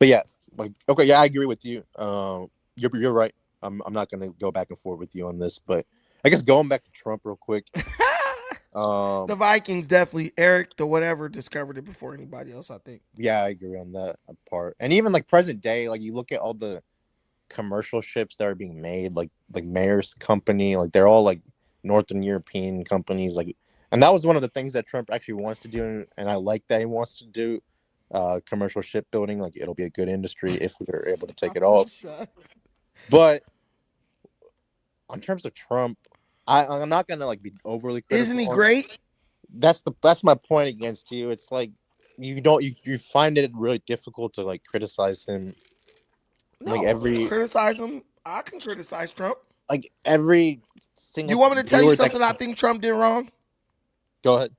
yeah, I agree with you. You're right. I'm not gonna go back and forth with you on this, but I guess going back to Trump real quick. The Vikings definitely, Eric the whatever, discovered it before anybody else, I think. Yeah, I agree on that part. And even like present day, like you look at all the commercial ships that are being made, like Maersk company, like they're all like Northern European companies, like, and that was one of the things that Trump actually wants to do, and I like that he wants to do commercial shipbuilding. Like, it'll be a good industry if we're able to take it off. But in terms of Trump, I'm not gonna like be overly critical. Isn't he great? That's my point against you. It's like you find it really difficult to like criticize him. Criticize him. I can criticize Trump. Like every single. You want me to tell you viewer something I think Trump did wrong? Go ahead.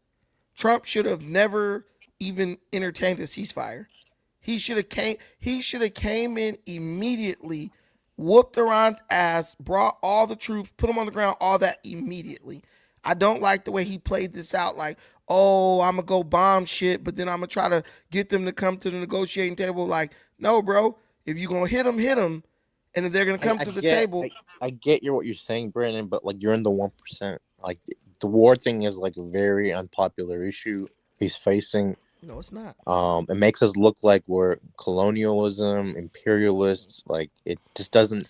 Trump should have never even entertained a ceasefire. He should have came in immediately, whooped Iran's ass, brought all the troops, put them on the ground, all that immediately. I don't like the way he played this out like, oh, I'm going to go bomb shit, but then I'm going to try to get them to come to the negotiating table. Like, no, bro, if you're going to hit them, hit them. And if they're going to come to the table. I get what you're saying, Brandon, but like you're in the 1%. Like the war thing is like a very unpopular issue he's facing. No, it's not. It makes us look like we're colonialism, imperialists. Like it just doesn't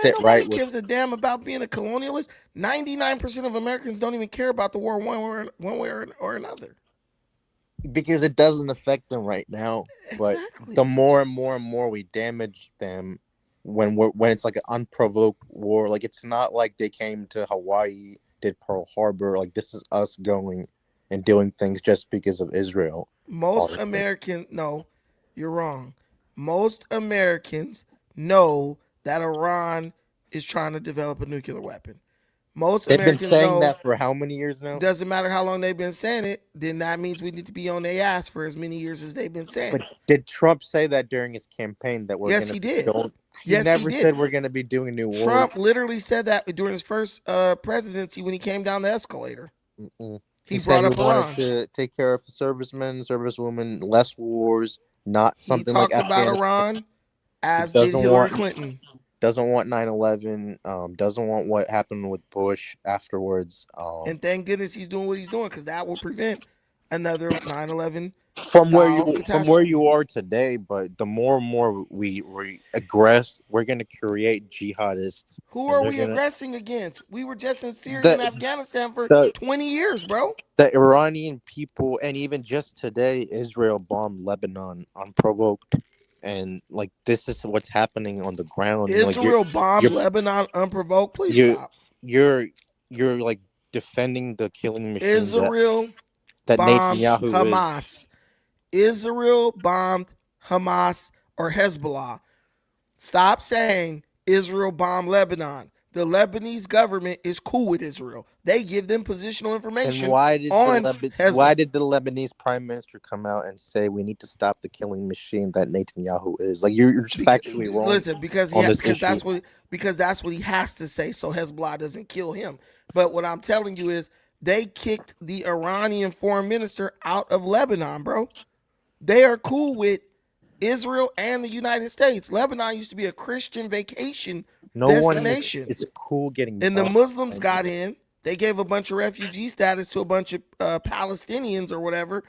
sit right. Nobody gives a damn about being a colonialist. 99% of Americans don't even care about the war one way or another. Because it doesn't affect them right now. But the more and more we damage them, when it's like an unprovoked war, like it's not like they came to Hawaii, did Pearl Harbor. Like this is us going and doing things just because of Israel. Most Americans, no, you're wrong. Most Americans know that Iran is trying to develop a nuclear weapon. They've been saying that for how many years now? Doesn't matter how long they've been saying it. Then that means we need to be on their ass for as many years as they've been saying. But did Trump say that during his campaign that we're? Yes, he did. He never said we're going to be doing new wars. Trump literally said that during his first presidency when he came down the escalator. He brought up Iran. Wanted to take care of the servicemen, servicewomen, less wars, not something like Afghanistan. He talked about Iran, as did Hillary Clinton. Doesn't want 9/11. Doesn't want what happened with Bush afterwards. And thank goodness he's doing what he's doing, because that will prevent another 9/11 from where you are today. But the more and more we aggress, we're going to create jihadists. Who are we aggressing against? We were just in Syria and Afghanistan for 20 years, bro. The Iranian people, and even just today, Israel bombed Lebanon unprovoked. And like this is what's happening on the ground. Israel bombed Lebanon unprovoked. Please stop. You're like defending the killing machine. Israel that bombed Netanyahu Hamas. Israel bombed Hamas or Hezbollah. Stop saying Israel bombed Lebanon. The Lebanese government is cool with Israel. They give them positional information. And why did the Lebanese prime minister come out and say we need to stop the killing machine that Netanyahu is? Like you're just factually wrong. Listen, because that's what he has to say, so Hezbollah doesn't kill him. But what I'm telling you is they kicked the Iranian foreign minister out of Lebanon, bro. They are cool with Israel and the United States. Lebanon used to be a Christian vacation destination. It's cool getting. And the Muslims got in. They gave a bunch of refugee status to a bunch of Palestinians or whatever.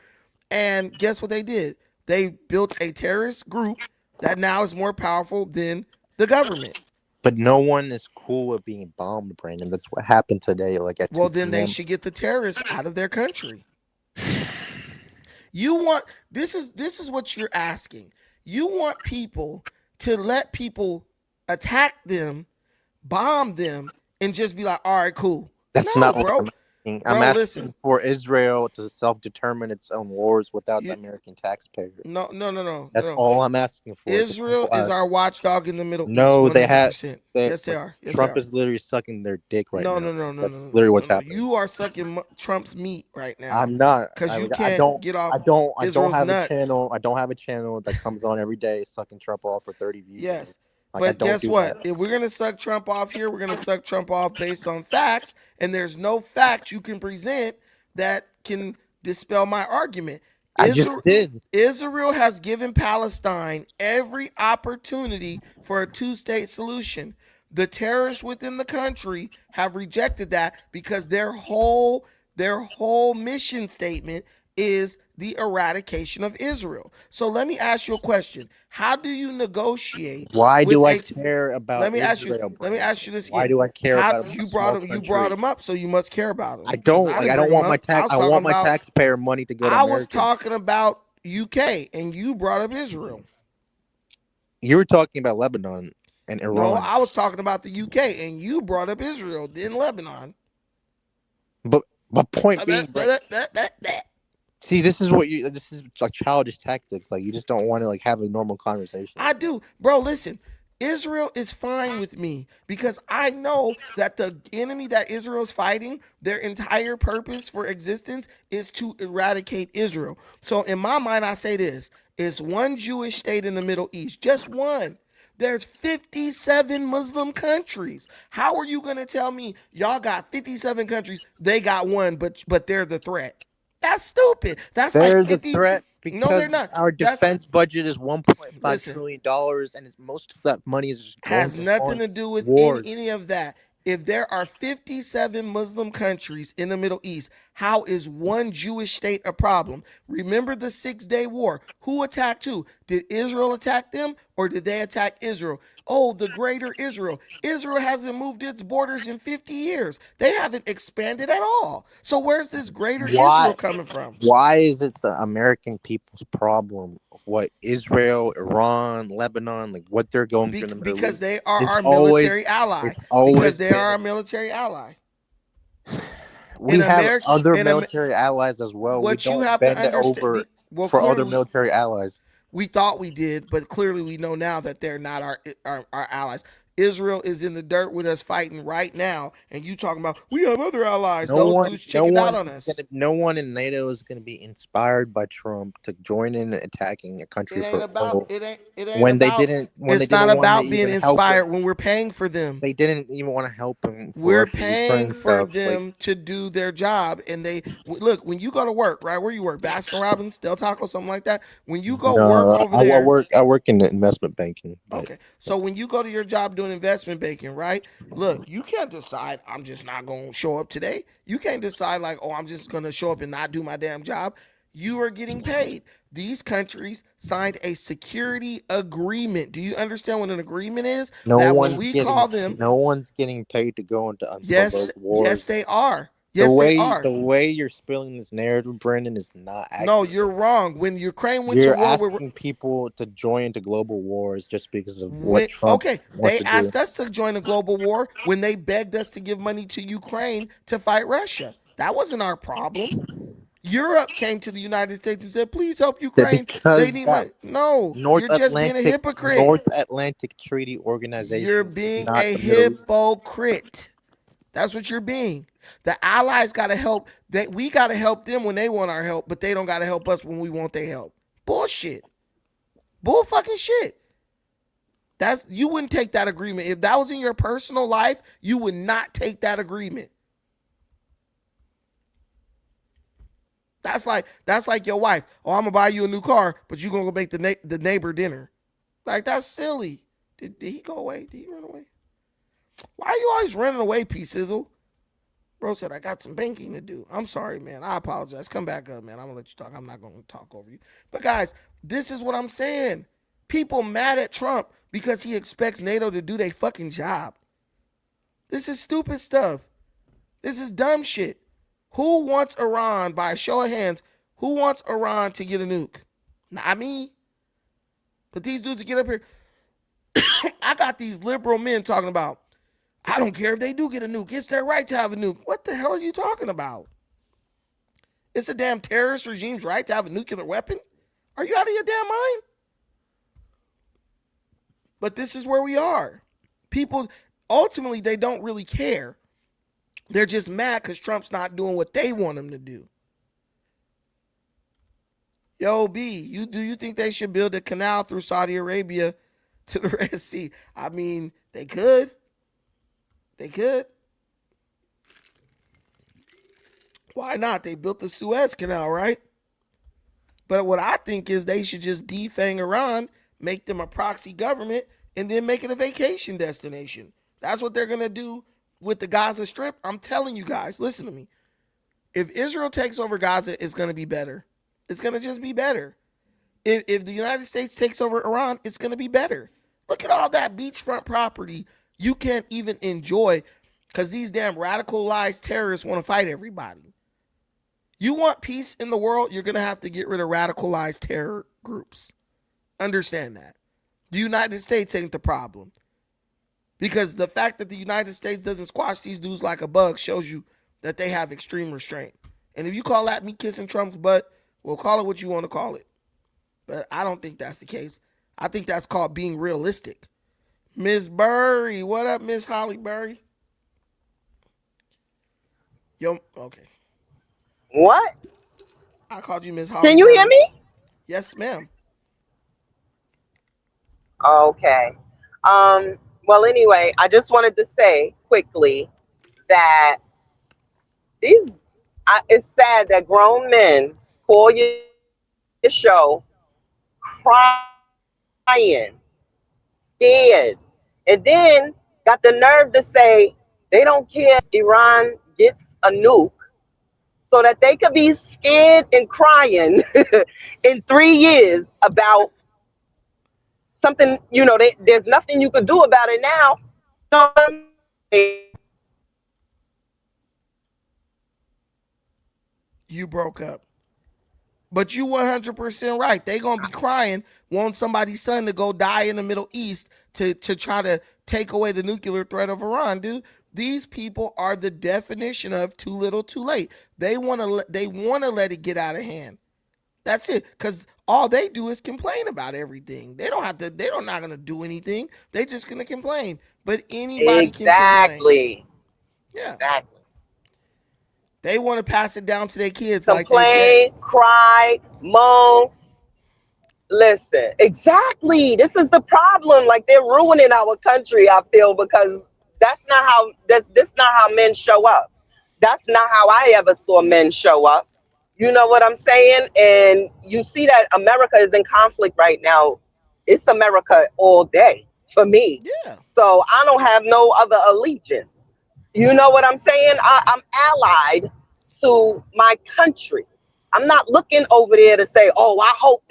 And guess what they did? They built a terrorist group that now is more powerful than the government. But no one is cool with being bombed, Brandon. That's what happened today. Well, then they should get the terrorists out of their country. This is what you're asking. You want people to let people attack them, bomb them, and just be like, all right, cool. That's not what I'm asking. I'm asking for Israel to self-determine its own wars without the American taxpayer. No. That's all I'm asking for. Israel is our watchdog in the Middle East. No, they have. Yes, they are. Trump is literally sucking their dick right now. No. That's literally what's happening. You are sucking Trump's meat right now. I'm not. Because you can't get off. I don't have nuts. a channel. I don't have a channel that comes on every day sucking Trump off for 30 views. Yes. But guess what? If we're going to suck Trump off here, we're going to suck Trump off based on facts. And there's no facts you can present that can dispel my argument. I just did. Israel has given Palestine every opportunity for a two-state solution. The terrorists within the country have rejected that because their whole mission statement is the eradication of Israel. So let me ask you a question. How do you negotiate? Why do I care about Let me Israel, ask you this again. Why do I care about you brought him up, so you must care about him. I don't want my taxpayer money to go to Americans. I was talking about UK and you brought up Israel. You were talking about Lebanon and Iran. No, I was talking about the UK and you brought up Israel, then Lebanon. But my point being, see, this is like childish tactics. Like you just don't want to like have a normal conversation. I do, bro. Listen, Israel is fine with me because I know that the enemy that Israel's fighting, their entire purpose for existence is to eradicate Israel. So in my mind, I say this: it's one Jewish state in the Middle East, just one. There's 57 Muslim countries. How are you going to tell me y'all got 57 countries, they got one, but they're the threat? That's stupid. That's They're like the 50. threat No, they're because not. our defense budget is $1.5 Listen. trillion, and most of that money is just going Has to nothing foreign to do with wars. any of that. If there are 57 Muslim countries in the Middle East, how is one Jewish state a problem? Remember the 6-Day War. Who attacked who? Did Israel attack them or did they attack Israel? Oh, the greater Israel. Israel hasn't moved its borders in 50 years. They haven't expanded at all. So where's this greater Israel coming from? Why is it the American people's problem of what Israel, Iran, Lebanon, like what they're going through in the Middle Because East? they are It's our always- military ally. It's always Because they been- are our military ally. We in have America- other in Am- military allies as well. What We don't you have to bend it understand- over well, for other clearly- military allies. We thought we did, but clearly we know now that they're not our allies. Israel is in the dirt with us fighting right now, and you talking about we have other allies. Those dudes chickened out on us. No one in NATO is going to be inspired by Trump to join in attacking a country It for ain't about it ain't when about, they didn't. When it's they didn't not want about to being even help inspired us. when we're paying for them. They didn't even want to help him. We're for paying Ukraine for stuff. them to do their job, and they look when you go to work, right? Where you work, Baskin Robbins, Del Taco, something like that. When you go work over there, I work in investment banking. but- okay. So when you go to your job doing investment banking, right? Look, you can't decide I'm just not going to show up today. You can't decide like, oh, I'm just going to show up and not do my damn job. You are getting paid. These countries signed a security agreement. Do you understand what an agreement is? No that one's when we getting. call them, No one's getting paid to go into yes, unprovoked wars. yes, they are. Yes, they are. The way you're spilling this narrative, Brandon, is not accurate. No, you're wrong. When Ukraine went You're to war, asking people to join into global wars just because of what Trump okay, wants they to asked do. us to join a global war when they begged us to give money to Ukraine to fight Russia. That wasn't our problem. Europe came to the United States and said, "Please help Ukraine. They need money." No, you're just being a hypocrite. North Atlantic Treaty Organization. You're being not a the Middle East. hypocrite. That's what you're being. The allies got to help. We got to help them when they want our help, but they don't got to help us when we want their help. Bullshit. Bull fucking shit. You wouldn't take that agreement. If that was in your personal life, you would not take that agreement. That's like your wife. Oh, I'm gonna buy you a new car, but you're gonna go make the neighbor dinner. Like, that's silly. Did he go away? Did he run away? Why are you always running away, P Sizzle? Bro said I got some banking to do. I'm sorry, man. I apologize. Come back up, man. I'm gonna let you talk. I'm not gonna talk over you. But guys, this is what I'm saying. People mad at Trump because he expects NATO to do their fucking job. This is stupid stuff. This is dumb shit. Who wants Iran, by a show of hands, who wants Iran to get a nuke? Not me. But these dudes that get up here, I got these liberal men talking about, I don't care if they do get a nuke. It's their right to have a nuke. What the hell are you talking about? It's a damn terrorist regime's right to have a nuclear weapon? Are you out of your damn mind? But this is where we are. People, ultimately, they don't really care. They're just mad because Trump's not doing what they want him to do. Yo, B, do you think they should build a canal through Saudi Arabia to the Red Sea? I mean, they could. They could. Why not? They built the Suez Canal, right? But what I think is they should just defang Iran, make them a proxy government, and then make it a vacation destination. That's what they're going to do with the Gaza Strip. I'm telling you guys, listen to me. If Israel takes over Gaza, it's going to be better. It's going to just be better. If the United States takes over Iran, it's going to be better. Look at all that beachfront property you can't even enjoy because these damn radicalized terrorists want to fight everybody. You want peace in the world, you're going to have to get rid of radicalized terror groups. Understand that. The United States ain't the problem. Because the fact that the United States doesn't squash these dudes like a bug shows you that they have extreme restraint. And if you call that me kissing Trump's butt, well, call it what you want to call it. But I don't think that's the case. I think that's called being realistic. Miss Burry. What up, Miss Holly Burry? Yo, okay. What? I called you Miss Holly Can you Burry. hear me? Yes, ma'am. Okay. Well, anyway, I just wanted to say quickly that it's sad that grown men call your show crying, scared, and then got the nerve to say they don't care if Iran gets a nuke so that they could be scared and crying in 3 years about something, there's nothing you could do about it now. You broke up. But you 100% right. They going to be crying, want somebody's son to go die in the Middle East to try to take away the nuclear threat of Iran, dude. These people are the definition of too little, too late. They want to let it get out of hand. That's it. Because all they do is complain about everything. They're not going to do anything. They just going to complain. But anybody can complain. Yeah. Exactly. They want to pass it down to their kids. Complain, cry, moan. Listen, exactly. This is the problem. Like, they're ruining our country, I feel, because that's not how men show up. That's not how I ever saw men show up. You know what I'm saying? And you see that America is in conflict right now. It's America all day for me. Yeah. So I don't have no other allegiance. You know what I'm saying? I'm allied to my country. I'm not looking over there to say, oh, I hope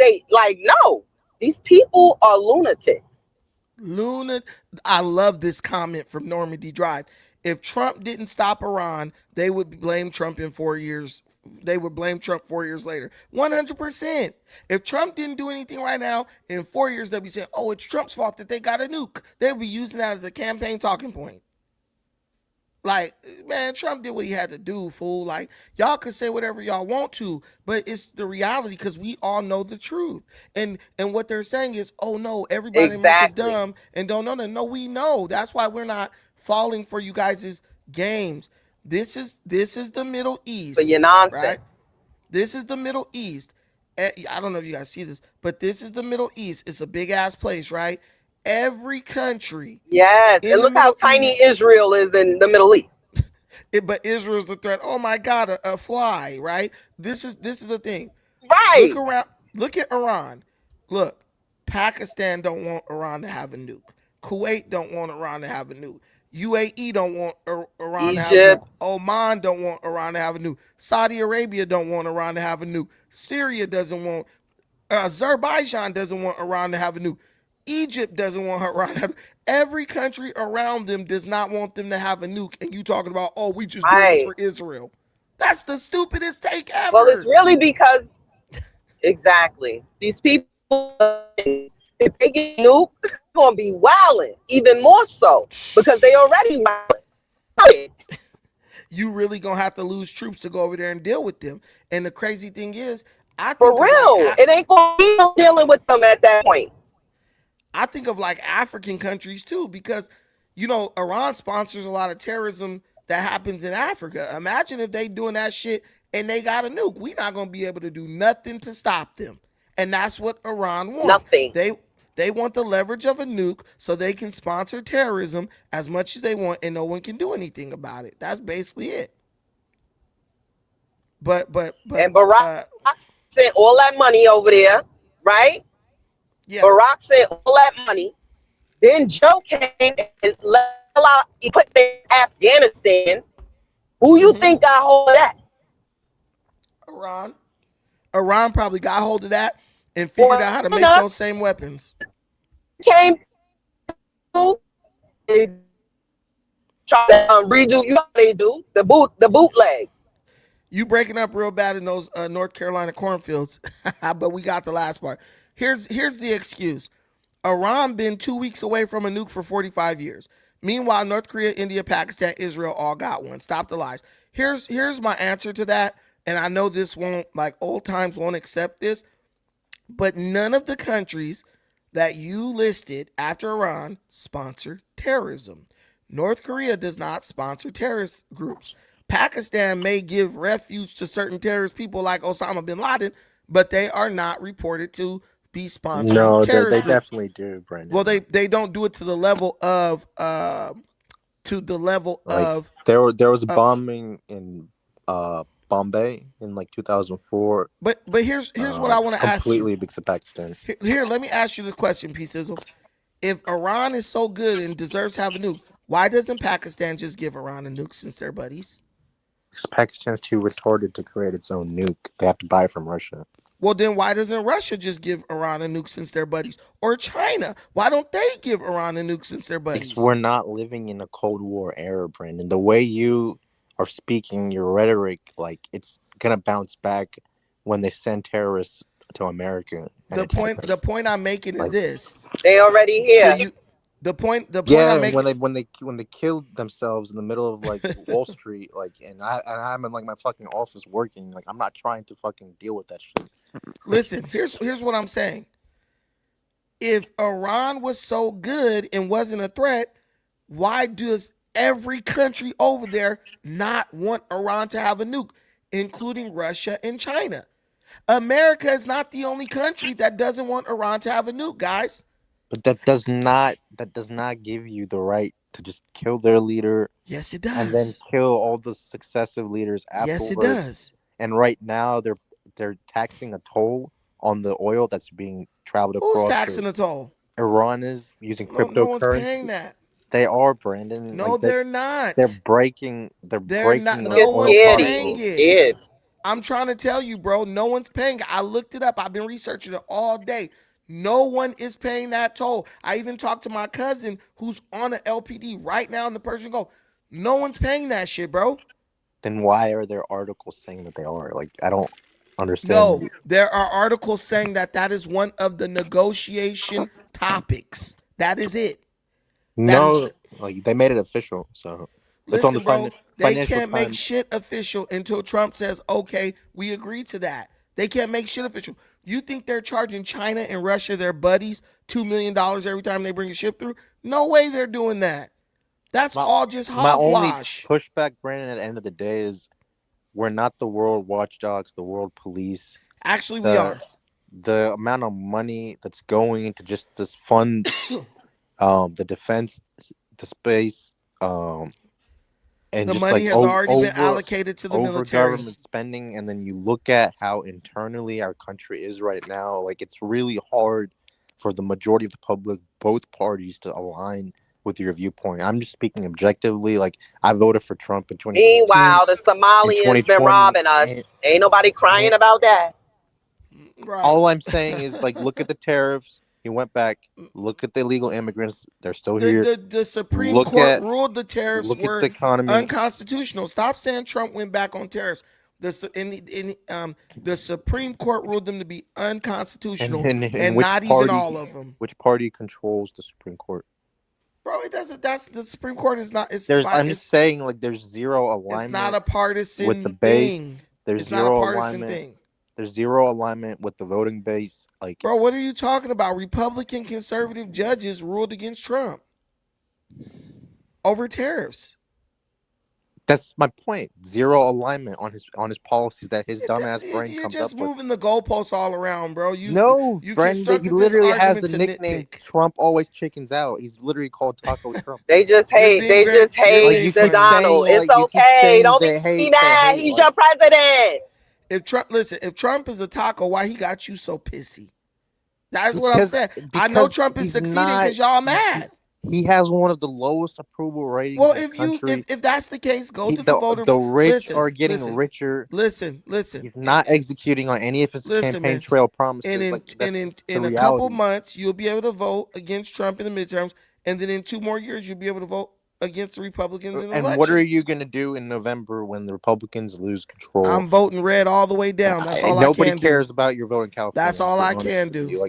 no. These people are lunatics. I love this comment from Normandy Drive. If Trump didn't stop Iran, they would blame Trump in 4 years. They would blame Trump 4 years later. 100%. If Trump didn't do anything right now, in 4 years, they'll be saying, oh, it's Trump's fault that they got a nuke. They'll be using that as a campaign talking point. Like, man, Trump did what he had to do, fool. Like, y'all can say whatever y'all want to, but it's the reality because we all know the truth. And what they're saying is, oh, no, everybody in America is dumb and don't know that. No, we know. That's why we're not falling for you guys' games. This is the Middle East. But you're nonsense. Right? This is the Middle East. I don't know if you guys see this, but this is the Middle East. It's a big-ass place, right? Every country. Yes, and look how tiny Israel is in the Middle East. But Israel's the threat. Oh my God, a fly, right? This is the thing. Right. Look around. Look at Iran. Look, Pakistan don't want Iran to have a nuke. Kuwait don't want Iran to have a nuke. UAE don't want Iran to have a nuke. Oman don't want Iran to have a nuke. Saudi Arabia don't want Iran to have a nuke. Syria doesn't want. Azerbaijan doesn't want Iran to have a nuke. Egypt doesn't want Iran to have. Every country around them does not want them to have a nuke. And you talking about, oh, we just doing this for Israel. That's the stupidest take ever. Well, it's really because, exactly, these people, if they get nuked, they're going to be wilding even more so because they already wilding. You really going to have to lose troops to go over there and deal with them. And the crazy thing is, For real, it ain't going to be no dealing with them at that point. I think of like African countries too, because, Iran sponsors a lot of terrorism that happens in Africa. Imagine if they doing that shit and they got a nuke. We're not going to be able to do nothing to stop them. And that's what Iran wants. Nothing. They want the leverage of a nuke so they can sponsor terrorism as much as they want and no one can do anything about it. That's basically it. But and Barack sent all that money over there, right? Yeah. Barack sent all that money. Then Joe came and he put in Afghanistan. Who you think got hold of that? Iran probably got hold of that and figured out how to make those same weapons. Came to try to redo. You know what they do? The bootleg. You breaking up real bad in those North Carolina cornfields, but we got the last part. Here's the excuse. Iran been 2 weeks away from a nuke for 45 years. Meanwhile, North Korea, India, Pakistan, Israel all got one. Stop the lies. Here's my answer to that, and I know this won't, like, old times won't accept this, but none of the countries that you listed after Iran sponsor terrorism. North Korea does not sponsor terrorist groups. Pakistan may give refuge to certain terrorist people like Osama bin Laden, but they are not reported to be sponsoring No, terrorist they groups. definitely do, Brandon. Well, they don't do it to the level of there was a bombing in Bombay in like 2004. But here's what I want to ask you. Completely because of Pakistan. Here, let me ask you the question, P. Sizzle. If Iran is so good and deserves to have a nuke, why doesn't Pakistan just give Iran a nuke since they're buddies? Because Pakistan's too retarded to create its own nuke. They have to buy it from Russia. Well, then why doesn't Russia just give Iran a nuke since they're buddies? Or China? Why don't they give Iran a nuke since they're buddies? Because we're not living in a Cold War era, Brandon. The way you are speaking, your rhetoric, like it's gonna bounce back when they send terrorists to America. The point I'm making is this: they already here. The point yeah, I'm making, when they killed themselves in the middle of like Wall Street, like, and I'm in like my fucking office working, like I'm not trying to fucking deal with that shit. Listen, here's what I'm saying. If Iran was so good and wasn't a threat, why does every country over there not want Iran to have a nuke, including Russia and China? America is not the only country that doesn't want Iran to have a nuke, guys. But that does not give you the right to just kill their leader. Yes, it does. And then kill all the successive leaders afterwards. Yes, it does. And right now they're taxing a toll on the oil that's being traveled across. Who's taxing a toll? Iran is using cryptocurrency. No one's paying that. They are, Brandon. No, they're not. They're breaking. They're breaking. Not. The No one's oil paying it. I'm trying to tell you, bro. No one's paying it. I looked it up. I've been researching it all day. No one is paying that toll. I even talked to my cousin who's on an LPD right now in the Persian Gulf. No one's paying that shit, bro. Then why are there articles saying that they are? Like, I don't understand. No, there are articles saying that is one of the negotiation topics. That is it. Like they made it official. So it's listen, on the bro, they can't Times. make shit official until Trump says, okay, we agree to that. They can't make shit official. You think they're charging China and Russia, their buddies, $2 million every time they bring a ship through? No way they're doing that. That's all just hogwash. My only pushback, Brandon, at the end of the day is we're not the world watchdogs, the world police. Actually, we are. The amount of money that's going into just this fund, the defense, the space, and the just money like has already been allocated to the military. Government spending, and then you look at how internally our country is right now. Like it's really hard for the majority of the public, both parties, to align with your viewpoint. I'm just speaking objectively. Like I voted for Trump in 2016. Meanwhile, the Somalians been robbing us. Ain't nobody crying about that. Right. All I'm saying is like look at the tariffs. He went back. Look at the illegal immigrants. They're still here. The Supreme Court ruled the tariffs were unconstitutional. Stop saying Trump went back on tariffs. The Supreme Court ruled them to be unconstitutional, and not even all of them. Which party controls the Supreme Court? Bro, it doesn't. That's the Supreme Court is not. I'm just saying, like, there's zero alignment. It's not a partisan with the base. thing. There's it's zero not a partisan alignment. thing. There's zero alignment with the voting base. Like, bro, what are you talking about? Republican conservative judges ruled against Trump over tariffs. That's my point. Zero alignment on his policies that his dumbass brain you're comes just up with. moving the goalposts all around, bro. Brandon, he literally has the nickname Trump always chickens out. He's literally called Taco Trump. They just hate the Donald. It's okay. Don't be mad. He's your president. If Trump is a taco, why he got you so pissy? That's what I'm saying. I know Trump is succeeding because y'all mad. He has one of the lowest approval ratings. Well, in the country. if that's the case, go to the voter. The rich are getting richer. Listen. He's not executing on any of his campaign trail promises. And in a couple months, you'll be able to vote against Trump in the midterms, and then in 2 more years, you'll be able to vote against the Republicans in the election. And what are you going to do in November when the Republicans lose control? I'm voting red all the way down. That's all I can do. Nobody cares about your vote in California. That's all I can do.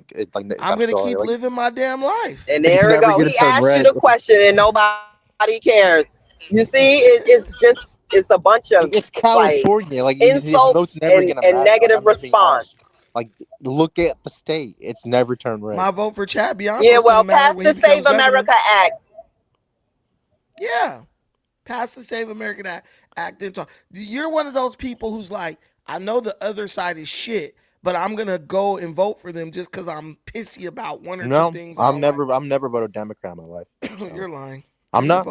I'm going to keep living my damn life. And there we go. He asked you the question and nobody cares. You see, it's a bunch of California, like insults and negative response. Like, look at the state; it's never turned red. My vote for Chad Bianco. Yeah, well, pass the Save America Act. Yeah, pass the Save America Act. And talk. You're one of those people who's like, I know the other side is shit, but I'm gonna go and vote for them just because I'm pissy about one or two things. I'm never voted Democrat in my life. So. You're lying. I'm not.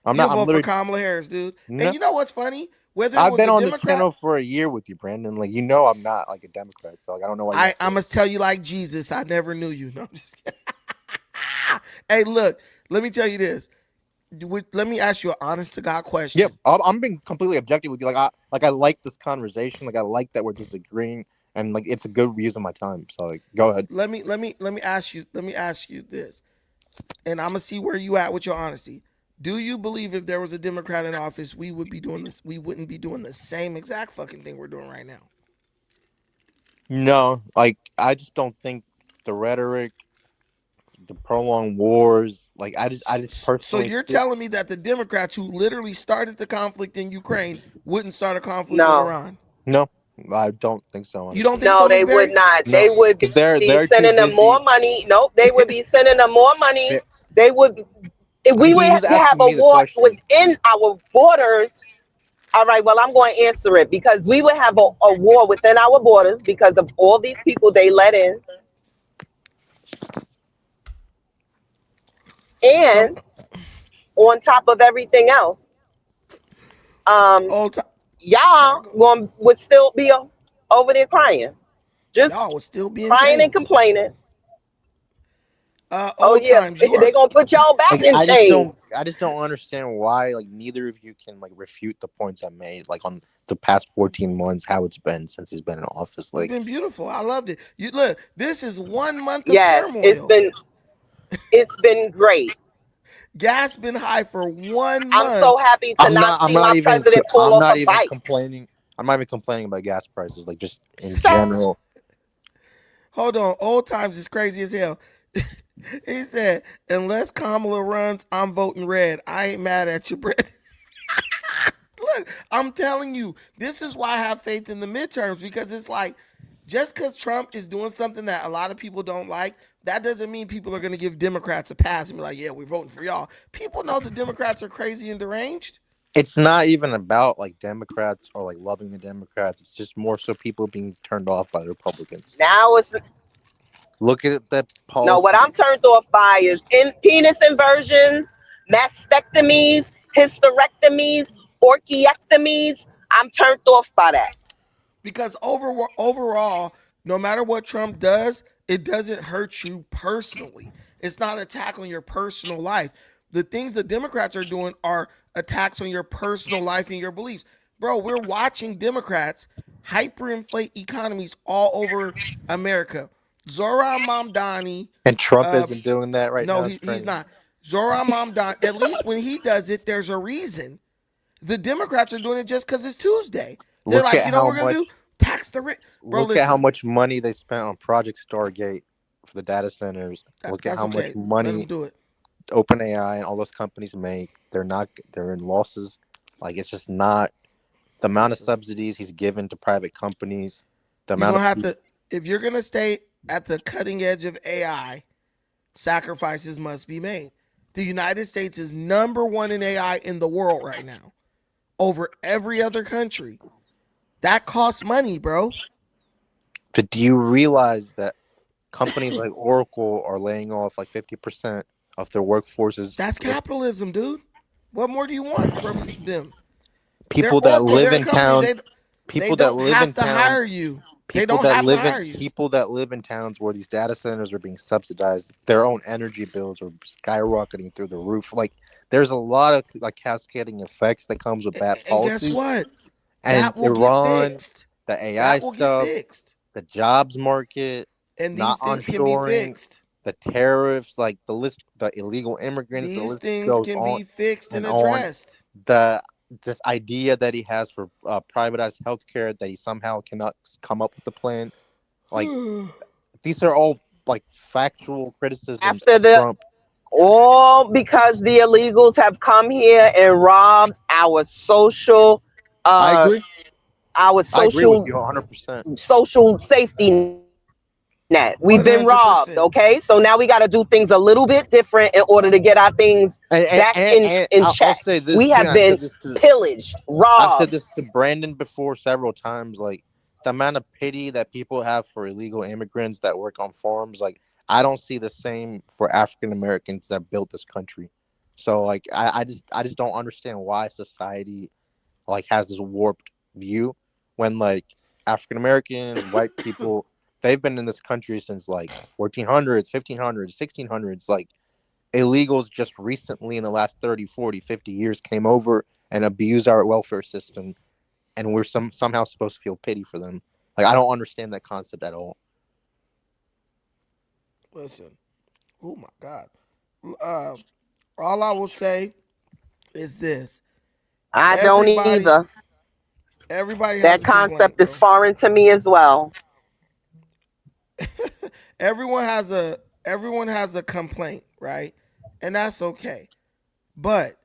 I'm vote for Kamala Harris, dude. No. And you know what's funny? Whether I've been on this channel for a year with you, Brandon. Like, you know, I'm not like a Democrat, so like I don't know why. I must tell you, like Jesus, I never knew you. No, I'm just kidding. Hey, look, let me tell you this. Let me ask you an honest to God question. Yep, I'm being completely objective with you. I like this conversation. Like, I like that we're disagreeing, and like it's a good use of my time. So like, go ahead. Let me ask you this, and I'm gonna see where you at with your honesty. Do you believe if there was a Democrat in office, we would be doing this? We wouldn't be doing the same exact fucking thing we're doing right now. No, like I just don't think the rhetoric, the prolonged wars, like I just personally. So you're telling me that the Democrats who literally started the conflict in Ukraine wouldn't start a conflict with Iran? No, I don't think so. Honestly. You don't think no, so? They would not. No, they would be sending them more money. Nope, they would be sending them more money. They would. If we would have a war within our borders. All right, well, I'm going to answer it because we would have a war within our borders because of all these people they let in. And on top of everything else, y'all would still be over there crying. Just y'all would still be crying and complaining. Oh yeah, times, they're gonna put y'all back in chains. I just don't understand why like neither of you can like refute the points I made like on the past 14 months how it's been since he's been in office. Like it's been beautiful. I loved it. You look, this is 1 month of turmoil. It's been great. Gas been high for 1 month. I'm so happy to not see my president fall off a bike. I'm not even complaining about gas prices, like just in general. Hold on, old times is crazy as hell. He said, unless Kamala runs, I'm voting red. I ain't mad at you, Brett. Look, I'm telling you, this is why I have faith in the midterms, because it's like, just because Trump is doing something that a lot of people don't like, that doesn't mean people are going to give Democrats a pass and be like, yeah, we're voting for y'all. People know the Democrats are crazy and deranged. It's not even about like Democrats or like loving the Democrats. It's just more so people being turned off by the Republicans. Now it's... Look at the policy. No, what I'm turned off by is penis inversions, mastectomies, hysterectomies, orchiectomies. I'm turned off by that. Because overall, no matter what Trump does, it doesn't hurt you personally. It's not an attack on your personal life. The things the Democrats are doing are attacks on your personal life and your beliefs. Bro, we're watching Democrats hyperinflate economies all over America. Zohran Mamdani. And Trump isn't doing that right now. No, he's not. Zohran Mamdani, at least when he does it, there's a reason. The Democrats are doing it just because it's Tuesday. They're like, you know what we're going to do? Tax the rich. Look at how much money they spent on Project Stargate for the data centers. Look at how much money OpenAI and all those companies make. They're in losses. Like, it's just not the amount of subsidies he's given to private companies. If you're going to stay at the cutting edge of AI, sacrifices must be made. The United States is #1 in AI in the world right now, over every other country. That costs money, bro. But do you realize that companies like Oracle are laying off like 50% of their workforces? That's capitalism, dude. What more do you want from them? People that live in town. People that live in town. Hire you. People that live in towns where these data centers are being subsidized, their own energy bills are skyrocketing through the roof. Like, there's a lot of like cascading effects that comes with bad policy. And guess what? And that will Iran, get fixed. the AI stuff, the jobs market, and these things can be fixed. The tariffs, like the list, the illegal immigrants. These the list things goes can on be fixed and on. addressed. This idea that he has for privatized healthcare that he somehow cannot come up with a plan, like these are all like factual criticisms after of Trump. All because the illegals have come here and robbed our social. I agree. Our social. I agree with you 100%. Social safety We've been robbed, 100%. okay? So now we got to do things a little bit different in order to get our things back in I'll check. say this We too. have And been pillaged, I've said robbed. this to Brandon before several times. Like the amount of pity that people have for illegal immigrants that work on farms, like I don't see the same for African Americans that built this country. So like I just don't understand why society like has this warped view when like African Americans, white people, they've been in this country since like 1400s, 1500s, 1600s. Like illegals just recently in the last 30, 40, 50 years came over and abused our welfare system, and we're somehow supposed to feel pity for them. Like I don't understand that concept at all. Listen, oh my God. All I will say is this: I don't either. Everybody That has a complaint, concept is foreign to me as well. everyone has a complaint, right? And that's okay. But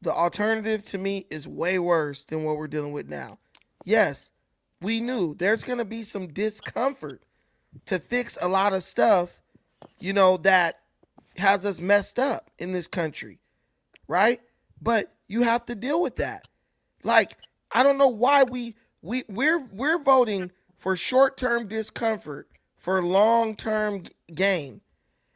the alternative to me is way worse than what we're dealing with now. Yes, we knew there's going to be some discomfort to fix a lot of stuff, that has us messed up in this country, right? But you have to deal with that. Like, I don't know why we're voting for short-term discomfort for long-term gain.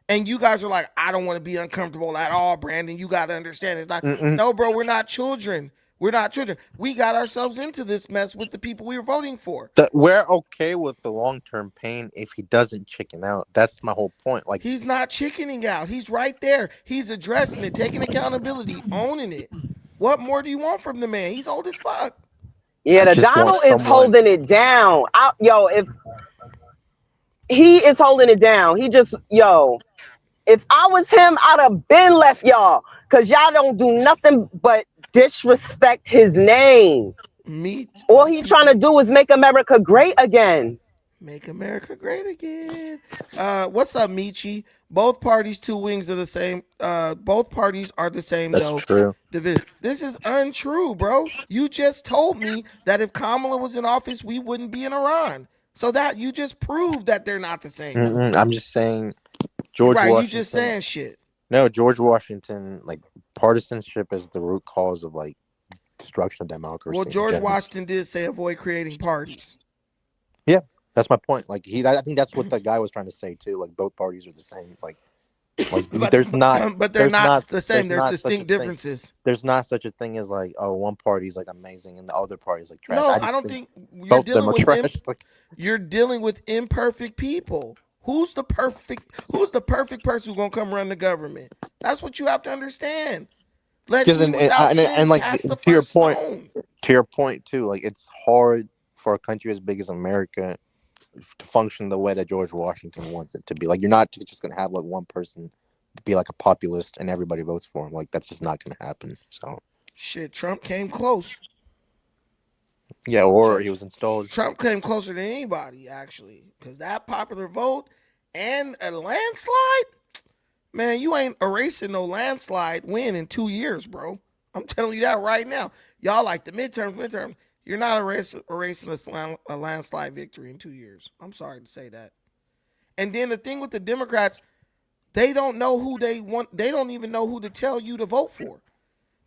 And you guys are like, I don't want to be uncomfortable at all, Brandon. You got to understand. It's not. No, bro, we're not children. We're not children. We got ourselves into this mess with the people we were voting for. We're okay with the long-term pain if he doesn't chicken out. That's my whole point. Like he's not chickening out. He's right there. He's addressing it, taking accountability, owning it. What more do you want from the man? He's old as fuck. Yeah, the Donald is holding it down. If he is holding it down, if I was him, I'd have been left y'all, because y'all don't do nothing but disrespect his name. All he trying to do is make America great again. Make America great again. What's up, Michi? Both parties, two wings of the same. Both parties are the same, that's though. true. This is untrue, bro. You just told me that if Kamala was in office, we wouldn't be in Iran. So that you just proved that they're not the same. I'm just saying, George Washington. You just saying shit. No, George Washington, like partisanship is the root cause of like destruction of democracy. Well, George Washington did say avoid creating parties. Yeah, that's my point. Like I think that's what the guy was trying to say too. Like both parties are the same. Like there's not, but they're not the same. There's distinct differences. There's not such a thing as like, oh, one party's like amazing and the other party's like trash. No, I don't think you're dealing with trash. You're dealing with imperfect people. Who's the perfect person who's gonna come run the government? That's what you have to understand. Like to your point too, like it's hard for a country as big as America to function the way that George Washington wants it to be. Like you're not just gonna have like one person be like a populist and everybody votes for him. Like that's just not gonna happen. So shit, Trump came close. Yeah, or he was installed. Trump came closer than anybody, actually, because that popular vote and a landslide, man, you ain't erasing no landslide win in 2 years, bro. I'm telling you that right now. Y'all like the midterm. You're not erasing a landslide victory in 2 years. I'm sorry to say that. And then the thing with the Democrats, they don't know who they want. They don't even know who to tell you to vote for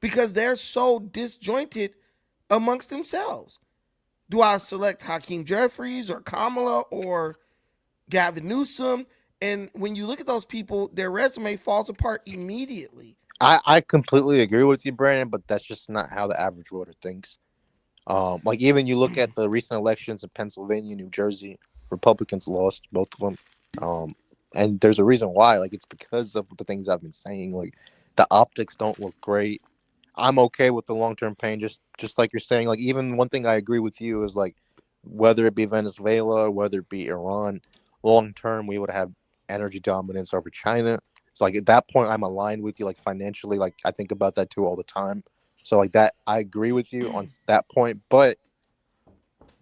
because they're so disjointed amongst themselves. Do I select Hakeem Jeffries or Kamala or Gavin Newsom? And when you look at those people, their resume falls apart immediately. I completely agree with you, Brandon, but that's just not how the average voter thinks. Like even you look at the recent elections in Pennsylvania, New Jersey, Republicans lost both of them. And there's a reason why. Like it's because of the things I've been saying. Like the optics don't look great. I'm okay with the long-term pain, just like you're saying. Like even one thing I agree with you is like whether it be Venezuela, whether it be Iran, long-term we would have energy dominance over China. So like at that point, I'm aligned with you. Like financially, like I think about that too all the time. So like that, I agree with you on that point. But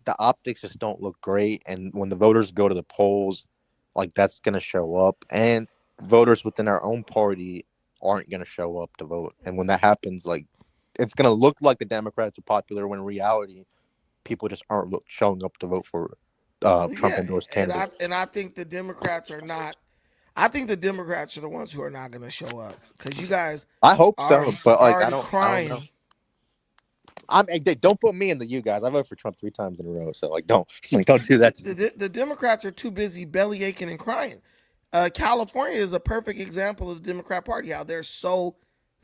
the optics just don't look great, and when the voters go to the polls, like that's gonna show up, and voters within our own party aren't going to show up to vote. And when that happens, like it's going to look like the Democrats are popular when in reality people just aren't showing up to vote for Trump endorsed candidates. And I think the Democrats are not. I think the Democrats are the ones who are not going to show up because you guys. I hope are so, but like already I don't crying. know. Don't put me in the you guys. I voted for Trump 3 times in a row, so like don't do that to me. The Democrats are too busy belly aching and crying. California is a perfect example of the Democrat Party. How they're so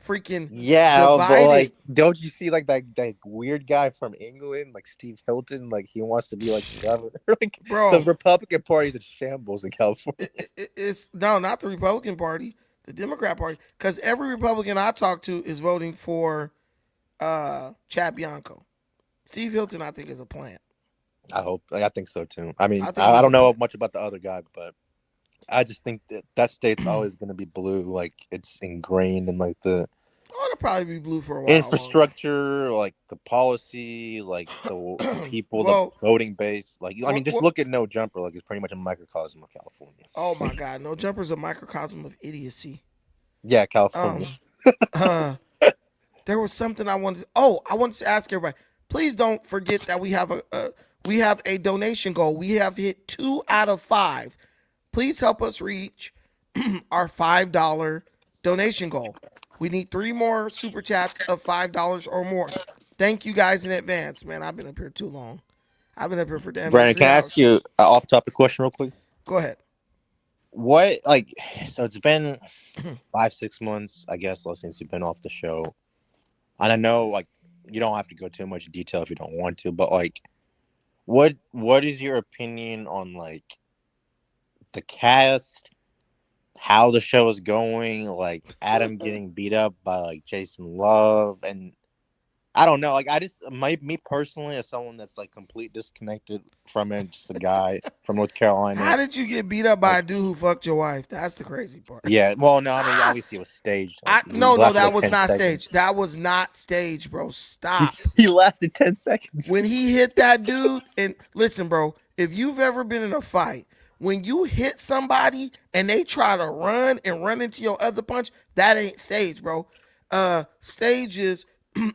freaking divided. But like, don't you see like that weird guy from England, like Steve Hilton, like he wants to be like the governor? Like, bro, the Republican Party's in shambles in California. It's no, not the Republican Party, the Democrat Party, because every Republican I talk to is voting for Chad Bianco. Steve Hilton, I think, is a plant. I think so too. I mean, I I don't know much about the other guy, but I just think that state's always going to be blue. Like it's ingrained in like the it'll probably be blue for a while. Infrastructure, like the policy, like the people, the voting base. Like I mean, just look at No Jumper. Like it's pretty much a microcosm of California. Oh my God, No Jumper's a microcosm of idiocy. Yeah, California. There was something I wanted. I wanted to ask everybody. Please don't forget that we have a donation goal. We have hit 2 out of 5. Please help us reach our $5 donation goal. We need 3 more super chats of $5 or more. Thank you guys in advance, man. I've been up here too long. I've been up here for damn. Brandon, can I ask you an off-topic question real quick? Go ahead. What so it's been 5-6 months, I guess, since you've been off the show, and I know you don't have to go too much detail if you don't want to, but what is your opinion on the cast, how the show is going, Adam getting beat up by Jason Love, and I don't know, me personally, as someone that's complete disconnected from it, just a guy from North Carolina. How did you get beat up by a dude who fucked your wife? That's the crazy part. Yeah, well, no, I mean, obviously it was staged. No, that was not staged. That was not staged, bro. Stop. He lasted 10 seconds. When he hit that dude, and listen, bro, if you've ever been in a fight, when you hit somebody and they try to run into your other punch, that ain't staged, bro. Stage is,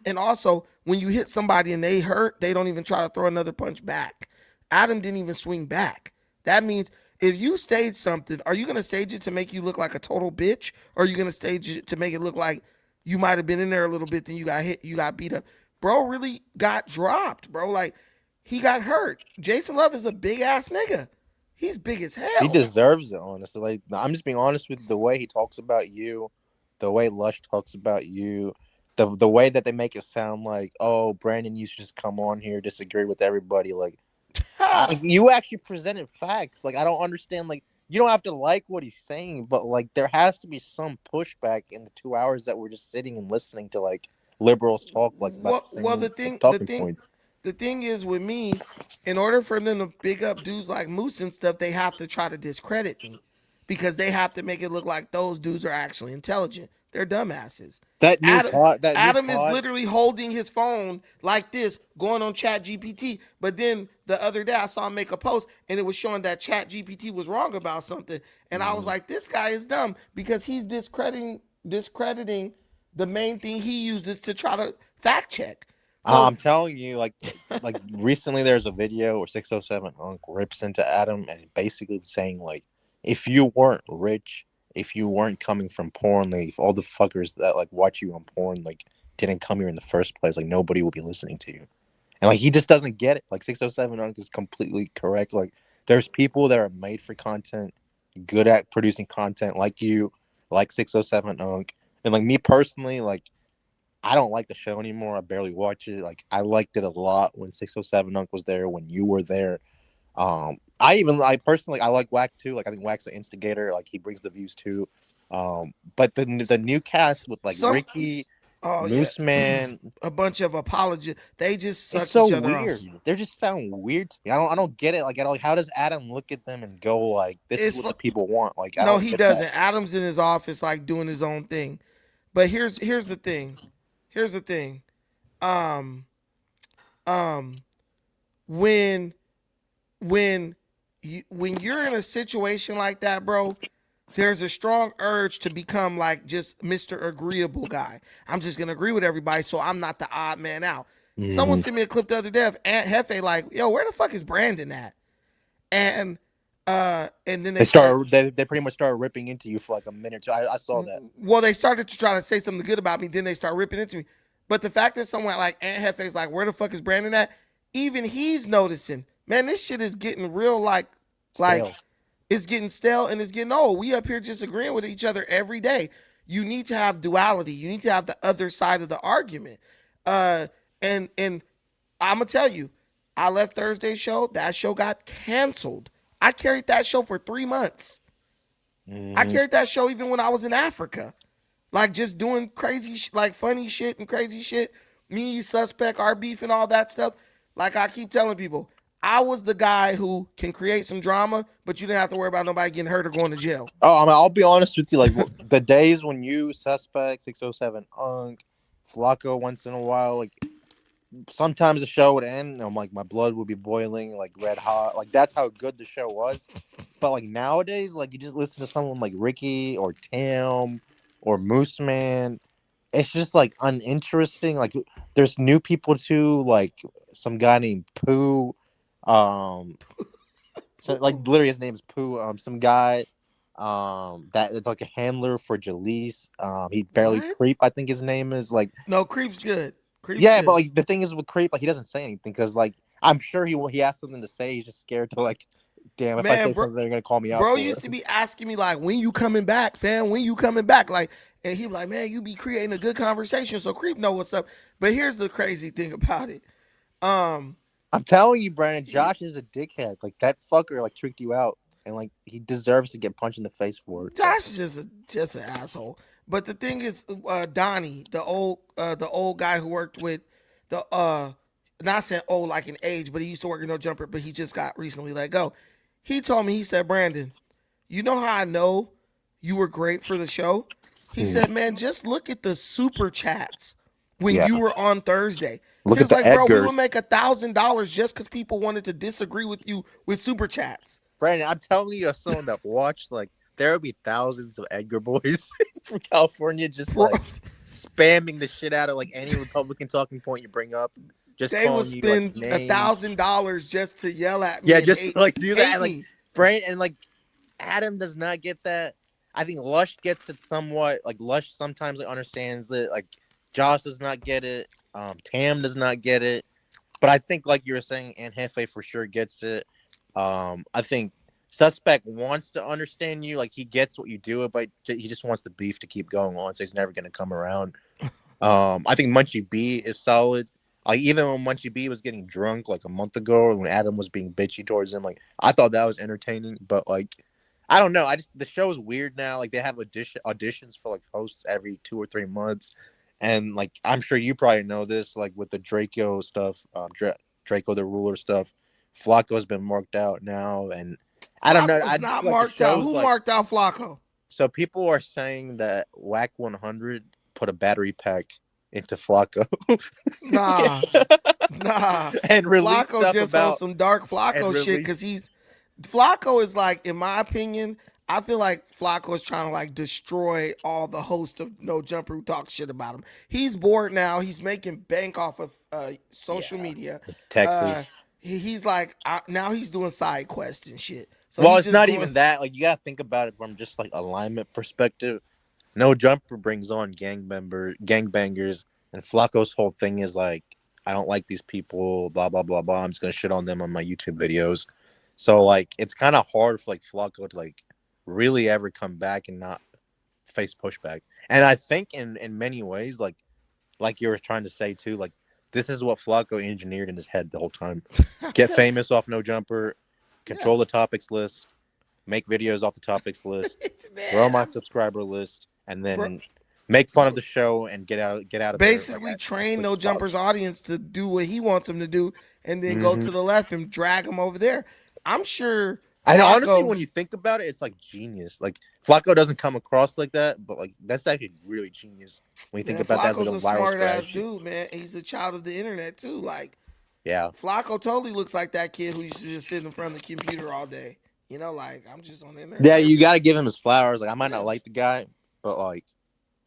and also when you hit somebody and they hurt, they don't even try to throw another punch back. Adam didn't even swing back. That means if you stage something, are you going to stage it to make you look like a total bitch? Or are you going to stage it to make it look like you might have been in there a little bit, then you got hit, you got beat up? Bro really got dropped, bro. He got hurt. Jason Love is a big-ass nigga. He's big as hell. He deserves it, honestly. I'm just being honest with you. The way he talks about you, the way Lush talks about you, the way that they make it sound like, oh, Brandon, you should just come on here, disagree with everybody. You actually presented facts. I don't understand. You don't have to like what he's saying, but there has to be some pushback in the 2 hours that we're just sitting and listening to liberals talk about talking points. The thing is with me, in order for them to big up dudes like Moose and stuff, they have to try to discredit me because they have to make it look like those dudes are actually intelligent. They're dumbasses. Adam is literally holding his phone like this, going on Chat GPT. But then the other day I saw him make a post and it was showing that Chat GPT was wrong about something. And I was like, this guy is dumb because he's discrediting the main thing he uses to try to fact check. So, I'm telling you, recently there's a video where 607 Unc rips into Adam and basically saying if you weren't rich, if you weren't coming from porn, if all the fuckers that watch you on porn didn't come here in the first place, nobody will be listening to you. And he just doesn't get it. 607 Unc is completely correct. There's people that are made for content, good at producing content, like you, like 607 Unc. And me personally, I don't like the show anymore. I barely watch it. I liked it a lot when 607 Unc was there, when you were there. I personally like Wack too. I think Wack's the instigator. He brings the views too. But the new cast with Ricky, Moose Man, a bunch of apologists. They just suck so each other weird. off. They just sound weird to me. I don't get it. At all. How does Adam look at them and go this is what the people want? No, he doesn't. Adam's in his office doing his own thing. But here's the thing. Here's the thing. When you're in a situation like that, bro, there's a strong urge to become just Mr. Agreeable guy. I'm just gonna agree with everybody, so I'm not the odd man out. Someone sent me a clip the other day of Aunt Hefe yo, where the fuck is Brandon at? and then They pretty much started ripping into you for like a minute or two. I saw that. Well, they started to try to say something good about me. Then they start ripping into me. But the fact that someone like Aunt Hefe's like, where the fuck is Brandon at? Even he's noticing, man, this shit is getting real like it's getting stale and it's getting old. We up here just agreeing with each other every day. You need to have duality. You need to have the other side of the argument. And I'm gonna tell you, I left Thursday's show. That show got canceled. I carried that show for 3 months. I carried that show even when I was in Africa. Like just doing crazy, like funny shit and crazy shit. Me, Suspect, our beef and all that stuff. Like I keep telling people, I was the guy who can create some drama, but you didn't have to worry about nobody getting hurt or going to jail. Oh, I mean, I'll be honest with you. Like the days when you, Suspect, 607, Flacco once in a while, like sometimes the show would end and I'm like my blood would be boiling like red hot. Like that's how good the show was. But like nowadays, like you just listen to someone like Ricky or Tam or Moose Man, it's just like uninteresting. Like there's new people too, like some guy named Pooh. So like literally his name's Pooh. Some guy that is like a handler for Jalise. He barely Creep, I think his name is. Like no, Creep's good. Creep's yeah, good. but like the thing is with Creep, like he doesn't say anything because like I'm sure he has something to say. He's just scared to like, damn, if I say something, they're gonna call me out. Bro used to be asking me like, when you coming back, fam? When you coming back? Like, and he be like, man, you be creating a good conversation, so Creep know what's up. But here's the crazy thing about it. I'm telling you, Brandon, Josh is a dickhead. Like that fucker like tricked you out, and like he deserves to get punched in the face for it. Josh is just an asshole. But the thing is, Donnie, the old guy who worked with the not saying old like in age, but he used to work in No Jumper, but he just got recently let go. He told me, he said, Brandon, you know how I know you were great for the show? He said, man, just look at the super chats when you were on Thursday. Look he at was the like, bro, we Edgars. would make $1,000 just because people wanted to disagree with you with super chats. Brandon, I'm telling you, as someone that watched, like, there would be thousands of Edgar boys from California just like spamming the shit out of like any Republican talking point you bring up. Just they would spend $1,000 just to yell at me. Yeah, just like do that. And, like me. Brandon and like Adam does not get that. I think Lush gets it somewhat. Like Lush sometimes like understands it. Like Josh does not get it. Tam does not get it. But I think like you were saying, Aunt Hefe for sure gets it. I think Suspect wants to understand you. Like he gets what you do, but he just wants the beef to keep going on. So he's never going to come around. I think Munchie B is solid. Like even when Munchie B was getting drunk like a month ago, or when Adam was being bitchy towards him, like I thought that was entertaining. But like I don't know. The show is weird now. Like they have auditions for like hosts every 2 or 3 months, and like I'm sure you probably know this. Like with the Draco stuff, Draco the Ruler stuff, Flacco's been marked out now, and I don't know. Flacco's not marked out. Who marked out Flacco? So people are saying that Whack 100 put a battery pack into Flacco. Nah. And Flacco just on some dark Flacco shit because Flacco is like, in my opinion, I feel like Flacco is trying to like destroy all the hosts of No Jumper who talk shit about him. He's bored now. He's making bank off of social media. Texas. He's like, now he's doing side quests and shit. So well, it's not even that. Like you gotta think about it from just like alignment perspective. No Jumper brings on gangbangers, and Flacco's whole thing is like, I don't like these people, blah blah blah blah. I'm just gonna shit on them on my YouTube videos. So like, it's kind of hard for like Flacco to like really ever come back and not face pushback. And I think in many ways, like you were trying to say too, like this is what Flacco engineered in his head the whole time: get famous off No Jumper, control the topics list, make videos off the topics list, grow my subscriber list. And then make fun of the show and get out of basically there, train No Jumper's audience to do what he wants them to do, and then go to the left and drag them over there. I'm sure. I know. Honestly, when you think about it, it's like genius. Like Flacco doesn't come across like that, but like that's actually really genius when you think about that as like a viral smart ass strategy. dude, man. He's a child of the internet too. Like, yeah, Flacco totally looks like that kid who used to just sit in front of the computer all day. You know, like I'm just on the internet. Yeah, you got to give him his flowers. Like I might not like the guy, but like,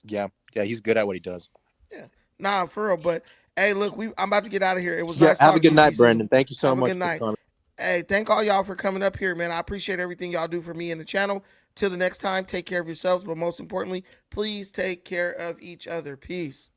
yeah, he's good at what he does. Yeah, nah, for real. But hey, look, I'm about to get out of here. It was nice. Have a good night, DC. Brandon. Thank you so have much. A good night. Hey, thank all y'all for coming up here, man. I appreciate everything y'all do for me and the channel. Till the next time, take care of yourselves, but most importantly, please take care of each other. Peace.